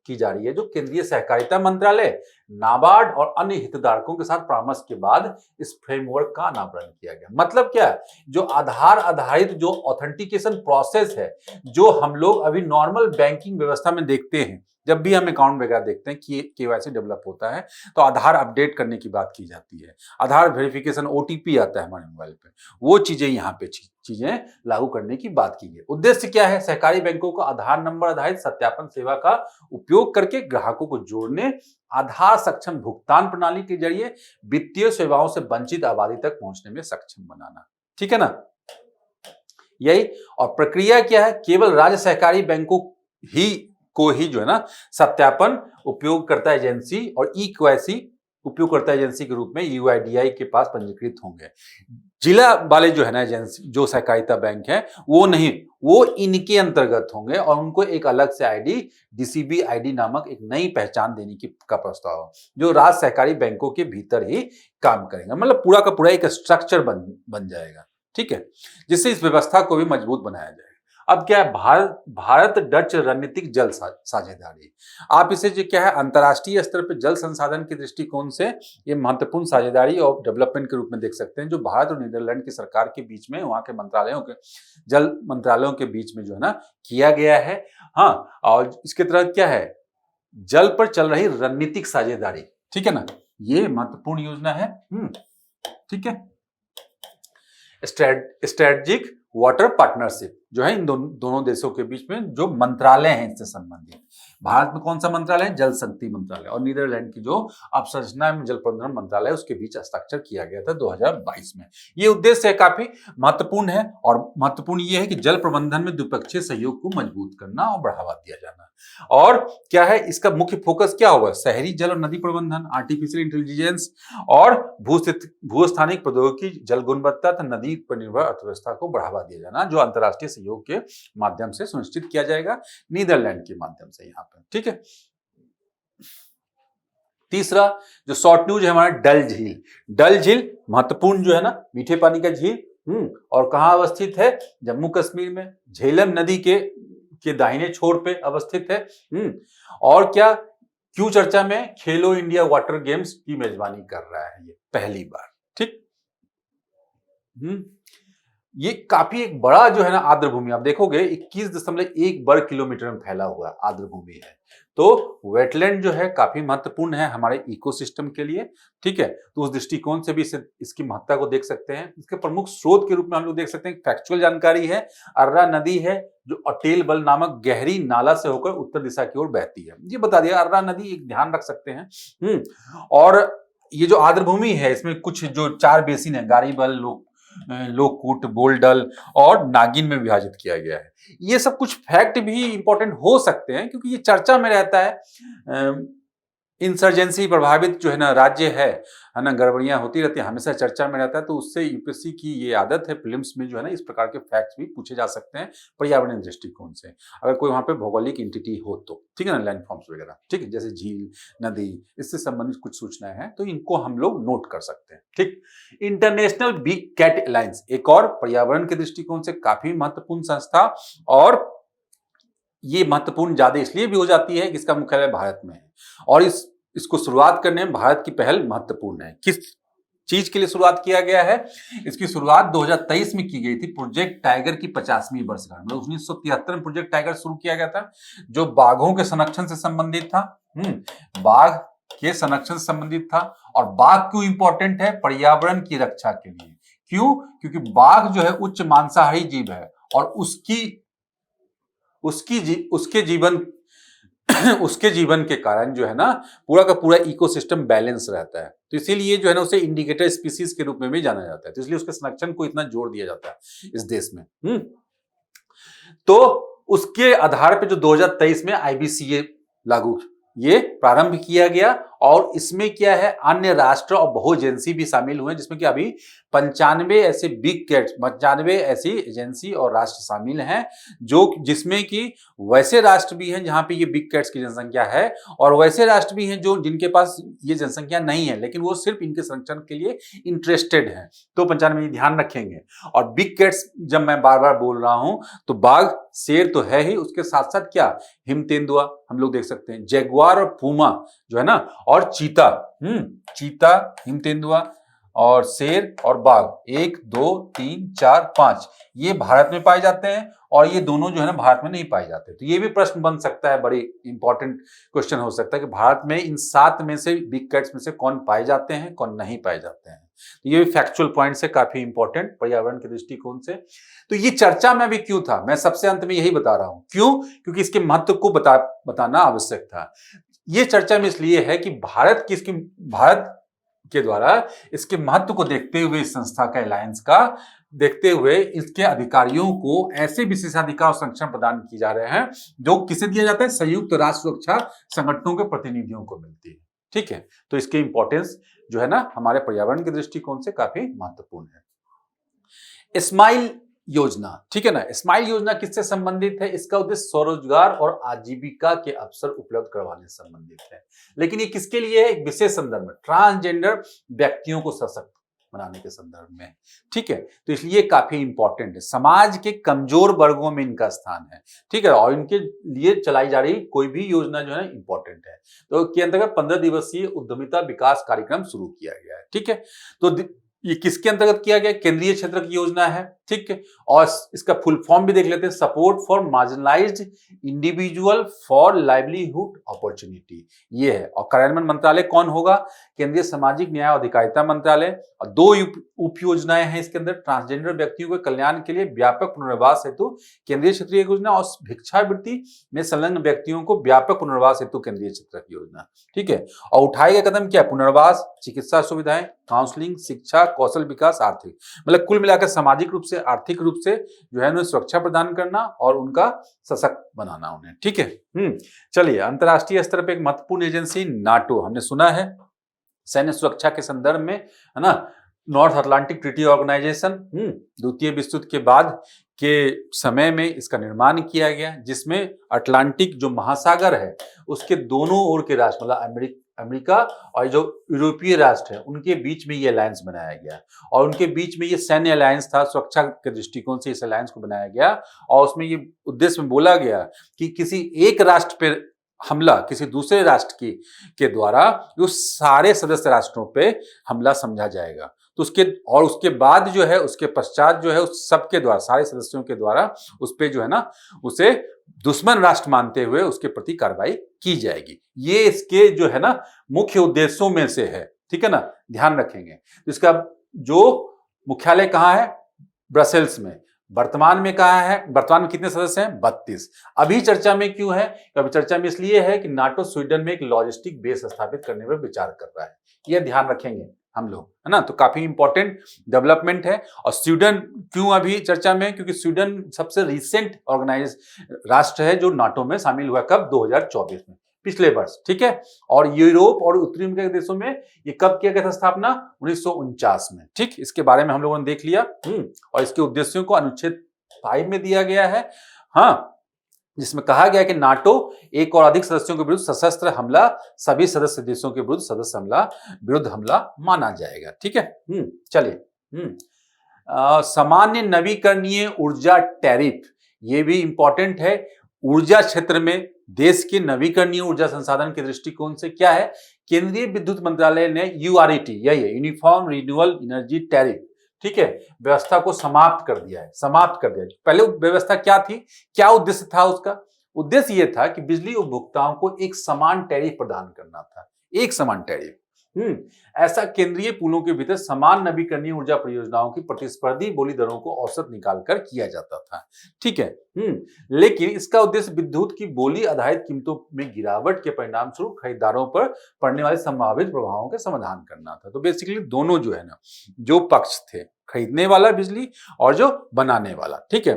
की जा रही है, जो केंद्रीय सहकारिता मंत्रालय, नाबार्ड और अन्य हितधारकों के साथ परामर्श के बाद इस फ्रेमवर्क का अनावरण किया गया। मतलब क्या है, जो आधार आधारित जो ऑथेंटिकेशन प्रोसेस है, जो हम लोग अभी नॉर्मल बैंकिंग व्यवस्था में देखते हैं, जब भी हम अकाउंट वगैरह देखते हैं कि केवाईसी डेवलप होता है तो आधार अपडेट करने की बात की जाती है, आधार वेरिफिकेशन, ओटीपी आता है हमारे मोबाइल पे, वो चीजें यहाँ पे चीजें लागू करने की बात की है। उद्देश्य क्या है, सहकारी बैंकों को आधार नंबर आधारित सत्यापन सेवा का उपयोग करके ग्राहकों को जोड़ने, आधार सक्षम भुगतान प्रणाली के जरिए वित्तीय सेवाओं से वंचित आबादी तक पहुंचने में सक्षम बनाना। ठीक है ना, यही। और प्रक्रिया क्या है, केवल राज्य सहकारी बैंकों को ही जो है ना सत्यापन उपयोगकर्ता एजेंसी और ई केवाईसी उपयोगकर्ता एजेंसी के रूप में यूआईडीआई के पास पंजीकृत होंगे। जिला वाले जो है ना एजेंसी, जो सहकारिता बैंक है, वो नहीं, वो इनके अंतर्गत होंगे और उनको एक अलग से आईडी, डीसीबी आईडी नामक एक नई पहचान देने का प्रस्ताव, जो राज्य सहकारी बैंकों के भीतर ही काम करेगा। मतलब पूरा का पूरा एक स्ट्रक्चर बन जाएगा। ठीक है, जिससे इस व्यवस्था को भी मजबूत बनाया जाए। अब क्या है, भारत डच रणनीतिक जल साझेदारी। आप इसे जो क्या है, अंतर्राष्ट्रीय स्तर पर जल संसाधन के दृष्टिकोण से ये महत्वपूर्ण साझेदारी और डेवलपमेंट के रूप में देख सकते हैं, जो भारत और नीदरलैंड की सरकार के बीच में, वहां के मंत्रालयों के जल मंत्रालयों के बीच में जो है ना किया गया है। हाँ, और इसके तहत क्या है, जल पर चल रही रणनीतिक साझेदारी। ठीक है ना, ये महत्वपूर्ण योजना है। ठीक है, स्ट्रेटेजिक वाटर पार्टनरशिप जो है इन दोनों देशों के बीच में, जो मंत्रालय हैं इससे संबंधित। भारत में कौन सा मंत्रालय है, जल शक्ति मंत्रालय, और नीदरलैंड की जो अवसंरचना में जल प्रबंधन मंत्रालय, उसके बीच हस्ताक्षर किया गया था 2022 में। ये उद्देश्य काफी महत्वपूर्ण है, और महत्वपूर्ण ये है कि जल प्रबंधन में द्विपक्षीय सहयोग को मजबूत करना और बढ़ावा दिया जाना। और क्या है, इसका मुख्य फोकस क्या होगा, शहरी जल और नदी प्रबंधन, आर्टिफिशियल इंटेलिजेंस और भूस्थानिक प्रौद्योगिकी, जल गुणवत्ता तथा नदी पर निर्भर अर्थव्यवस्था को बढ़ावा दिया जाना, जो अंतर्राष्ट्रीय सहयोग के माध्यम से सुनिश्चित किया जाएगा, नीदरलैंड के माध्यम से यहाँ पे। ठीक है, तीसरा जो शॉर्ट न्यूज है हमारा, डल झील महत्वपूर्ण जो है ना मीठे पानी का झील, और कहां अवस्थित है, जम्मू कश्मीर में, झेलम नदी के दाहिने छोर पे अवस्थित है। और क्या, क्यों चर्चा में, खेलो इंडिया वाटर गेम्स की मेजबानी कर रहा है ये पहली बार। ठीक, ये काफी एक बड़ा जो है ना आर्द्र भूमि, आप देखोगे 21.1 वर्ग किलोमीटर में फैला हुआ आर्द्र भूमि है। तो वेटलैंड जो है काफी महत्वपूर्ण है हमारे इकोसिस्टम के लिए। ठीक है, तो उस दृष्टिकोण से भी इसकी महत्ता को देख सकते हैं। इसके प्रमुख स्रोत के रूप में हम लोग देख सकते हैं, फैक्चुअल जानकारी है, अर्रा नदी है जो अटेल बल नामक गहरी नाला से होकर उत्तर दिशा की ओर बहती है। ये बता दिया, अर्रा नदी एक ध्यान रख सकते हैं। और ये जो आर्द्र भूमि है, इसमें कुछ जो 4 बेसिन है, गारीबल, लोकूट, बोलडल और नागिन में विभाजित किया गया है। ये सब कुछ फैक्ट भी इंपॉर्टेंट हो सकते हैं, क्योंकि ये चर्चा में रहता है। इंसर्जेंसी प्रभावित जो है ना राज्य है ना, गड़बड़ियां होती रहती है, हमेशा चर्चा में रहता है। तो उससे यूपीएससी की ये आदत है, फिल्म्स में जो है ना इस प्रकार के फैक्ट्स भी पूछे जा सकते हैं पर्यावरण दृष्टिकोण से, अगर कोई वहां पे भौगोलिक एंटिटी हो तो। ठीक है ना, लैंडफॉर्म्स वगैरह, ठीक है, जैसे झील, नदी, इससे संबंधित कुछ सूचनाएं हैं तो इनको हम लोग नोट कर सकते हैं। ठीक, इंटरनेशनल बिग कैट अलायंस एक और पर्यावरण के दृष्टिकोण से काफी महत्वपूर्ण संस्था, और ये महत्वपूर्ण ज्यादा इसलिए भी हो जाती है कि इसका मुख्यालय भारत में है, और इसको शुरुआत करने में भारत की पहल महत्वपूर्ण है। किस चीज के लिए शुरुआत किया गया है, इसकी शुरुआत 2023 में की गई थी, प्रोजेक्ट टाइगर की 50वीं वर्षगांठ। मतलब 1973 में प्रोजेक्ट टाइगर शुरू किया गया था, जो बाघों के संरक्षण से संबंधित था। बाघ के संरक्षण से संबंधित था। और बाघ क्यों इंपॉर्टेंट है, पर्यावरण की रक्षा के लिए। क्यों, क्योंकि बाघ जो है उच्च मांसाहारी जीव है, और उसके जीवन के कारण जो है ना पूरा का पूरा इकोसिस्टम बैलेंस रहता है। तो इसीलिए जो है ना उसे इंडिकेटर स्पीसीज के रूप में भी जाना जाता है। तो इसलिए उसके संरक्षण को इतना जोर दिया जाता है इस देश में। तो उसके आधार पे जो 2023 में आईबीसीए लागू ये प्रारंभ किया गया, और इसमें क्या है, अन्य राष्ट्र और बहु एजेंसी भी शामिल हुए, जिसमें कि अभी 95 ऐसे बिग कैट्स, 95 ऐसी एजेंसी और राष्ट्र शामिल हैं, जो जिसमें कि वैसे राष्ट्र भी हैं जहां पे ये बिग कैट्स की जनसंख्या है, और वैसे राष्ट्र भी हैं जो जिनके पास ये जनसंख्या नहीं है, लेकिन वो सिर्फ इनके संरक्षण के लिए इंटरेस्टेड हैं। तो 95 ध्यान रखेंगे। और बिग कैट्स जब मैं बार बार बोल रहा हूं तो बाघ, शेर तो है ही, उसके साथ साथ क्या, हिम तेंदुआ हम लोग देख सकते हैं, जैगुआर और पूमा जो है ना, और चीता, चीता, हिम तेंदुआ और शेर और बाघ, 1 2 3 4 5 ये भारत में पाए जाते हैं, और ये दोनों जो है ना भारत में नहीं पाए जाते। तो ये भी प्रश्न बन सकता है, बड़ी इंपॉर्टेंट क्वेश्चन हो सकता है कि भारत में इन 7 में से, बिग कैट्स में से कौन पाए जाते हैं, कौन नहीं पाए जाते हैं। तो ये भी फैक्चुअल पॉइंट से काफी इंपॉर्टेंट पर्यावरण के दृष्टिकोण से। तो ये चर्चा में भी क्यों था, मैं सबसे अंत में यही बता रहा हूं, क्यों, क्योंकि इसके महत्व को बताना आवश्यक था। ये चर्चा में इसलिए है कि भारत के द्वारा इसके महत्व को देखते हुए, इस संस्था का, अलायंस का देखते हुए, इसके अधिकारियों को ऐसे विशेषाधिकार और संरक्षण प्रदान किए जा रहे हैं जो किसे दिया जाता है, संयुक्त राष्ट्र सुरक्षा संगठनों के प्रतिनिधियों को मिलती है। ठीक है, तो इसकी इंपॉर्टेंस जो है ना हमारे पर्यावरण के दृष्टिकोण से काफी महत्वपूर्ण है। स्माइल योजना, ठीक है ना, स्माइल योजना किससे संबंधित है, इसका उद्देश्य स्वरोजगार और आजीविका के अवसर उपलब्ध करवाने से संबंधित है। लेकिन ये किसके लिए है, एक विशेष संदर्भ में, ट्रांसजेंडर व्यक्तियों को सशक्त बनाने के संदर्भ में। ठीक है, तो इसलिए काफी इंपॉर्टेंट है, समाज के कमजोर वर्गों में इनका स्थान है। ठीक है, और इनके लिए चलाई जा रही कोई भी योजना जो है ना इंपॉर्टेंट है। तो के अंतर्गत 15 दिवसीय उद्यमिता विकास कार्यक्रम शुरू किया गया है। ठीक है, तो ये किसके अंतर्गत किया गया, केंद्रीय क्षेत्र की योजना है। ठीक है, और इसका फुल फॉर्म भी देख लेते हैं, support for marginalised individual for livelihood opportunity, ये है। और कार्यान्वयन मंत्रालय कौन होगा, केंद्रीय सामाजिक न्याय और अधिकारिता मंत्रालय। और 2 उप योजनाएं हैं इसके अंदर, ट्रांसजेंडर व्यक्तियों के कल्याण के लिए व्यापक पुनर्वास हेतु केंद्रीय क्षेत्रीय योजना, और भिक्षावृत्ति में संलग्न व्यक्तियों को व्यापक पुनर्वास हेतु केंद्रीय क्षेत्र की योजना। ठीक है, और उठाए गए कदम क्या, पुनर्वास, चिकित्सा सुविधाएं, काउंसलिंग, शिक्षा, कौशल विकास, आर्थिक, मतलब कुल मिलाकर सामाजिक रूप से, आर्थिक रूप से जो है उन्हें सुरक्षा प्रदान करना और उनका सशक्त बनाना उन्हें। ठीक है, चलिए, अंतरराष्ट्रीय स्तर पर एक महत्वपूर्ण एजेंसी नाटो, हमने सुना है, सैन्य सुरक्षा के संदर्भ में, है ना, नॉर्थ अटलांटिक ट्रीटी ऑर्गेनाइजेशन, द्वितीय विश्व युद्ध के बाद के समय में इसका निर्माण किया गया, जिसमें अटलांटिक जो महासागर है उसके दोनों ओर के राष्ट्र, मतलब अमेरिका और जो यूरोपीय राष्ट्र है, उनके बीच में ये अलायंस बनाया गया, और उनके बीच में ये सैन्य अलायंस था, सुरक्षा के दृष्टिकोण से इस अलायंस को बनाया गया। और उसमें ये उद्देश्य में बोला गया कि किसी एक राष्ट्र पर हमला किसी दूसरे राष्ट्र के द्वारा जो सारे सदस्य राष्ट्रों पे हमला समझा जाएगा। तो उसके बाद जो है, उसके पश्चात जो है, उस सबके द्वारा, सारे सदस्यों के द्वारा उस पे जो है ना, उसे दुश्मन राष्ट्र मानते हुए उसके प्रति कार्रवाई की जाएगी। ये इसके जो है ना मुख्य उद्देश्यों में से है। ठीक है ना, ध्यान रखेंगे। तो इसका जो मुख्यालय कहाँ है, ब्रसेल्स में। वर्तमान में कहाँ है, वर्तमान में कितने सदस्य हैं, 32। अभी चर्चा में क्यों है, अभी चर्चा में इसलिए है कि नाटो स्वीडन में एक लॉजिस्टिक बेस स्थापित करने पर विचार कर रहा है। यह ध्यान रखेंगे हम लोग, है ना। तो काफी इंपॉर्टेंट डेवलपमेंट है। और स्वीडन क्यों अभी चर्चा में, क्योंकि स्वीडन सबसे रिसेंट ऑर्गेनाइज राष्ट्र है जो नाटो में शामिल हुआ। कब, 2024 में, पिछले वर्ष। ठीक है, और यूरोप और उत्तरी अमेरिका के देशों में ये कब किया गया था स्थापना, 1949 में। ठीक, इसके बारे में हम लोगों ने देख लिया। और इसके उद्देश्यों को अनुच्छेद 5 में दिया गया है, हाँ, जिसमें कहा गया कि नाटो एक और अधिक सदस्यों के विरुद्ध सशस्त्र हमला सभी सदस्य देशों के विरुद्ध हमला माना जाएगा। ठीक है, चलिए, सामान्य नवीकरणीय ऊर्जा टैरिफ, ये भी इंपॉर्टेंट है। ऊर्जा क्षेत्र में देश के नवीकरणीय ऊर्जा संसाधन के दृष्टिकोण से क्या है, केंद्रीय विद्युत मंत्रालय ने यूआरईटी, यही है, यूनिफॉर्म रिन्यूएबल एनर्जी टैरिफ, ठीक है, व्यवस्था को समाप्त कर दिया है। पहले व्यवस्था क्या थी, क्या उद्देश्य था उसका, उद्देश्य यह था कि बिजली उपभोक्ताओं को एक समान टैरिफ प्रदान करना था, एक समान टैरिफ। ऐसा केंद्रीय पूलों के भीतर समान नवीकरणीय ऊर्जा परियोजनाओं की प्रतिस्पर्धी बोली दरों को औसत निकालकर किया जाता था। ठीक है, लेकिन इसका उद्देश्य विद्युत की बोली आधारित कीमतों में गिरावट के परिणाम स्वरूप खरीदारों पर पड़ने वाले संभावित प्रभावों का समाधान करना था। तो बेसिकली दोनों जो है ना, जो पक्ष थे, खरीदने वाला बिजली और जो बनाने वाला, ठीक है,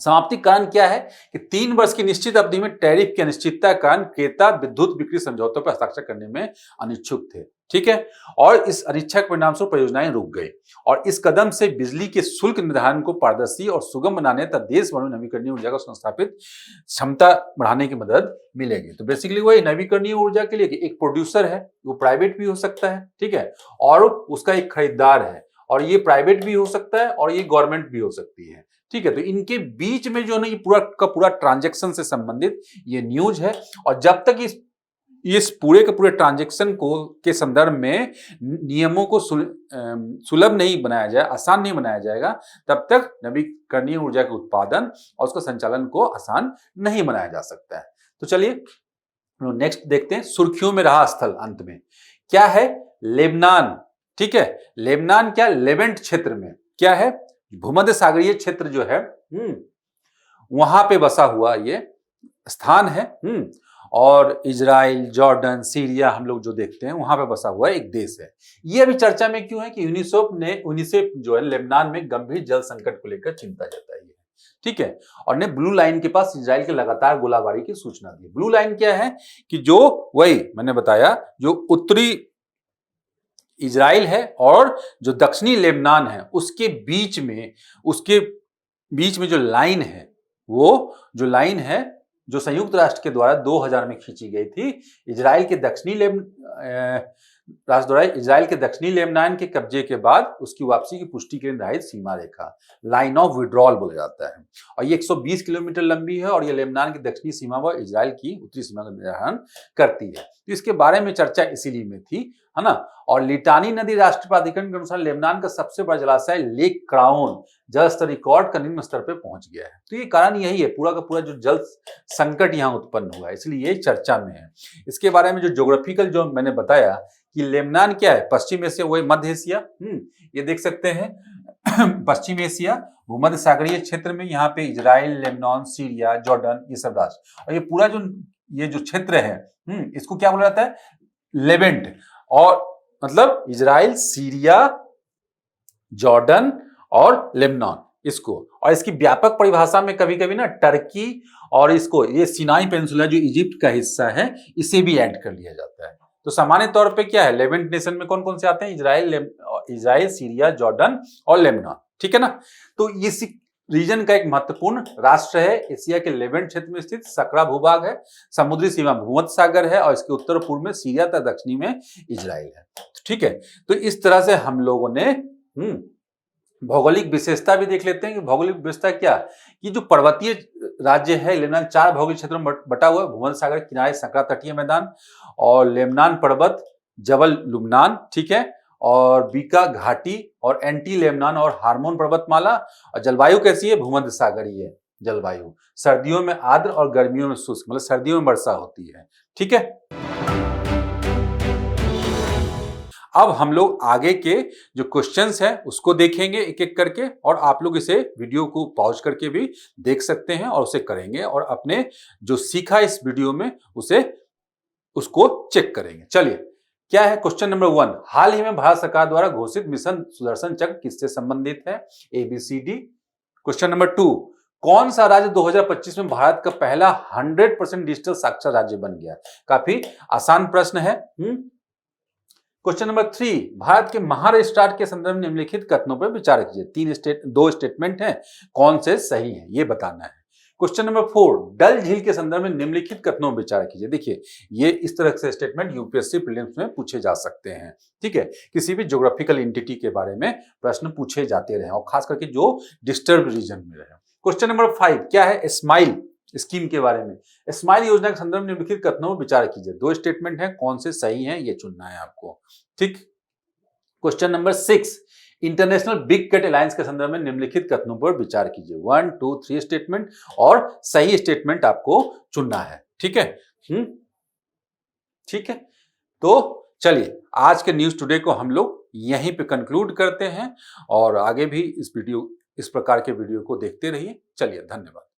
समाप्ति कारण क्या है कि 3 वर्ष की निश्चित अवधि में टैरिफ की अनिश्चितता कारण क्रेता विद्युत बिक्री समझौतों पर हस्ताक्षर करने में अनिच्छुक थे। ठीक है, और इस अनिच्छा के परिणाम स्वरूप परियोजनाएं रुक गई और इस कदम से बिजली के शुल्क निर्धारण को पारदर्शी और सुगम बनाने तथा देश भर में नवीकरणीय ऊर्जा को संस्थापित क्षमता बढ़ाने की मदद मिलेगी। तो बेसिकली वही नवीकरणीय ऊर्जा के लिए एक प्रोड्यूसर है, वो प्राइवेट भी हो सकता है, ठीक है, और उसका एक खरीदार है, और ये प्राइवेट भी हो सकता है और ये गवर्नमेंट भी हो सकती है। ठीक है, तो इनके बीच में जो है ये पूरा का पूरा ट्रांजैक्शन से संबंधित ये न्यूज है, और जब तक इस पूरे के पूरे ट्रांजैक्शन को के संदर्भ में नियमों को सुलभ नहीं बनाया जाए, आसान नहीं बनाया जाएगा, तब तक नवीकरणीय ऊर्जा के उत्पादन और उसका संचालन को आसान नहीं बनाया जा सकता है। तो चलिए नेक्स्ट देखते हैं, सुर्खियों में रहा स्थल अंत में क्या है? लेबनान। ठीक है, लेबनान क्या? लेवेंट क्षेत्र में क्या है? भूमध्य सागरीय क्षेत्र जो है वहां पे बसा हुआ ये स्थान है, और इजराइल, जॉर्डन, सीरिया हम लोग जो देखते हैं वहां पे बसा हुआ एक देश है। ये अभी चर्चा में क्यों है कि यूनिसेफ जो है लेबनान में गंभीर जल संकट को लेकर चिंता जताई है। ठीक है, और ने ब्लू लाइन के पास इजराइल के लगातार गोलाबारी की सूचना दी। ब्लू लाइन क्या है कि जो वही मैंने बताया, जो उत्तरी इजराइल है और जो दक्षिणी लेबनान है उसके बीच में जो लाइन है, वो जो लाइन है जो संयुक्त राष्ट्र के द्वारा 2000 में खींची गई थी, इजराइल के दक्षिणी लेबनान के कब्जे के बाद उसकी वापसी की पुष्टि के लिए निर्धारित सीमा रेखा, लाइन ऑफ विड्रॉल बोला जाता है, और ये 120 किलोमीटर लंबी है और ये लेबनान की दक्षिणी सीमा व इजराइल की उत्तरी सीमा का निर्धारण करती है। तो इसके बारे में चर्चा इसीलिए में थी, है ना। और लिटानी नदी राष्ट्रीय प्राधिकरण के अनुसार लेबनान का सबसे बड़ा जलाशय लेक क्राउन जल स्तर रिकॉर्ड का निम्न स्तर पर पहुंच गया है। तो ये कारण यही है, पूरा का पूरा जो जल संकट यहाँ उत्पन्न हुआ है, इसलिए ये चर्चा में है। इसके बारे में जो ज्योग्राफिकल जो मैंने बताया कि लेबनान क्या है, पश्चिम एशिया, वही मध्य एशिया, ये देख सकते हैं पश्चिम एशिया, भूमध्य सागरीय क्षेत्र में यहाँ पे इजराइल, लेबनान, सीरिया, जॉर्डन, ये सब राष्ट्र, और ये पूरा जो क्षेत्र है इसको क्या बोला जाता है? लेवेंट, और मतलब इजराइल, सीरिया, जॉर्डन और लेबनान इसको, और इसकी व्यापक परिभाषा में कभी कभी ना टर्की और इसको ये सिनाई पेनिनसुला जो इजिप्ट का हिस्सा है इसे भी ऐड कर लिया जाता है। तो सामान्य तौर पे क्या है, लेवेंट नेशन में कौन कौन से आते हैं? इजराइल, सीरिया, जॉर्डन और लेबनान। ठीक है ना। तो इस रीजन का एक महत्वपूर्ण राष्ट्र है, एशिया के लेवेंट क्षेत्र में स्थित सकरा भूभाग है, समुद्री सीमा भूमध्य सागर है, और इसके उत्तर पूर्व में सीरिया तथा दक्षिणी में इजराइल है। ठीक है, तो इस तरह से हम लोगों ने भौगोलिक विशेषता भी देख लेते हैं कि भौगोलिक विशेषता क्या, कि जो पर्वतीय राज्य है लेबनान 4 भौगोलिक क्षेत्रों में बटा हुआ है, भूमध्य सागर किनारे सकरा तटीय मैदान और लेबनान पर्वत, जबल लुबनान, ठीक है, और बीका घाटी और एंटी लेबनान और हार्मोन पर्वतमाला। और जलवायु कैसी है? भूमध्य सागरीय जलवायु, सर्दियों में आर्द्र और गर्मियों में शुष्क, मतलब सर्दियों में वर्षा होती है। ठीक है, अब हम लोग आगे के जो क्वेश्चंस हैं उसको देखेंगे एक एक करके, और आप लोग इसे वीडियो को पॉज करके भी देख सकते हैं और उसे करेंगे, और अपने जो सीखा इस वीडियो में उसको चेक करेंगे। चलिए, क्या है क्वेश्चन नंबर 1, हाल ही में भारत सरकार द्वारा घोषित मिशन सुदर्शन चक्र किससे संबंधित है? ABCD। क्वेश्चन नंबर 2, कौन सा राज्य 2025 में भारत का पहला 100% डिजिटल साक्षर राज्य बन गया? काफी आसान प्रश्न है। क्वेश्चन नंबर 3, भारत के महाराष्ट्र के संदर्भ में निम्नलिखित कथनों पर विचार कीजिए। 2 स्टेटमेंट हैं, कौन से सही हैं ये बताना है। क्वेश्चन नंबर 4, डल झील के संदर्भ में निम्नलिखित कथनों पर विचार कीजिए। देखिए, ये इस तरह से स्टेटमेंट यूपीएससी प्रीलिम्स में पूछे जा सकते हैं। ठीक है, किसी भी ज्योग्राफिकल एंटिटी के बारे में प्रश्न पूछे जाते रहे, और खास करके जो डिस्टर्ब रीजन में रहे। क्वेश्चन नंबर 5, क्या है? स्माइल स्कीम के बारे में। स्माइल योजना के संदर्भ में निम्नलिखित कथनों पर विचार कीजिए। 2 स्टेटमेंट हैं, कौन से सही हैं ये चुनना है आपको। ठीक। Question number 6, international big cat alliance के संदर्भ में निम्नलिखित कथनों पर विचार कीजिए। 1, 2, 3 स्टेटमेंट, और सही स्टेटमेंट आपको चुनना है। ठीक है, ठीक है। तो चलिए, आज के न्यूज टुडे को हम लोग यहीं पे कंक्लूड करते हैं, और आगे भी इस प्रकार के वीडियो को देखते रहिए। चलिए, धन्यवाद।